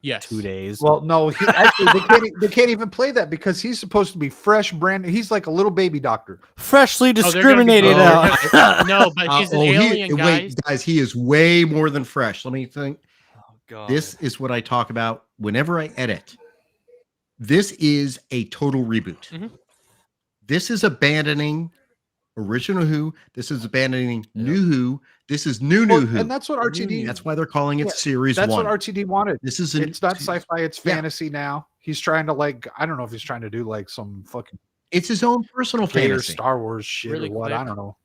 Yes. 2 days? Well, no, actually, they can't even play that because he's supposed to be fresh, brand. He's like a little baby doctor. Freshly discriminated out. No, but he's an alien, guys. Wait, guys, he is way more than fresh. Let me think. Oh, God. This is what I talk about whenever I edit. This is a total reboot. Mhm. This is abandoning original Who. This is abandoning new Who. This is new Who. And that's what RTD. That's why they're calling it Series That's 1. what RTD wanted. This is It's not sci-fi. It's Yeah. fantasy now. He's trying to I don't know if he's trying to do some fucking It's his own personal gay or fantasy. Star Wars shit Really or what. I quick. don't know.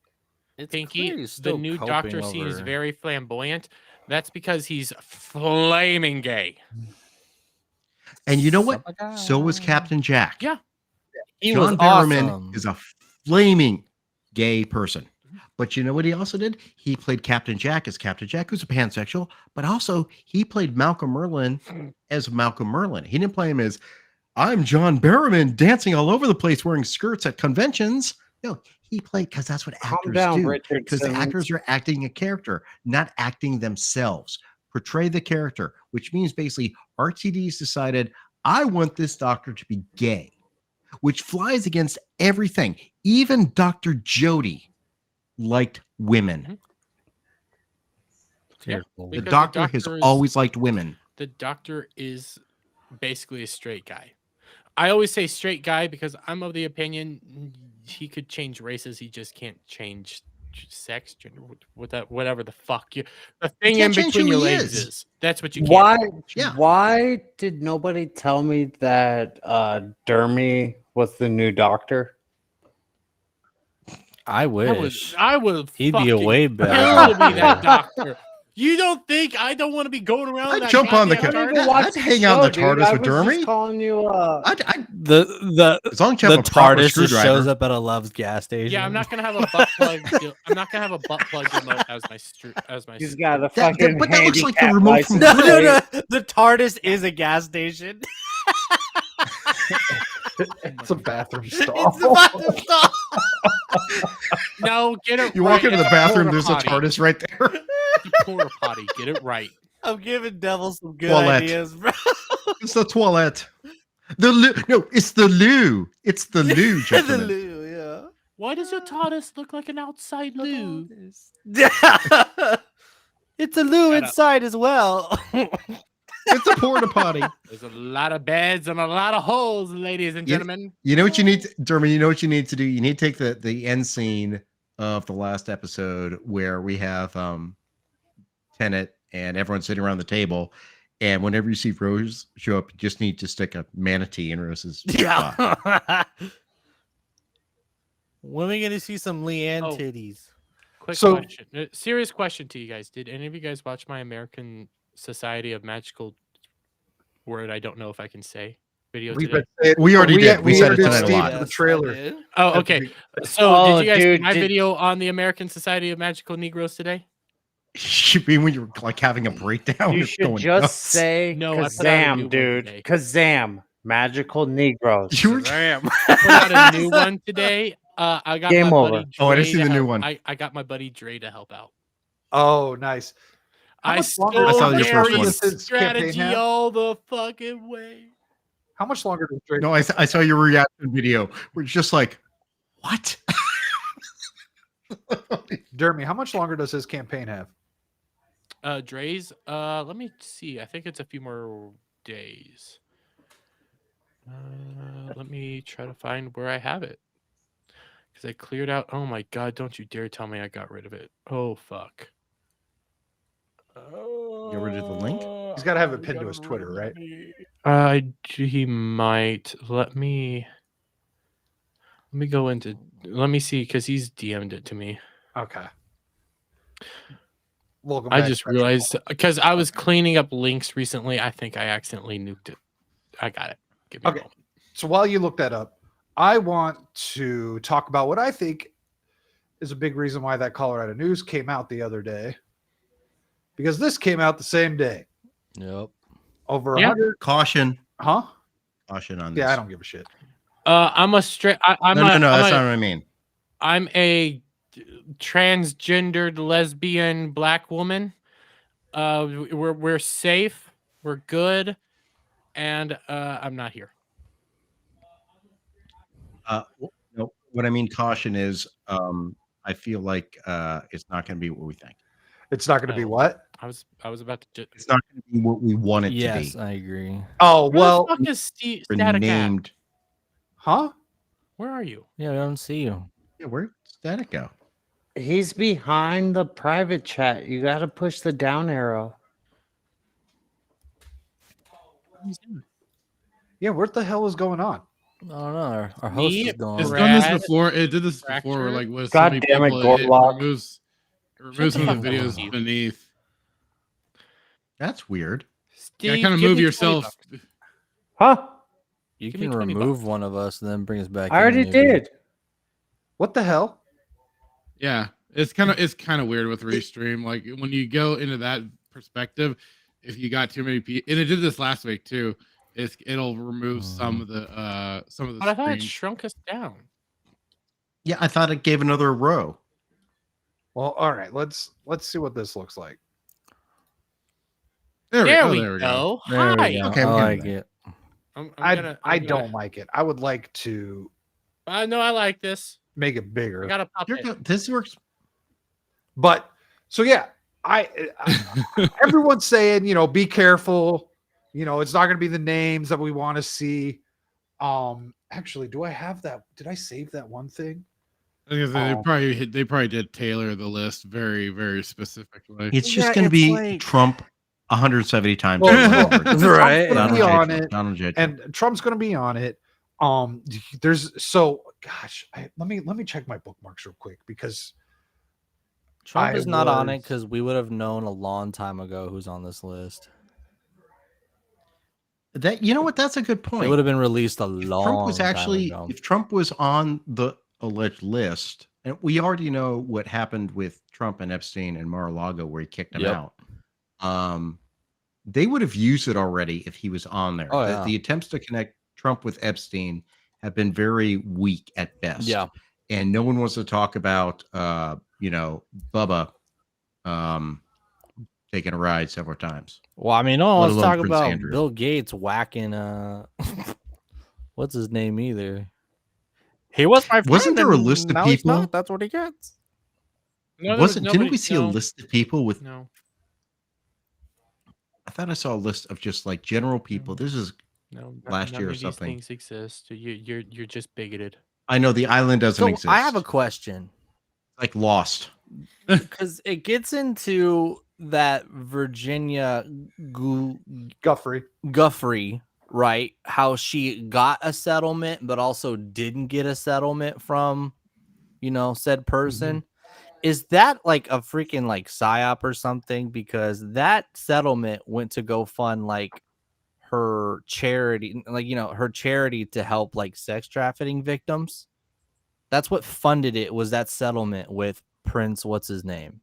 It's Pinky, clear he's the still new coping doctor seems over- very flamboyant. That's because he's flaming gay. And you know what? So was Captain Jack. Yeah. He John was Barrowman awesome. is a flaming gay person. But you know what he also did? He played Captain Jack as Captain Jack, who's a pansexual, but also he played Malcolm Merlin as Malcolm Merlin. He didn't play him as, I'm John Barrowman dancing all over the place wearing skirts at conventions. No, he played, because that's what actors down, do. Richard Because the Simmons. actors are acting a character, not acting themselves. Portray the character, which means basically RTD's decided, I want this doctor to be gay, which flies against everything. Even Dr. Jody liked women. Yeah, The because doctor has doctor is- always liked women. The doctor is basically a straight guy. I always say straight guy because I'm of the opinion he could change races. He just can't change sex, gender, whatever the fuck the thing in can't change between who your he legs is. is. That's what you can't. Why? Yeah. Why did nobody tell me that Dermy was the new doctor? I wish. I would. He'd be a fucking way better kill to be that doctor. doctor. You don't think I don't want to be going around? I'd that jump on the goddamn car- TARDIS? I'd hang out in the TARDIS with Dermy. Calling you. The As long as you have a proper TARDIS just screwdriver. shows up at a Love's gas station. Yeah, I'm not gonna have a butt plug. I'm not gonna have a butt plug remote as my. He's got a That- fucking. but that looks like the handicap remote from license No. plate. The TARDIS is a gas station. It's a bathroom stall. It's about to stop. No, get it. You right. walk into the It's bathroom, porta there's a potty. TARDIS right there. It's a porta potty. Get it right. I'm giving Devil some good Toilet. ideas, bro. It's the toilet. The loo. No, it's the loo. It's the loo, The gentlemen. loo, yeah. Why does your TARDIS look like an outside loo? It's a loo Shut up. inside as well. It's a porta potty. There's a lot of beds and a lot of holes, ladies and You- gentlemen. You know what you need, Dermy? You know what you need to do? You need to take the end scene of the last episode where we have Tenet and everyone sitting around the table, and whenever you see Rose show up, you just need to stick a manatee in Rose's spot. Yeah. When are we gonna see some Leanne Oh. titties? Quick So- question. Serious question to you guys. Did any of you guys watch my American Society of Magical word I don't know if I can say video We've today? been saying- We already did. We said it introduced tonight a Steve lot. to the trailer. Oh, okay. So Oh, did you guys dude, see my did- video on the American Society of Magical Negroes today? You mean when you're like having a breakdown? You you're should going just nuts. say No, I put out a new Kazam, one dude. today. Kazam. Magical Negroes. You were- Put out a new one today. I got Game my over. buddy Oh, I didn't Dre see to the new help- one. I got my buddy Dre to help out. Oh, nice. How I much longer- stole I saw your first Gary's one. Does his campaign strategy have? all the fucking way. How much longer does Drake? No, I saw your reaction video where it's just like, what? Dermy, how much longer does his campaign have? Dre's, let me see. I think it's a few more days. Let me try to find where I have it. Because I cleared out. Oh my god, don't you dare tell me I got rid of it. Oh fuck. Get rid of the link? He's got to have it pinned to his Twitter, right? He might. Let me go into. Let me see, because he's DM'd it to me. Okay. Welcome I back, just Special. realized, because I was cleaning up links recently. I think I accidentally nuked it. I got it. Give me a moment. So while you look that up, I want to talk about what I think is a big reason why that Colorado news came out the other day. Because this came out the same day. Yep. Over 100. Caution. Huh? Caution on this. Yeah, I don't give a shit. I'm a straight. No, that's not what I mean. I'm a transgendered lesbian black woman. We're safe. We're good, and I'm not here. No, what I mean caution is I feel like it's not going to be what we think. It's not going to be what? I was about to. It's not going to be what we want it to be. Yes, I agree. Oh, Where well. the fuck is Static named. Huh? Where are you? Yeah, I don't see you. Yeah, where'd Static go? He's behind the private chat. You got to push the down arrow. Yeah, what the hell is going on? I don't know. Our host is gone. It's done this before. It did this before. Like with so God many damn it, people, it Goldlock. removes some of the videos beneath. That's weird. Yeah, kind of move yourself. Huh? You Give me can 20 remove one of us and then bring us back. I already did. What the hell? Yeah, it's kind of weird with Restream. Like when you go into that perspective, if you got too many people, and it did this last week too. It'll remove some of the But I thought it screens. shrunk us down. Yeah, I thought it gave another row. Well, all right. Let's see what this looks like. There we we go. go. There Hi. we go. Okay, I we're like getting it. I don't like it. I would like to No, I like this. make it I bigger. gotta pop Here it. go- This works. But so yeah, I everyone's saying, be careful. It's not going to be the names that we want to see. Actually, do I have that? Did I save that one thing? I was gonna say, they probably did tailor the list very, very specifically. It's just Yeah, going to it's be like- Trump 170 times. Well, over. Trump's Right. gonna be on it, Donald J. Trump. and Trump's going to be on it. Gosh, let me check my bookmarks real quick because Trump is not on it was- because we would have known a long time ago who's on this list. You know what? That's a good It point. would have been released a If long Trump was time actually, ago. if Trump was on the alleged list, and we already know what happened with Trump and Epstein and Mar-a-Lago, where he kicked him Yep. out. They would have used it already if he was on there. Oh, The- yeah. the attempts to connect Trump with Epstein have been very weak at best. Yeah. And no one wants to talk about, Bubba taking a ride several times. Well, I mean, Let let's alone talk Prince about Andrew. Bill Gates whacking what's his name either. He was my friend. Wasn't there a and list of now he's people? not. That's what he gets. No, Didn't we see a list of people with? No. I thought I saw a list of just like general people. This is No. last none year or of these something. things exist. You're just bigoted. I know the island doesn't So exist. I have a question like Lost. because it gets into that Virginia Guffrey. right? How she got a settlement, but also didn't get a settlement from, said person. Is that like a freaking like psyop or something? Because that settlement went to go fund like her charity, her charity to help like sex trafficking victims. That's what funded it, was that settlement with Prince. What's his name?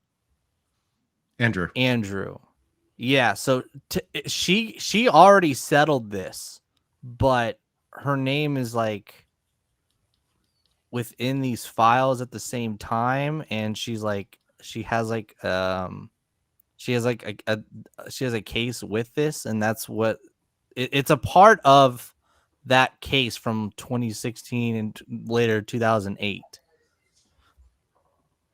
Andrew. Yeah. So she already settled this, but her name is like within these files at the same time, and she has a case with this, and that's what it's a part of that case from 2016 and later 2008.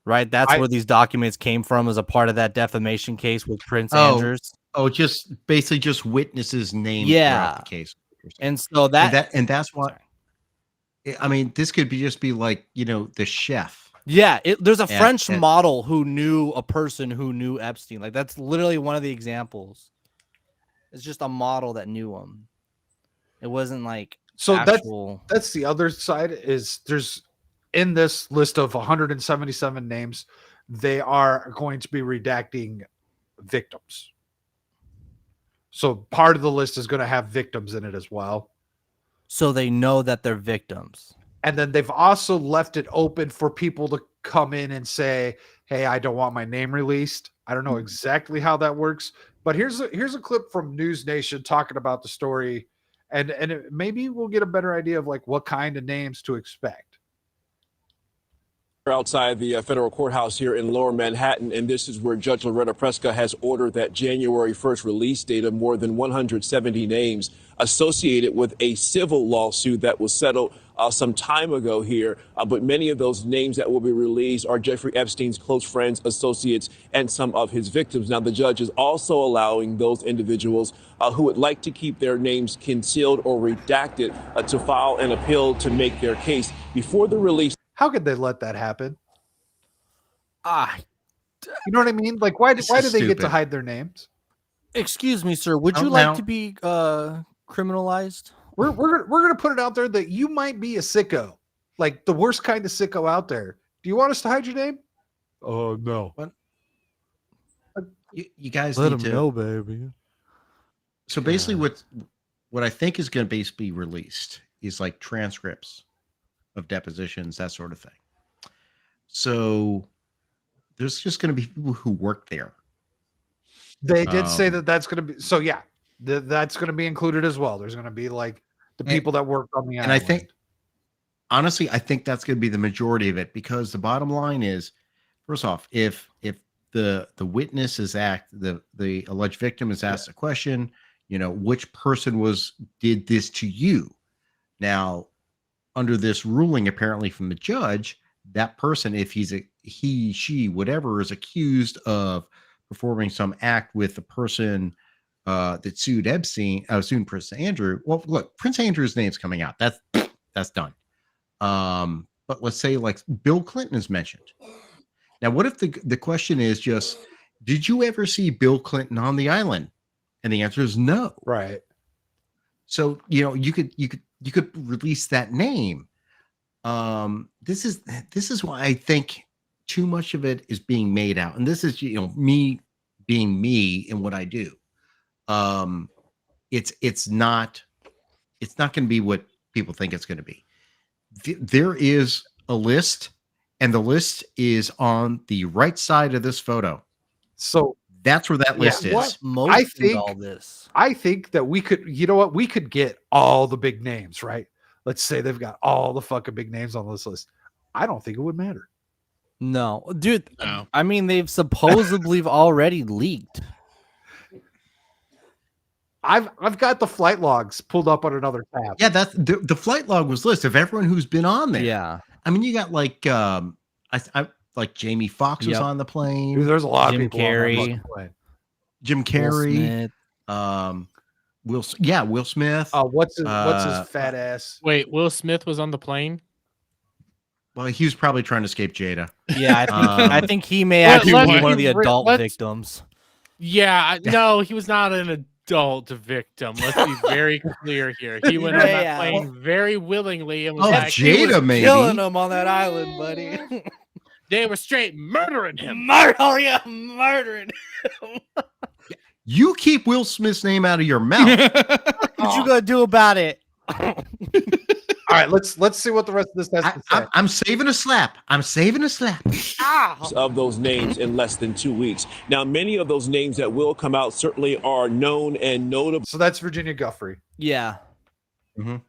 Right, that's where these documents came from, as a part of that defamation case with Prince Andrews. Oh, just basically just witnesses names Yeah. throughout the case. And so and that's why. I mean, this could just be like the chef. Yeah, there's a And- French and- model who knew a person who knew Epstein. Like that's literally one of the examples. It's just a model that knew him. It wasn't like So actual. that's the other side. Is there's in this list of 177 names, they are going to be redacting victims. So part of the list is going to have victims in it as well. So they know that they're victims. And then they've also left it open for people to come in and say, hey, I don't want my name released. I don't know exactly how that works, but here's a clip from News Nation talking about the story, and maybe we'll get a better idea of like what kind of names to expect. Outside the federal courthouse here in Lower Manhattan, and this is where Judge Loretta Preska has ordered that January 1st release date of more than 170 names associated with a civil lawsuit that was settled some time ago here. But many of those names that will be released are Jeffrey Epstein's close friends, associates, and some of his victims. Now, the judge is also allowing those individuals who would like to keep their names concealed or redacted to file an appeal to make their case before the release. How could they let that happen? You know what I mean? Like, why do they get to stupid. hide their names? Excuse me, sir. Would you Oh, like now- to be criminalized? We're gonna put it out there that you might be a sicko, like the worst kind of sicko out there. Do you want us to hide your name? Oh no. You guys need to baby. So basically, what I think is going to basically be released is like transcripts of depositions, that sort of thing. So there's just going to be people who work there. They did say that that's going to be so. Yeah, that's going to be included as well. There's going to be like the people that work on the island. And I think, honestly, I think that's going to be the majority of it, because the bottom line is, first off, if the witness is the alleged victim is asked a question, which person did this to you? Now, under this ruling, apparently from the judge, that person, if he, she, whatever, is accused of performing some act with the person that sued Epstein, sued Prince Andrew. Well, look, Prince Andrew's name's coming out. That's done. But let's say like Bill Clinton is mentioned. Now, what if the question is just, did you ever see Bill Clinton on the island? And the answer is no. Right. So, you could release that name. This is why I think too much of it is being made out. And this is, me being me in what I do. It's not going to be what people think it's going to be. There is a list, and the list is on the right side of this photo. So that's where that list is. I think that we could, we could get all the big names, right? Let's say they've got all the fucking big names on this list. I don't think it would matter. No, dude. No. I mean, they've supposedly already leaked. I've got the flight logs pulled up on another tab. Yeah, that's the flight log was list of everyone who's been on there. Yeah. I mean, you got like I like Jamie Foxx was Yep. on the plane. Dude, there's a lot Jim of people on that Carrey. fucking plane. Jim Will Carrey. Smith. Will Smith. What's his fat ass? Wait, Will Smith was on the plane? Well, he was probably trying to escape Jada. Yeah, I think he may Let- actually let's be one of be the re- adult let's- victims. Yeah, no, he was not an adult victim. Let's be very clear here. He went on that Yeah. plane very willingly and was Oh, like, Jada, maybe. Killing him on that island, buddy. they were straight murdering him. Murdering him. You keep Will Smith's name out of your mouth. What you gonna do about it? All right, let's see what the rest of this has to say. I'm saving a slap. I'm saving a slap. Of those names in less than 2 weeks. Now, many of those names that will come out certainly are known and notable. So that's Virginia Guffrey. Yeah.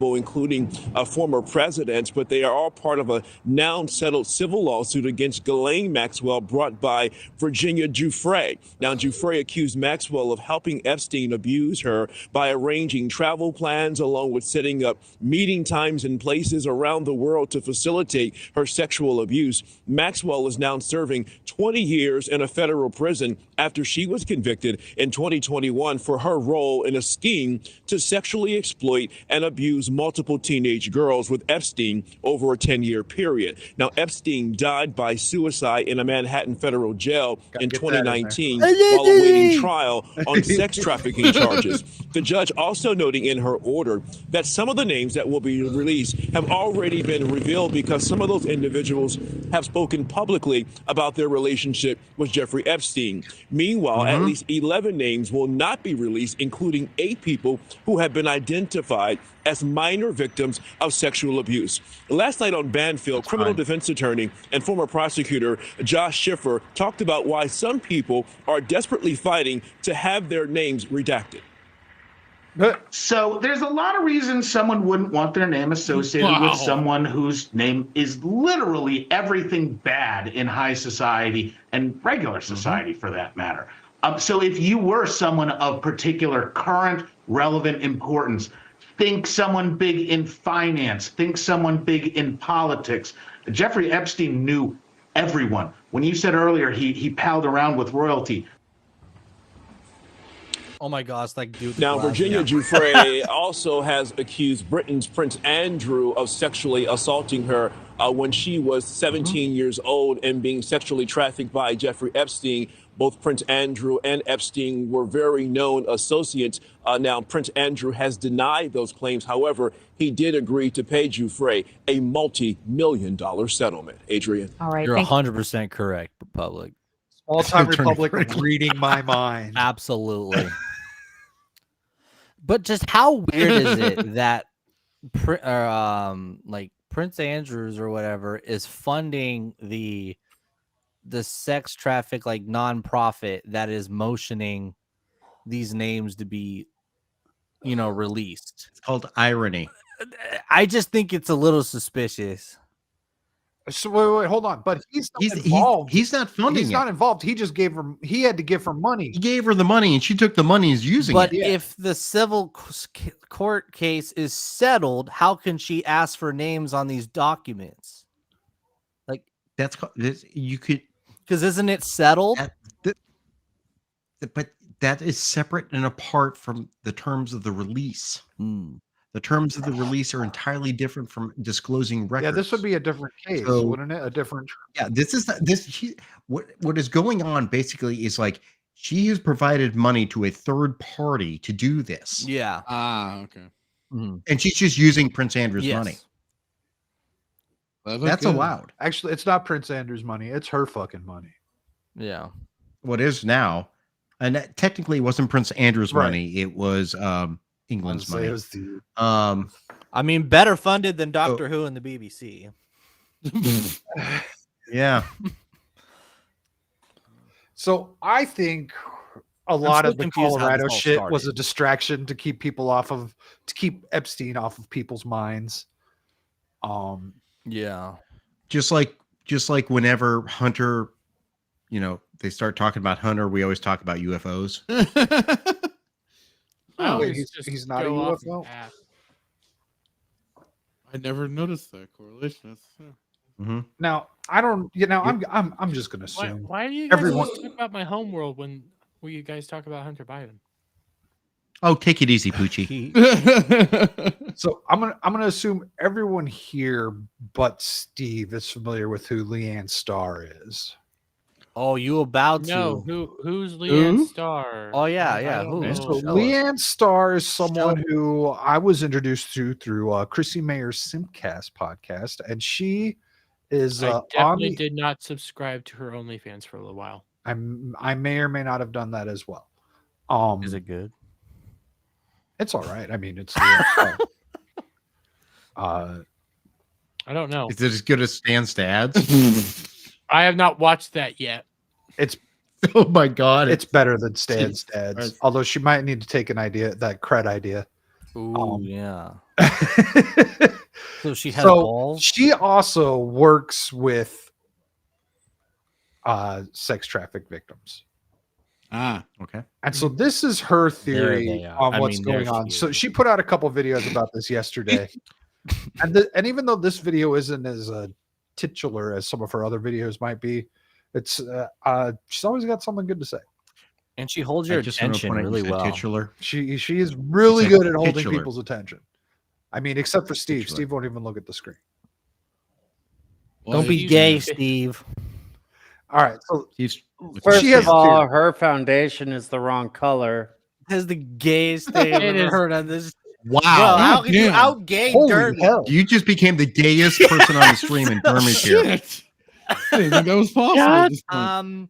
Including former presidents, but they are all part of a now settled civil lawsuit against Ghislaine Maxwell brought by Virginia Giuffre. Now, Giuffre accused Maxwell of helping Epstein abuse her by arranging travel plans along with setting up meeting times and places around the world to facilitate her sexual abuse. Maxwell is now serving 20 years in a federal prison after she was convicted in 2021 for her role in a scheme to sexually exploit and abuse abused multiple teenage girls with Epstein over a 10-year period. Now, Epstein died by suicide in a Manhattan federal jail in 2019 while awaiting trial on sex trafficking charges. The judge also noting in her order that some of the names that will be released have already been revealed because some of those individuals have spoken publicly about their relationship with Jeffrey Epstein. Meanwhile, at least 11 names will not be released, including 8 people who have been identified as minor victims of sexual abuse. Last night on Banfield, criminal defense attorney and former prosecutor Josh Schiffer talked about why some people are desperately fighting to have their names redacted. So there's a lot of reasons someone wouldn't want their name associated with someone whose name is literally everything bad in high society and regular society for that matter. So if you were someone of particular current relevant importance, think someone big in finance, think someone big in politics. Jeffrey Epstein knew everyone. When you said earlier he palled around with royalty. Oh my gosh, like dude. Now, Virginia Giuffre also has accused Britain's Prince Andrew of sexually assaulting her when she was 17 years old and being sexually trafficked by Jeffrey Epstein. Both Prince Andrew and Epstein were very known associates. Now, Prince Andrew has denied those claims. However, he did agree to pay Giuffre a multi-million-dollar settlement. Adrian. All right. You're 100% correct, Republic. All-time Republic reading my mind. Absolutely. But just how weird is it that like Prince Andrews or whatever is funding the sex traffic like nonprofit that is motioning these names to be, you know, released? It's called irony. I just think it's a little suspicious. So wait, hold on. But he's not involved. He's not funding He's it. not involved. He just gave her. He had to give her money. He gave her the money, and she took the money and is using But it. if the civil court case is settled, how can she ask for names on these documents? Like That's you could, because isn't it settled? but that is separate and apart from the terms of the release. The terms of the release are entirely different from disclosing records. Yeah, this would be a different case, So- wouldn't it? A different. Yeah, this is what is going on basically is like she has provided money to a third party to do this. Yeah. Okay. And she's just using Prince Andrew's money. That's allowed. Actually, it's not Prince Andrew's money. It's her fucking money. Yeah. What is now? And that technically it wasn't Prince Andrew's Right. money. It was England's money. It was the, I mean, better funded than Doctor Who and the BBC. Yeah. So I think a lot of the Colorado shit was a distraction to keep people to keep Epstein off of people's minds. Yeah. Just like whenever Hunter, you know, they start talking about Hunter, we always talk about UFOs. He's not a UFO. I never noticed that correlation. Now I don't. You know, I'm just gonna assume. Why do you guys everyone? always talk about my homeworld when you guys talk about Hunter Biden? Oh, take it easy, Poochie. So I'm gonna assume everyone here but Steve is familiar with who Leanne Starr is. Oh, you about to? No, who's Leanne Starr? Oh yeah. Who? So Leanne Starr is someone who I was introduced to through Chrissy Mayer's Simcast podcast, and she is. I definitely did not subscribe to her OnlyFans for a little while. I may or may not have done that as well. Is it good? It's all right. I mean, it's. I don't know. Is it as good as Stan's dad's? I have not watched that yet. It's oh my god, it's better than Stan's dad's. Although she might need to take that cred idea. Ooh, yeah. So she has so balls. She also works with sex traffic victims. Okay. And so this is her theory on what's going on. So she put out a couple videos about this yesterday. and even though this video isn't as titular as some of her other videos might be, it's she's always got something good to say. And she holds your attention really well. Titular. She is really good at holding people's attention. I mean, except for Steve. Which one? Steve won't even look at the screen. Don't be gay, Steve. All right. So First she has of all, two. her foundation is the wrong color. That's the gayest thing I've It ever is. heard on this. Wow. Bro, how can you damn. out gay Holy Derby? hell. You just became the gayest person on the stream, and Dermy's here. Shit. I didn't think that was possible at this point.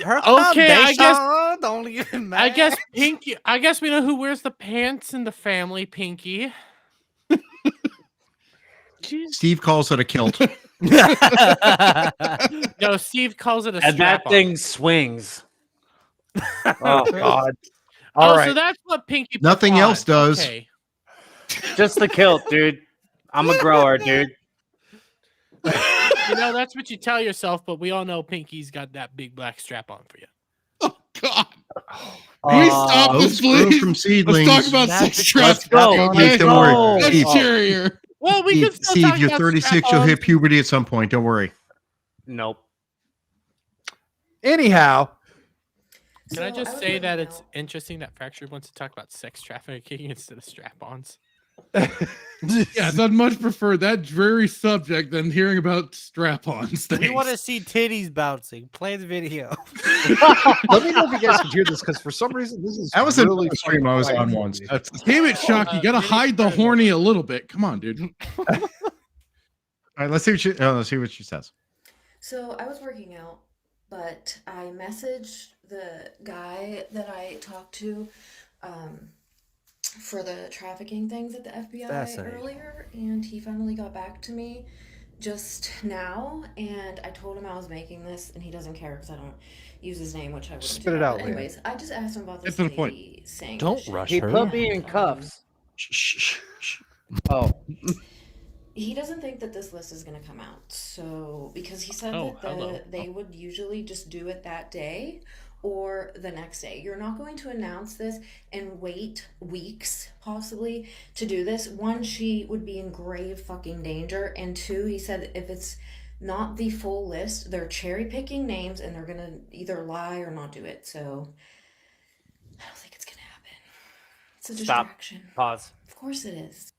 Her Okay, I guess- foundation don't even matter. I guess Pinky. I guess we know who wears the pants in the family. Pinky. Steve calls it a kilt. No, Steve calls it a And that strap-on. thing swings. Oh God! All Oh, right. so that's what Pinky. put Nothing on. else does. Okay. Just the kilt, dude. I'm a grower, dude. You know, that's what you tell yourself, but we all know Pinky's got that big black strap on for you. Oh God! Can we stop Those this, grow please? from Let's seedlings. talk about That's- sex trafficking. go. Okay? Don't worry. Let's Steve, cheer here. Well, we could still Steve, talk you're about 36. You'll strap-ons. hit puberty at some point. Don't worry. Nope. Anyhow, Can I just say that it's interesting that Fracture wants to talk about sex trafficking instead of strap-ons? Yes, I'd much prefer that dreary subject than hearing about strap-ons. We want to Thanks. see titties bouncing. Play the video. let me know if you guys can hear this because for some reason this is That was really another stream I was fucking on quiet. once. Damn it, Shock! You gotta hide the horny a little bit. Come on, dude. All right, let's see what she says. So I was working out, but I messaged the guy that I talked to for the trafficking things at the FBI Fascinating. earlier, and he finally got back to me just now, and I told him I was making this, and he doesn't care because I don't use his name, which I wouldn't Spit do it that. out, But Leah. anyways, I just asked him about Get this to the point. lady saying Don't that she- rush He her. put me in cuffs. Oh, He doesn't think that this list is going to come out. So, because he said Oh, that hello. they would usually just do it that day or the next day. You're not going to announce this and wait weeks, possibly, to do this. One, she would be in grave fucking danger. And two, he said if it's not the full list, they're cherry picking names and they're going to either lie or not do it. So, I don't think it's going to happen. It's a Stop. distraction. Pause. Of course it is.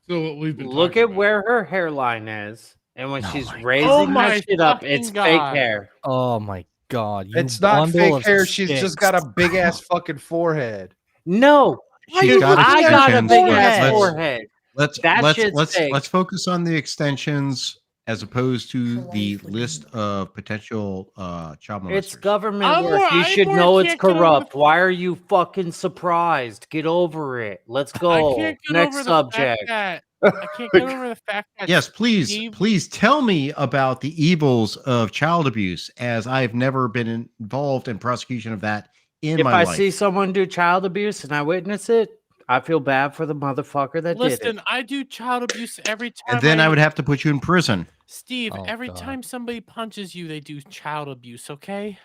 So what we've been Look talking at about. where her hairline is, and when Oh she's my raising God. Oh my that shit up, fucking it's God. fake hair. Oh my god! You It's not bundle fake of hair. She's just got a sticks. big ass fucking forehead. No, She's dude, got I got a extensions. big Let's- ass let's- forehead. That shit's fake. Let's focus on the extensions as opposed to the Politely. list of potential child molesters. It's government I'm work. more- You I should more know it's can't get over corrupt. the- Why are you fucking surprised? Get over it. Let's I go. can't get Next over subject. The fact that, I can't get over the fact that Yes, please, Steve- please tell me about the evils of child abuse, as I've never been involved in prosecution of that in If my I life. see someone do child abuse and I witness it, I feel bad for the motherfucker that did Listen, it. I do child abuse every time. and then I would have to put you in prison. Steve, Oh, every God. time somebody punches you, they do child abuse. Okay.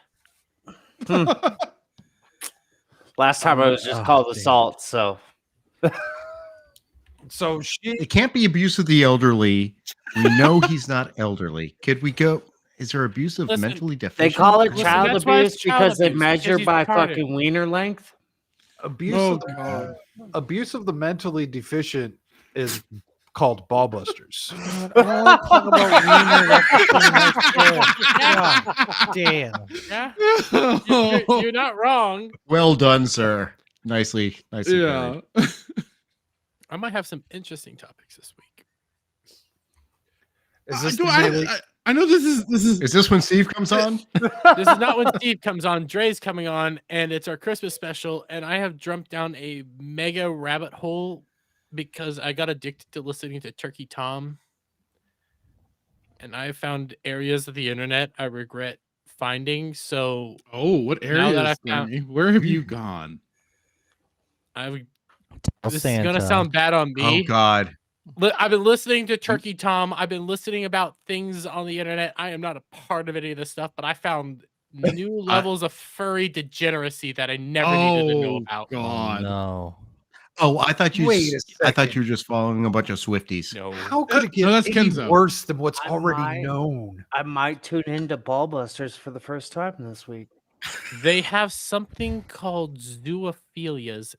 Last time I was just Oh, called damn. assault, so So she It can't be abuse of the elderly. We know he's not elderly. Could we go? Is there abuse of Listen, mentally they deficient? call it Listen, child that's why it's abuse child because they abuse, measure because he's by retarded. fucking wiener length. abuse Oh of, God! abuse of the mentally deficient is called ball busters. Damn. Yeah. You're not wrong. Well done, sir. Nicely Yeah. carried. I might have some interesting topics this week. Is I, this do- the I, daily- I know this is Is this when Steve comes on? This is not when Steve comes on. Dre's coming on, and it's our Christmas special. And I have jumped down a mega rabbit hole because I got addicted to listening to Turkey Tom. And I found areas of the internet I regret finding. So Oh, what Now that areas? I found- Jeremy? Where have you gone? this is gonna sound bad on Oh me. God. I've been listening to Turkey Tom. I've been listening about things on the internet. I am not a part of any of this stuff, but I found new levels of furry degeneracy that I never needed to know Oh about. God! No. Oh, I thought you. Wait a I thought second. you were just following a bunch of Swifties. No. How could it get No, that's any Kenzo. worse than what's I already might- known? I might tune into Ballbusters for the first time this week. They have something called zoophilias.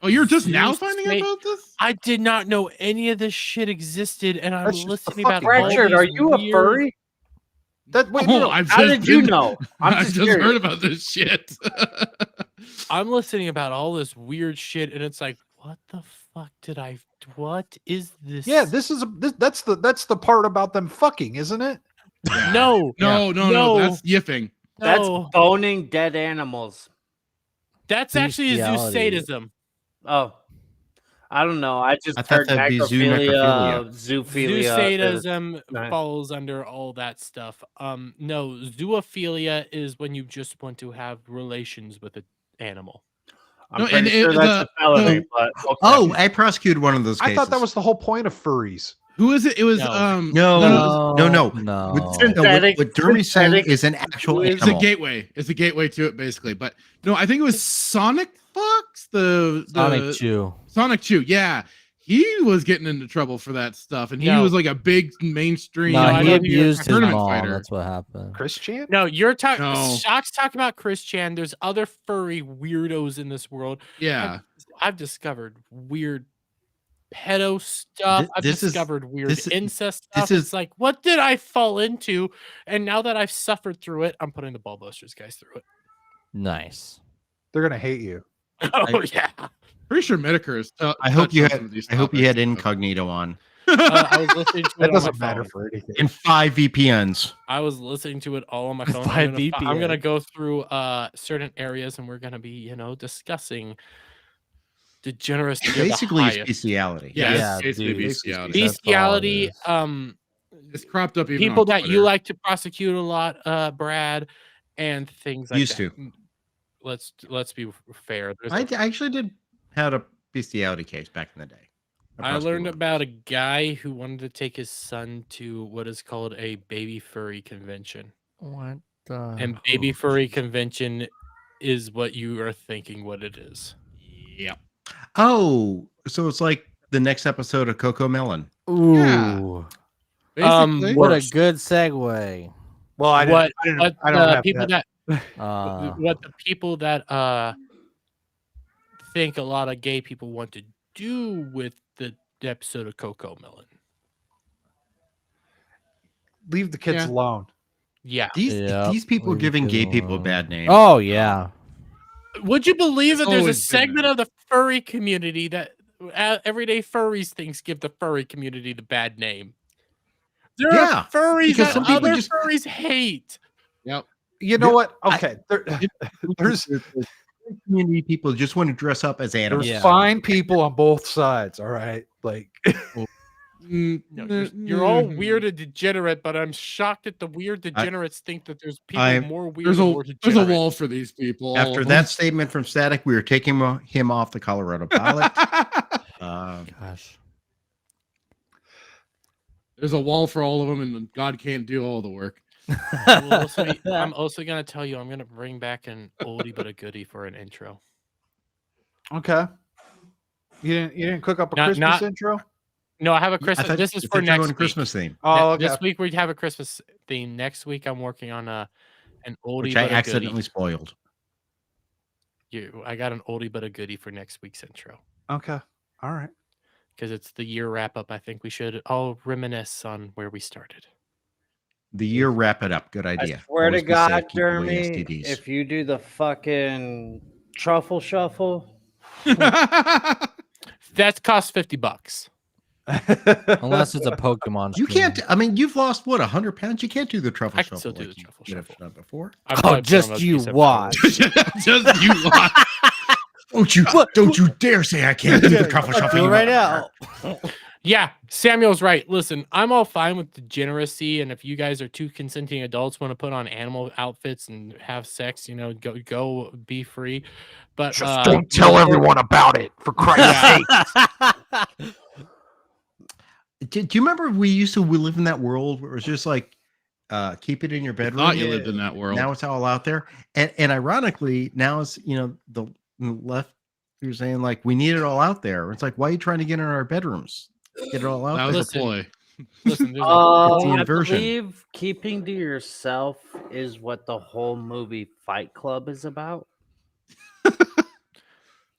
Oh, you're just now Zeus finding made- out about this? I did not know any of this shit existed, and I'm That's just the listening about fucking all Richard, these are you a weird- furry? That wait, Oh, no, I've How just did you been- know? I'm I've just just curious. heard about this shit. I'm listening about all this weird shit, and it's like, what the fuck did I? What is this? yeah, that's the part about them fucking, isn't it? No, No, that's yiffing. That's no. boning dead animals. That's actually a Zeus Bestiality. sadism. Oh, I don't know. I just I thought heard that'd be necrophilia, Zeus zoophilia. sadism Right. falls under all that stuff. No, zoophilia is when you just want to have relations with an animal. I'm No, pretty and sure that's a felony, the- but okay. Oh, I prosecuted one of those cases. I thought that was the whole point of furries. Who is it? It was No. No. Synthetic- What Dermy's saying synthetic is an actual fluids. It's a animal. gateway. It's a gateway to it, basically. But no, I think it was Sonic Fox, the Sonic Chew. Sonic Chew. Yeah, he was getting into trouble for that stuff, and he No. was like a big mainstream. No, I he know abused his tournament mom. fighter. That's what happened. Chris Chan? No, you're talking. No. Shock's talking about Chris Chan. There's other furry weirdos in this world. Yeah, I've discovered weird pedo stuff. I've this is- discovered weird this is- incest this stuff. is- It's like, what did I fall into? And now that I've suffered through it, I'm putting the Ballbusters guys through it. Nice. They're gonna hate you. Oh yeah. pretty sure Medicare is. I hope you had incognito on. I was listening to it That on doesn't my matter phone. for anything. In 5 VPNs. I was listening to it all on my phone. By I'm gonna VPN. go through certain areas, and we're gonna be, discussing degeneracy. of the Basically, it's highest. bestiality. Yeah, Yeah, it's basically dude. bestiality. That's all it Bestiality. is. It's cropped up. Even People on that you Twitter. like to prosecute a lot, Brad, and things like Used that. to. Let's be fair. There's I actually did had a bestiality case back in the day. I learned about a guy who wanted to take his son to what is called a baby furry convention. What the? And baby furry convention is what you are thinking what it is. Yep. Oh, so it's like the next episode of Coco Melon. Ooh. Yeah. Basically, What a good segue. Well, I What didn't, what I don't have people that. what the people that think a lot of gay people want to do with the episode of Coco Melon. Leave the kids Yeah. alone. Yeah. These people giving gay people a bad name. Oh yeah. Would you believe that there's a always been segment of the furry community that everyday furries thinks give the furry community the bad name? There Yeah, are furries because that some people other just- furries hate. Yep. You know what? Okay, There's community people just want to dress up as animals. there's fine people on both sides. All right, like No, you're all weird and degenerate, but I'm shocked that the weird degenerates think that there's people I'm- more weird There's and a more there's a degenerate. wall for these people. After that statement from Static, we are taking him off the Colorado ballot. Gosh. There's a wall for all of them, and God can't do all the work. I'm also gonna tell you, I'm gonna bring back an oldie but a goodie for an intro. okay. You didn't cook up a Not- Christmas not- intro? No, I have a I Christmas. thought This is you for said you were next on week. Christmas theme, Oh, okay. This week we have a Christmas theme. Next week I'm working on an oldie which but I a goodie. accidentally spoiled. I got an oldie but a goodie for next week's intro Okay. All right. because it's the year wrap up. I think we should all reminisce on where we started. The year wrap it up. Good idea. I swear Always to be safe, God, keep away Jeremy, STDs. if you do the fucking truffle shuffle, That costs $50. Unless it's a Pokemon. You stream. can't. I mean, you've lost what 100 pounds. You can't do the truffle I can shuffle. still do like the you truffle could have shuffle. done before. I've Oh, probably put just on those you piece of watch. Just you watch. Don't you dare say I can't do the truffle shuffle. Do it you right motherfucker. now. Yeah, Samuel's right. Listen, I'm all fine with degeneracy, and if you guys are two consenting adults want to put on animal outfits and have sex, go be free. But Just don't tell everyone about it, for Christ's sake. Do you remember we used to live in that world where it was just like, keep it in your bedroom? Thought you lived in that world. Now it's all out there, and ironically, now it's the left. You're saying like we need it all out there. It's like, why are you trying to get in our bedrooms? Get it all out That there. was a ploy. Listen, there's It's the I inversion. believe keeping to yourself is what the whole movie Fight Club is about.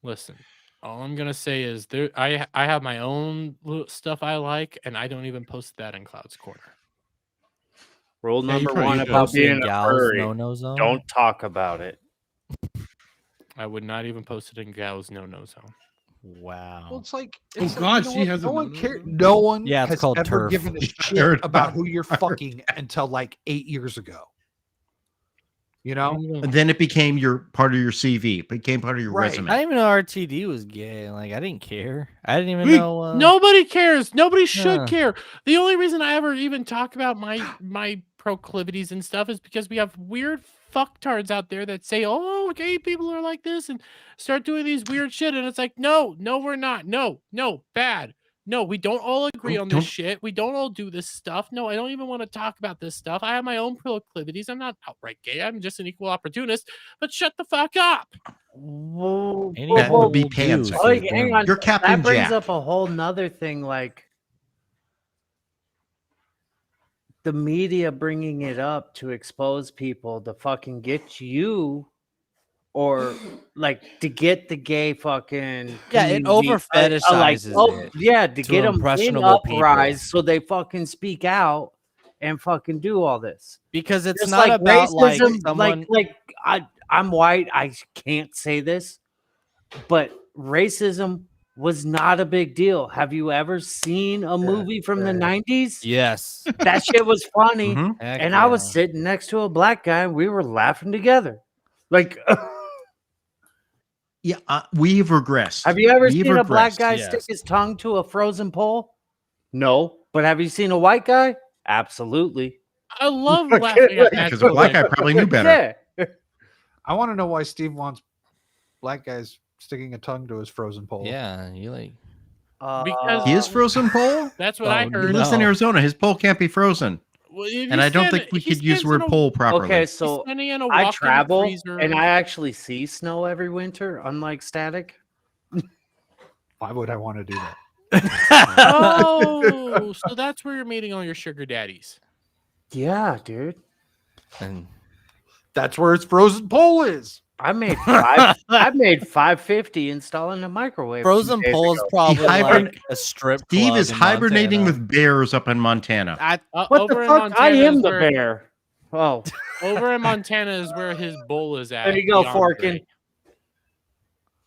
listen. All I'm gonna say is I have my own stuff I like, and I don't even post that in Cloud's Corner. Rule Yeah, you number probably one should. about Posted being in a Gal's furry: no-no zone? don't talk about it. I would not even post it in Gal's no-no zone. Wow. Well, it's like, Oh, it's God, you know she what? has a no one no-no cares. zone? No one Yeah, it's has called ever turf. given a I shit heard about about who it. you're fucking until like 8 years ago. You know? And then it became part of your CV. It became part of your Right. resume. I didn't even know RTD was gay. Like, I didn't care. I didn't even Wait, know. Nobody cares. Nobody should Huh. care. The only reason I ever even talk about my proclivities and stuff is because we have weird fucktards out there that say, "Oh, gay people are like this," and start doing these weird shit. And it's like, no, we're not. No, bad. No, we don't all agree on this shit. We don't all do this stuff. No, I don't even want to talk about this stuff. I have my own proclivities. I'm not outright gay. I'm just an equal opportunist. But shut the fuck up. That would be pansexual. Oh, hang on. You're Captain That brings Jack. up a whole nother thing, like the media bringing it up to expose people to fucking get you, or like to get the gay fucking Yeah, it community, over fetishizes it yeah, to to get them in impressionable people. uprise so they fucking speak out and fucking do all this. Because it's Just not like about like racism, someone. I'm white. I can't say this, but racism was not a big deal. Have you ever seen a movie from the 90s? Yes. That shit was funny. Mhm. Heck And I was yeah. sitting next to a black guy and we were laughing together. Like, Yeah, we've regressed. have you ever We've seen a black regressed. guy stick his tongue to a frozen pole? No. But have you seen a white guy? Absolutely. I love laughing at that. Because a black guy probably knew better. Yeah. I want to know why Steve wants black guys sticking a tongue to his frozen pole. Yeah, you like. Because His frozen pole? that's what I He heard. lives in Arizona. His pole can't be frozen. Well, if And he I don't said think we he could use the word stands in a- pole properly. Okay, He's so standing in a I walk-in travel freezer. and I actually see snow every winter, unlike static. Why would I want to do that? Oh, so that's where you're meeting all your sugar daddies. Yeah, dude. And That's where its frozen pole is. I made $550 installing a microwave. frozen 2 days pole is ago. probably hibern- like a strip. Steve club is in hibernating Montana. with bears up in Montana. What the Over in fuck? I Montana am is the where- bear. Oh, Over in Montana is where his bull is at. there you go, the Forkin. Andre.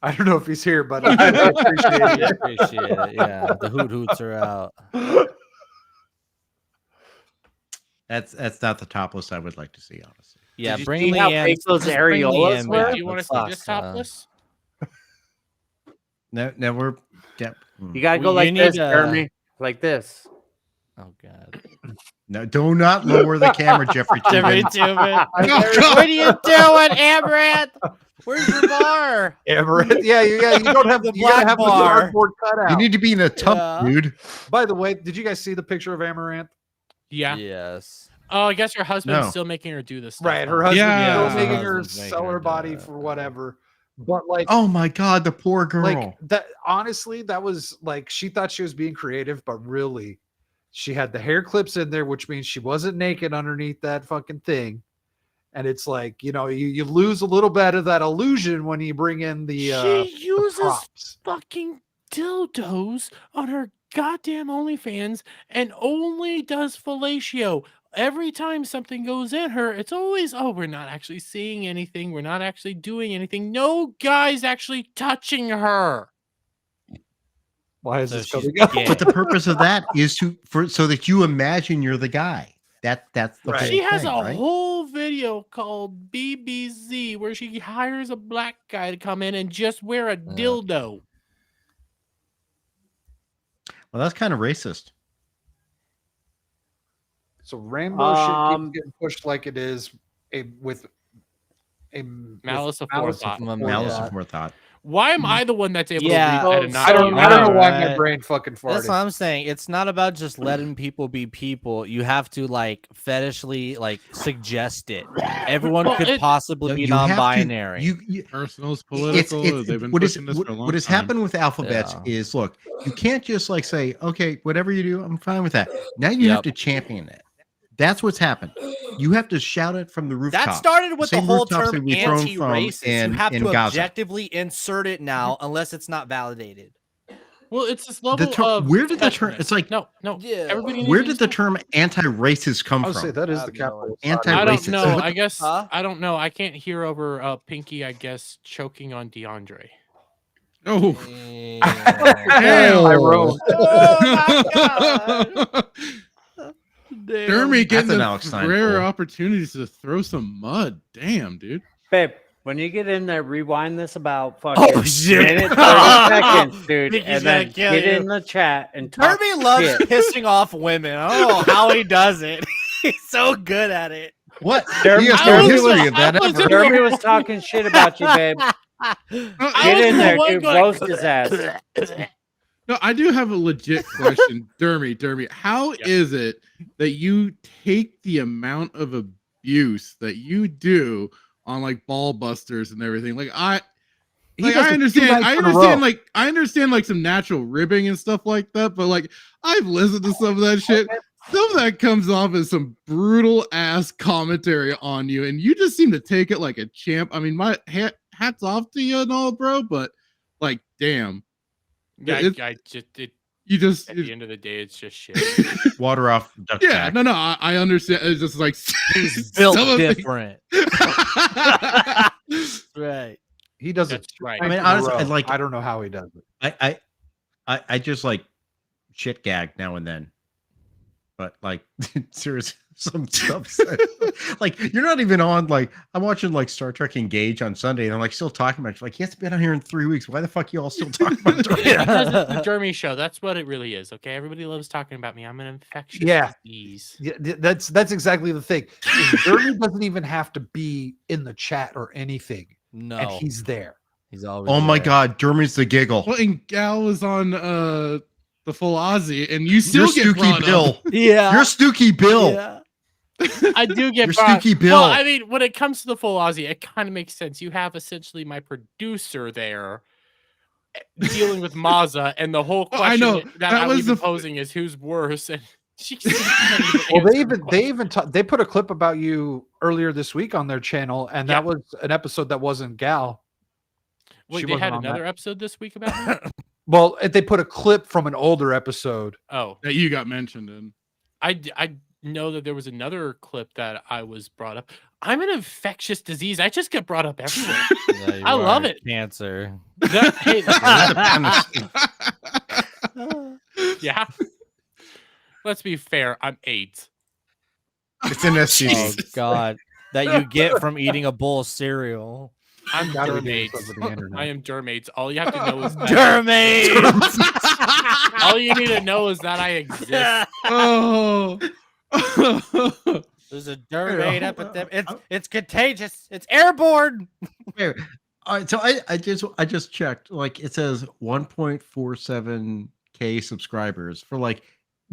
I don't know if he's here, but I appreciate I it. appreciate it. Yeah, the hoot hoots are out. That's not the topless I would like to see, honestly. Yeah, Did you bring see me how in. big those Just bring me areolas in, were? Wait, man. do you want to Let's, see this uh, topless? No, we're. Yeah. You gotta go You like need, this, Jeremy. Like this. Oh God. No, do not lower the camera, Jeffrey. Jeffrey Tubin. Tubin. What are you doing, Amaranth? Where's your bar? Amaranth. Yeah, you don't have The you gotta black have the bar. cardboard cutout. You need to be in a tub, Yeah. dude. By the way, did you guys see the picture of Amaranth? Yeah. Yes. Oh, I guess her husband's No. still making her do this stuff. Right, her huh? husband Yeah. still making Her her husband's making sell her her do body it. for whatever. But like, Oh my God, the poor girl. like that. Honestly, that was like she thought she was being creative, but really, she had the hair clips in there, which means she wasn't naked underneath that fucking thing. And it's like, you lose a little bit of that illusion when you bring in the She uses props. fucking dildos on her goddamn OnlyFans and only does fellatio. Every time something goes in her, it's always, oh, we're not actually seeing anything. We're not actually doing anything. No guy's actually touching her. Why is So this she's coming up? gay. But the purpose of that is so that you imagine you're the guy. That's the Right. whole She has thing, a right? whole video called BBZ where she hires a black guy to come in and just wear a dildo. Well, that's kind of racist. So rainbow shit Um, keeps getting pushed like it is with a Malice with aforethought. Malice Yeah. of forethought. Why am I the one that's able Yeah, to read that and not I don't you? know why my Right. brain fucking farted. That's what I'm saying. It's not about just letting people be people. You have to like fetishly like suggest it. Everyone Well, could possibly No, be you have to- non-binary. You Personal's it's, political. They've been what is pushing this for a long what has time. happened with alphabets Yeah. is look, you can't just like say, okay, whatever you do, I'm fine with that. Now you have Yep. to champion it. That's what's happened. You have to shout it from the rooftop. That started with the Same whole rooftops term that we thrown from anti-racist. You have in to Gaza. objectively insert it now, unless it's not validated. Well, it's this level of where did the term? It's like no. Yeah. Everybody where needs did the to- term anti-racist come I'll from? say that is the I have no capital. Anti-racist. I don't know. What I the- guess Huh? I don't know. I can't hear over Pinky. I guess choking on DeAndre. Oh, Damn. I wrote. Jeremy getting That's an the Alex Stein rare pull. opportunities to throw some mud. Damn, dude. Babe, when you get in there, rewind this about fucking shit. minute 30 seconds, dude, Pinky's and then gonna kill get you. in the chat and talk Kirby loves shit. pissing off women. I don't know how he does it. He's so good at it. What? Jeremy, He has I no was- history of that I was ever. in- Jeremy was talking shit about you, babe. Get in there, dude. Roast his ass. No, I do have a legit question, Dermy. How is it that you take the amount of abuse that you do on like ball busters and everything? Like I understand like some natural ribbing and stuff like that, but like I've listened to some of that shit. Some of that comes off as some brutal ass commentary on you, and you just seem to take it like a champ. I mean, my hats off to you and all, bro, but like, damn. Yeah, It- I just it. You just At the end of the day, it's just shit. Water off duck yeah, sack. no, I understand. It's just like He's built some of the- different. Right. He does it. That's right. I mean, in a honestly, row. like- I don't know how he does it. I just like shit gag now and then, but like seriously, some stuff. Like you're not even on. Like I'm watching like Star Trek Engage on Sunday, and I'm like still talking about it. Like he hasn't been on here in 3 weeks. Why the fuck you all still talking about it? Because it's the Jeremy show. That's what it really is. Okay, everybody loves talking about me. I'm an infectious disease. Yeah, that's exactly the thing. Jeremy doesn't even have to be in the chat or anything, No. and he's there. He's always Oh my there. god, Dermy's the giggle. Well, and Gal was on the full Aussie, and you still You're get Stooky brought Bill. up. Yeah. You're Stooky Bill. Yeah. I do get You're brought. Stooky Bill. Well, I mean, when it comes to the full Aussie, it kind of makes sense. You have essentially my producer there dealing with Maza, and the whole Well, I question know. that That I'm was even the- posing is who's worse. And she Well, they put a clip about you earlier this week on their channel, and that was an episode that wasn't Gal. Wait, She they wasn't had on another that. episode this week about me? Well, they put a clip from an older episode. Oh, that you got mentioned in. I know that there was another clip that I was brought up. I'm an infectious disease. I just get brought up everywhere. Yeah, you I love are it. Cancer. Hey, It's yeah. Let's be fair. I'm AIDS. an Oh STD. God. That you get from eating a bowl of cereal. I'm Gotta be dermaids. because of the internet. I am dermaids. All you have to know is that Dermaids. all you need to know is that I exist. Oh. There's a dermaid epidemic. It's contagious. It's airborne. Wait, all right, so I just checked. Like it says 1.47K subscribers for like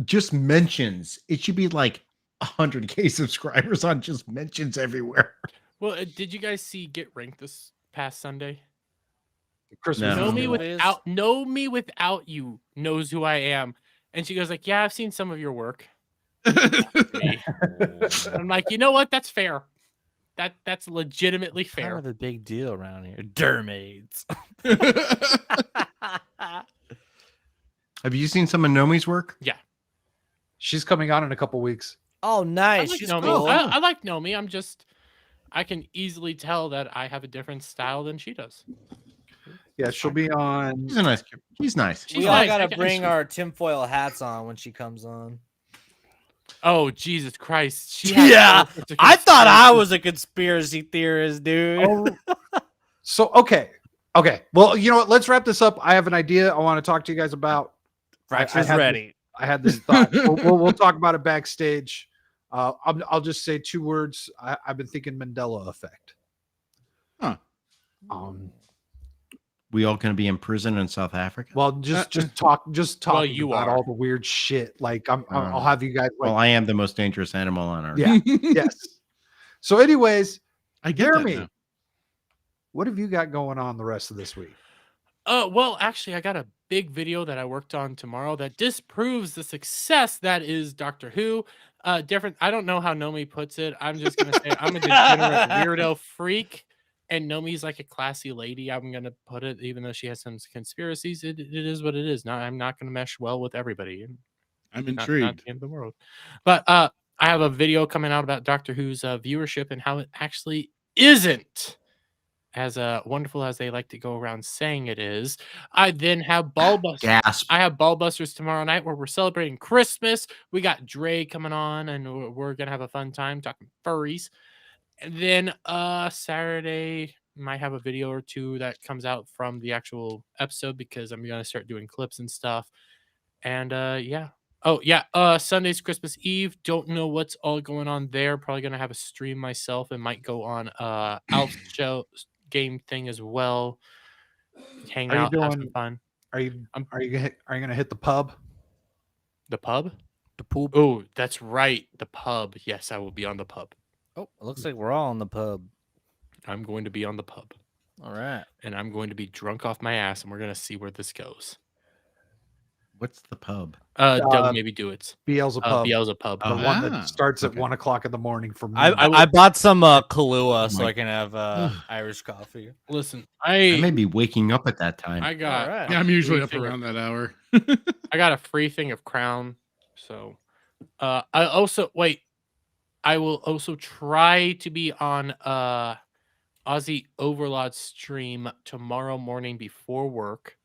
just mentions. It should be like 100K subscribers on just mentions everywhere. Well, did you guys see Get Ranked this past Sunday? Christmas. No. Know me without you knows who I am. And she goes like, yeah, I've seen some of your work. Me. I'm like, you know what? That's fair. That's legitimately Kind fair. of a big deal around here. Dermaids. Have you seen some of Nomi's work? Yeah. She's coming on in a couple weeks. Oh, I nice. like She's Nomi. cool. I like Nomi. I can easily tell that I have a different style than she does. Yeah, she'll be on. He's a nice kid. He's nice. She's We all nice. gotta I can- bring our tinfoil hats on when she comes on. Oh, Jesus Christ. She has Yeah, all sorts of I thought I conspiracy- was a conspiracy theorist, dude. Oh, so okay. Well, you know what? Let's wrap this up. I have an idea I want to talk to you guys about. Fracture's had ready. I had this thought. We'll talk about it backstage. I'll just say two words. I've been thinking Mandela effect. Huh. We all gonna be in prison in South Africa? Well, just talking you about are. all the weird shit. Like I'll Oh. have you guys. Like, Well, I am the most dangerous animal on earth. yeah, yes. So, anyways, I get that Jeremy, now. what have you got going on the rest of this week? Well, actually, I got a big video that I worked on tomorrow that disproves the success that is Doctor Who. Different. I don't know how Nomi puts it. I'm just gonna say I'm a degenerate weirdo freak, and Nomi's like a classy lady. I'm gonna put it, even though she has some conspiracies. It is what it is. I'm not gonna mesh well with everybody. I'm Not intrigued. the end of the world. But I have a video coming out about Doctor Who's viewership and how it actually isn't as wonderful as they like to go around saying it is. I then have Ballbusters. Gasp. I have Ballbusters tomorrow night where we're celebrating Christmas. We got Dre coming on, and we're gonna have a fun time talking furries. And then Saturday might have a video or two that comes out from the actual episode because I'm gonna start doing clips and stuff. And yeah. Oh yeah, Sunday's Christmas Eve. Don't know what's all going on there. Probably gonna have a stream myself and might go on Alf's show game thing as well. Hang Are you out, have some doing? fun. Are you gonna hit the pub? The pub? The poop. Oh, that's right. The pub. Yes, I will be on the pub. Oh, it looks like we're all on the pub. I'm going to be on the pub. All right. And I'm going to be drunk off my ass, and we're gonna see where this goes. What's the pub? Doug maybe do it. Beelzebub. Beelzebub. The one Ah, that starts at 1 o'clock in the morning for me. I bought some Kahlua so I can have Irish coffee. Listen, I may be waking up at that time. I got. Alright. Yeah, I'm usually free up thing around that hour. I got a free thing of Crown, so I also I will also try to be on Aussie Overlord stream tomorrow morning before work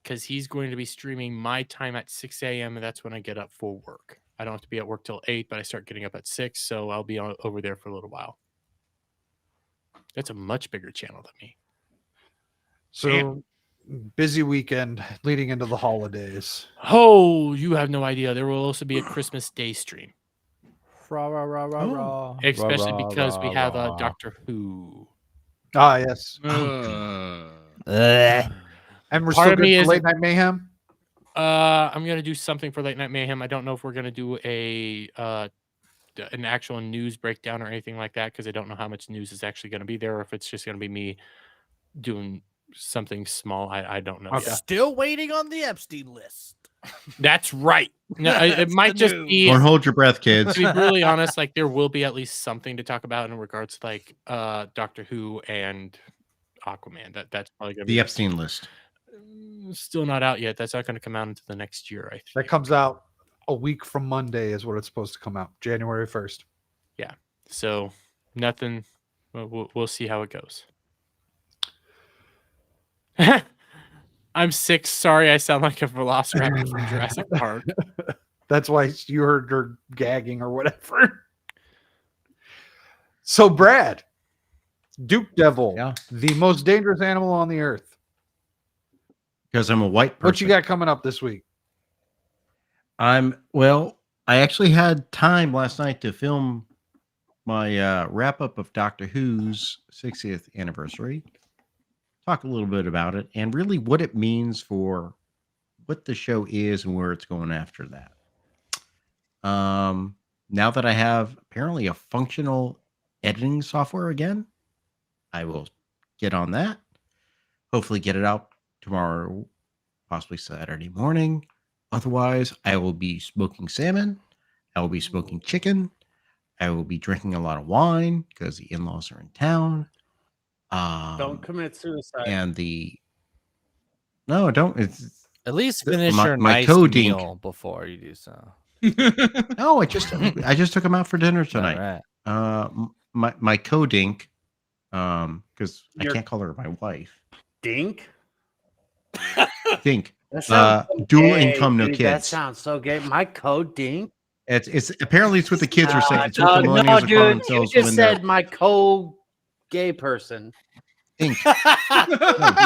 because he's going to be streaming my time at 6 a.m. and that's when I get up for work. I don't have to be at work till 8, but I start getting up at 6, so I'll be over there for a little while. That's a much bigger channel than me. So busy weekend leading into the holidays. Oh, you have no idea. There will also be a Christmas Day stream. Rah, rah, rah, rah, rah. Especially Rah, rah, because we rah, have rah. Doctor Who. Ah, yes. And we're Part still of me good for is Late Night Mayhem. I'm gonna do something for Late Night Mayhem. I don't know if we're gonna do an actual news breakdown or anything like that because I don't know how much news is actually gonna be there, or if it's just gonna be me doing something small. I don't know. Okay. yet. Still waiting on the Epstein list. That's right. No, it That's might the just news. be. Don't hold your breath, kids. To be brutally honest, like there will be at least something to talk about in regards to like Doctor Who and Aquaman. That's probably gonna be The Epstein list. still not out yet. That's not going to come out into the next year, I think. That comes out a week from Monday is what it's supposed to come out. January 1st. Yeah. So nothing. We'll see how it goes. I'm sick. Sorry, I sound like a velociraptor from Jurassic Park. That's why you heard her gagging or whatever. So, Brad, Duke Devil, the most dangerous animal on the earth. Because I'm a white person. What you got coming up this week? I actually had time last night to film my wrap up of Doctor Who's 60th anniversary. Talk a little bit about it and really what it means for what the show is and where it's going after that. Now that I have apparently a functional editing software again, I will get on that. Hopefully get it out tomorrow, possibly Saturday morning. Otherwise, I will be smoking salmon. I will be smoking chicken. I will be drinking a lot of wine because the in-laws are in town. Don't commit suicide. And no, don't. It's At least finish your my nice coding. meal before you do so. No, I just took him out for dinner tonight. All right. My co-dink, because I Your- can't call her my wife. Dink? Dink. That sounds so Dual gay, income, no dude. That kids. sounds so gay. My code Dink. It's apparently it's what the kids are saying. It's what the No, millennials are calling dude, you themselves just when they're said my co-gay person. dink.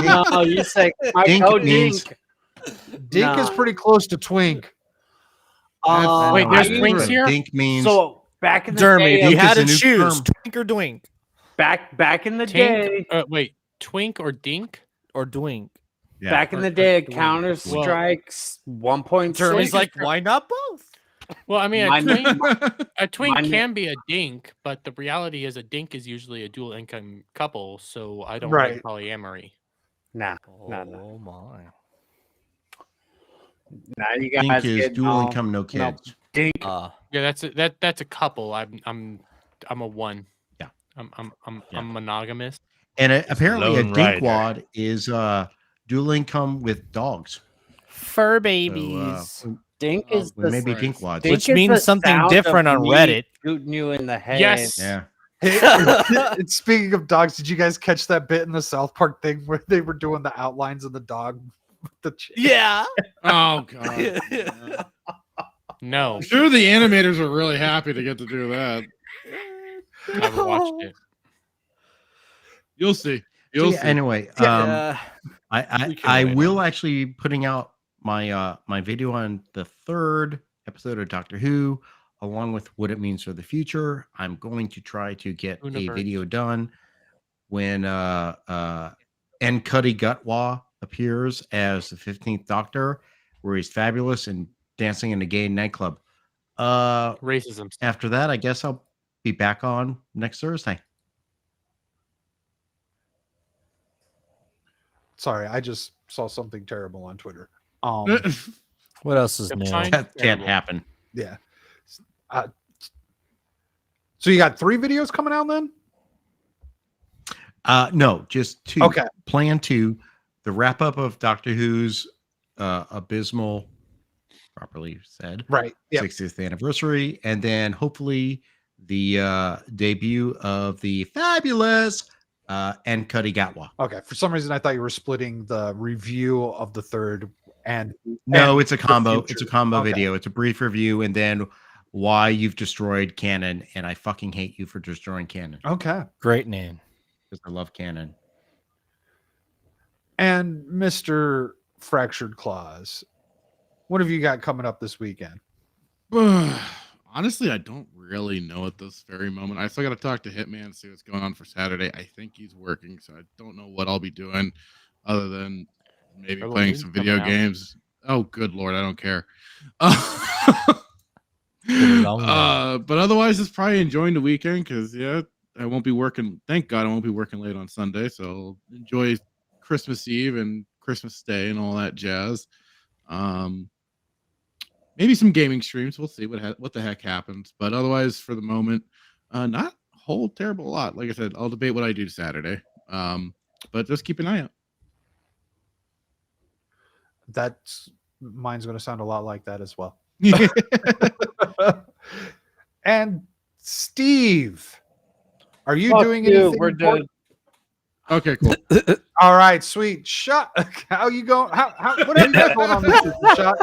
No, you say my Dink co-dink. Dink is pretty close to twink. Wait, there's I- twinks here? Dink means So back in the Jeremy, day, if you Dink had is to a new choose, term. twink or dwink? back in the day, Tink, wait, twink or dink? Or dwink? yeah. back in the day, Well, Counter Strikes 1.6. Jeremy's like, why not both? Well, I mean, Mine- a twink mine- can be a dink, but the reality is a dink is usually a dual income couple, so I don't Right. like polyamory. Nah, Oh nah. my. Nah, you Dink guys is get dual income, no no. kids. Dink. Yeah, that's a couple. I'm a one. Yeah. I'm monogamous. And apparently a Lone Rider. dinkwad is dual income with dogs. Fur So, babies. Dink we is the maybe Christ. dinkwads. Dink Which is means the something sound different of on me Reddit. shooting you in the head. Yes. Yeah. Hey, speaking of dogs, did you guys catch that bit in the South Park thing where they were doing the outlines of the dog? With the Yeah. Oh god. Yeah. No. I'm sure the animators are really happy to get to do that. Never watched it. You'll see. So, You'll yeah, see. anyway, Yeah. I will actually be putting out my my video on the 3rd episode of Doctor Who, along with what it means for the future. I'm going to try to get a Universe. video done when N. Cuddy Gutwa appears as the 15th Doctor, where he's fabulous and dancing in a gay nightclub. Racism. After that, I guess I'll be back on next Thursday. Sorry, I just saw something terrible on Twitter. What else is new? That can't happen. Yeah. So you got 3 videos coming out then? No, just 2. Okay. Plan 2, the wrap up of Doctor Who's abysmal, properly said, Right. Yep. 60th anniversary, and then hopefully the debut of the fabulous N. Cuddy Gatwa. Okay. For some reason, I thought you were splitting the review of the 3rd and No, and it's a the combo. future. It's a combo Okay. video. It's a brief review, and then why you've destroyed canon, and I fucking hate you for destroying canon Okay. Great name. because I love canon. And Mr. Fractured Claws, what have you got coming up this weekend? Honestly, I don't really know at this very moment. I still got to talk to Hitman, see what's going on for Saturday. I think he's working, so I don't know what I'll be doing other than maybe Hello, playing dude. some Coming video out. games. Oh, good Lord, I don't care. long But otherwise, it's probably enjoying the weekend because, yeah, I won't be working. Thank God I won't be working late on Sunday, so I'll enjoy Christmas Eve and Christmas Day and all that jazz. Maybe some gaming streams. We'll see what the heck happens. But otherwise, for the moment, not a whole terrible lot. Like I said, I'll debate what I do Saturday. But just keep an eye out. Mine's going to sound a lot like that as well. And Steve, are you doing anything? We're done. Okay, cool. All right, sweet. Shot. How you going? What have you got going on this week, Shot?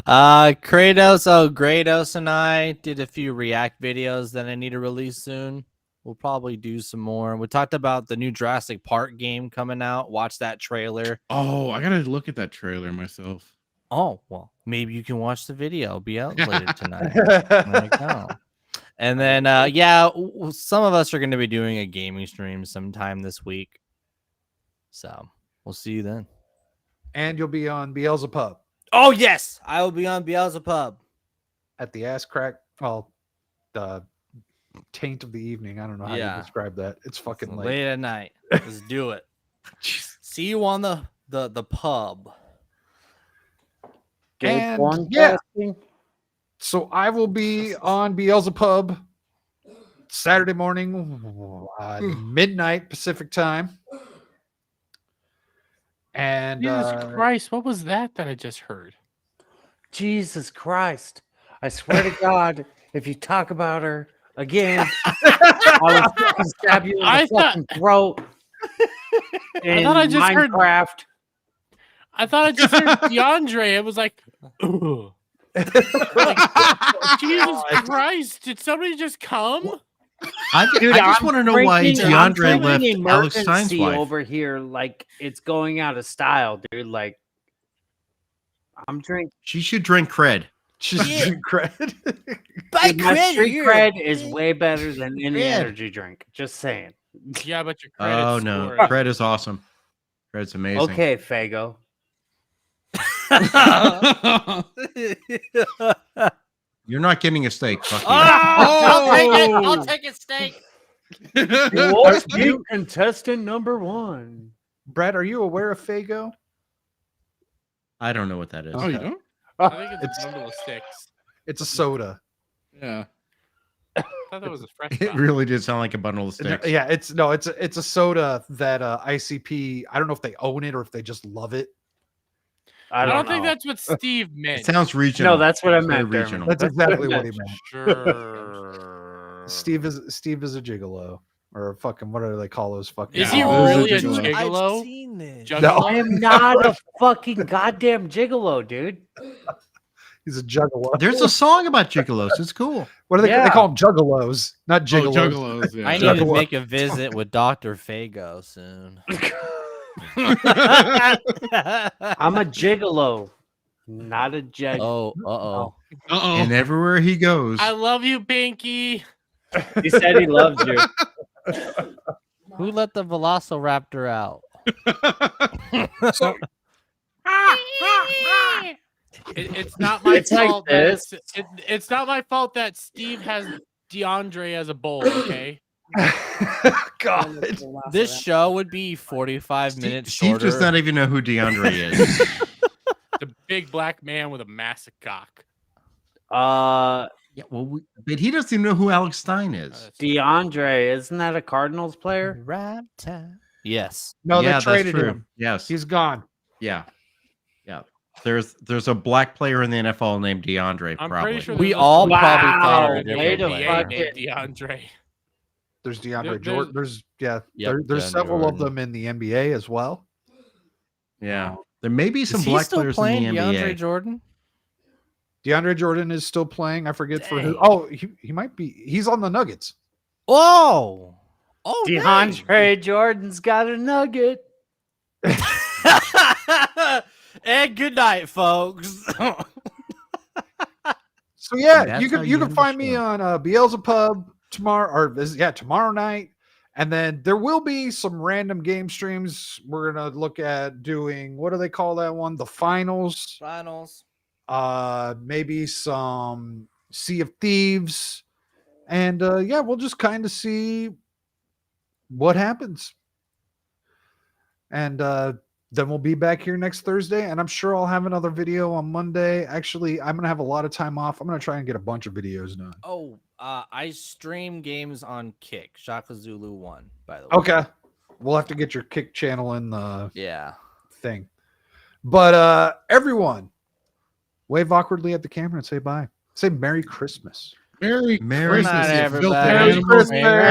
Kratos and I did a few React videos that I need to release soon. We'll probably do some more. We talked about the new Jurassic Park game coming out. Watch that trailer. Oh, I gotta look at that trailer myself. Oh, well, maybe you can watch the video. It'll be out later tonight. There you go. And then, some of us are going to be doing a gaming stream sometime this week. So we'll see you then. And you'll be on Beelzebub Oh, yes. I will be on Beelzebub. at the ass crack. Well, the taint of the evening. I don't know how Yeah. to describe that. It's fucking late. Late at night. Let's do it. See you on the pub. And yeah, so I will be on Beelzebub Saturday morning, midnight Pacific time. And Jesus Christ, what was that I just heard? Jesus Christ. I swear to God, if you talk about her again, I will fucking stab you in the fucking throat. I thought I just heard Minecraft. I thought I just heard DeAndre. It was like, ugh. Like, Jesus Christ, did somebody just come? I just want to know why DeAndre left Alex Stein's emergency wife. over here like it's going out of style, dude. Like I'm drinking. She should drink cred. She's drink cred. Dude, my street cred is way better than any Cred. energy drink. Just saying. Yeah, but your credit Oh no, score. cred is awesome. Cred's amazing. Okay, Fago. You're not getting a steak. Fuck you. I'll take it, steak. You contestant number 1. Brad, are you aware of Fago? I don't know what that is. Oh, you don't? I think it's a bundle of sticks. It's a soda. Yeah. I thought that was a fresh. It really did sound like a bundle of sticks. Yeah, it's a soda that ICP. I don't know if they own it or if they just love it. I don't think that's what Steve meant. It sounds regional. No, that's what I It's very meant. Dermot. regional. That's exactly what he meant. Sure. Steve is a gigolo, or fucking what do they call those fucking? Is he really a gigolo? I've seen this. No. I am not a fucking goddamn gigolo, dude. He's a juggalo. There's a song about gigolos. It's cool. What do they call them? Juggalos, not gigolos. Juggalos, yeah. I need to make a visit with Dr. Fago soon. I'm a gigolo, not a jag. Oh. And everywhere he goes, I love you, Pinky. He said he loves you. Who let the Velociraptor out? It's not my It's like fault. this. It's not my fault that Steve has DeAndre as a bowl. Okay. God, This show would be 45 minutes Steve shorter. does not even know who DeAndre is. The big black man with a massive cock. Yeah, well, but he doesn't even know who Alex Stein is. DeAndre, isn't that a Cardinals player? Right time. Yes. No, Yeah, they that's traded true. him. Yes. He's gone. Yeah. There's a black player in the NFL named DeAndre. I'm probably. pretty sure We there's all Wow, probably thought of a way different to player. fuck named it. DeAndre. There's DeAndre There's- Jordan. There's Yep, there's DeAndre several of Jordan. them in the NBA as well. Yeah. There may be some Is he black still players playing in the DeAndre NBA. Jordan? DeAndre Jordan is still playing. I forget for who. Dang. Oh, he might be. He's on the Nuggets. Whoa! Oh, DeAndre Jordan's got a nugget. nice. And good night, folks. So yeah, That's you how can you you can end the find me show. on Beelzebub tomorrow night, and then there will be some random game streams. We're gonna look at doing, what do they call that one? The finals. Finals. Maybe some Sea of Thieves, and yeah, we'll just kind of see what happens, and then we'll be back here next Thursday, and I'm sure I'll have another video on Monday. Actually, I'm gonna have a lot of time off. I'm gonna try and get a bunch of videos done. Oh, I stream games on Kick. Shaka Zulu 1, by the way. Okay, we'll have to get your Kick channel in the Yeah. thing, but everyone, wave awkwardly at the camera and say bye. Say Merry Christmas. Merry Merry Christmas, night, you filthy everybody. animals. Merry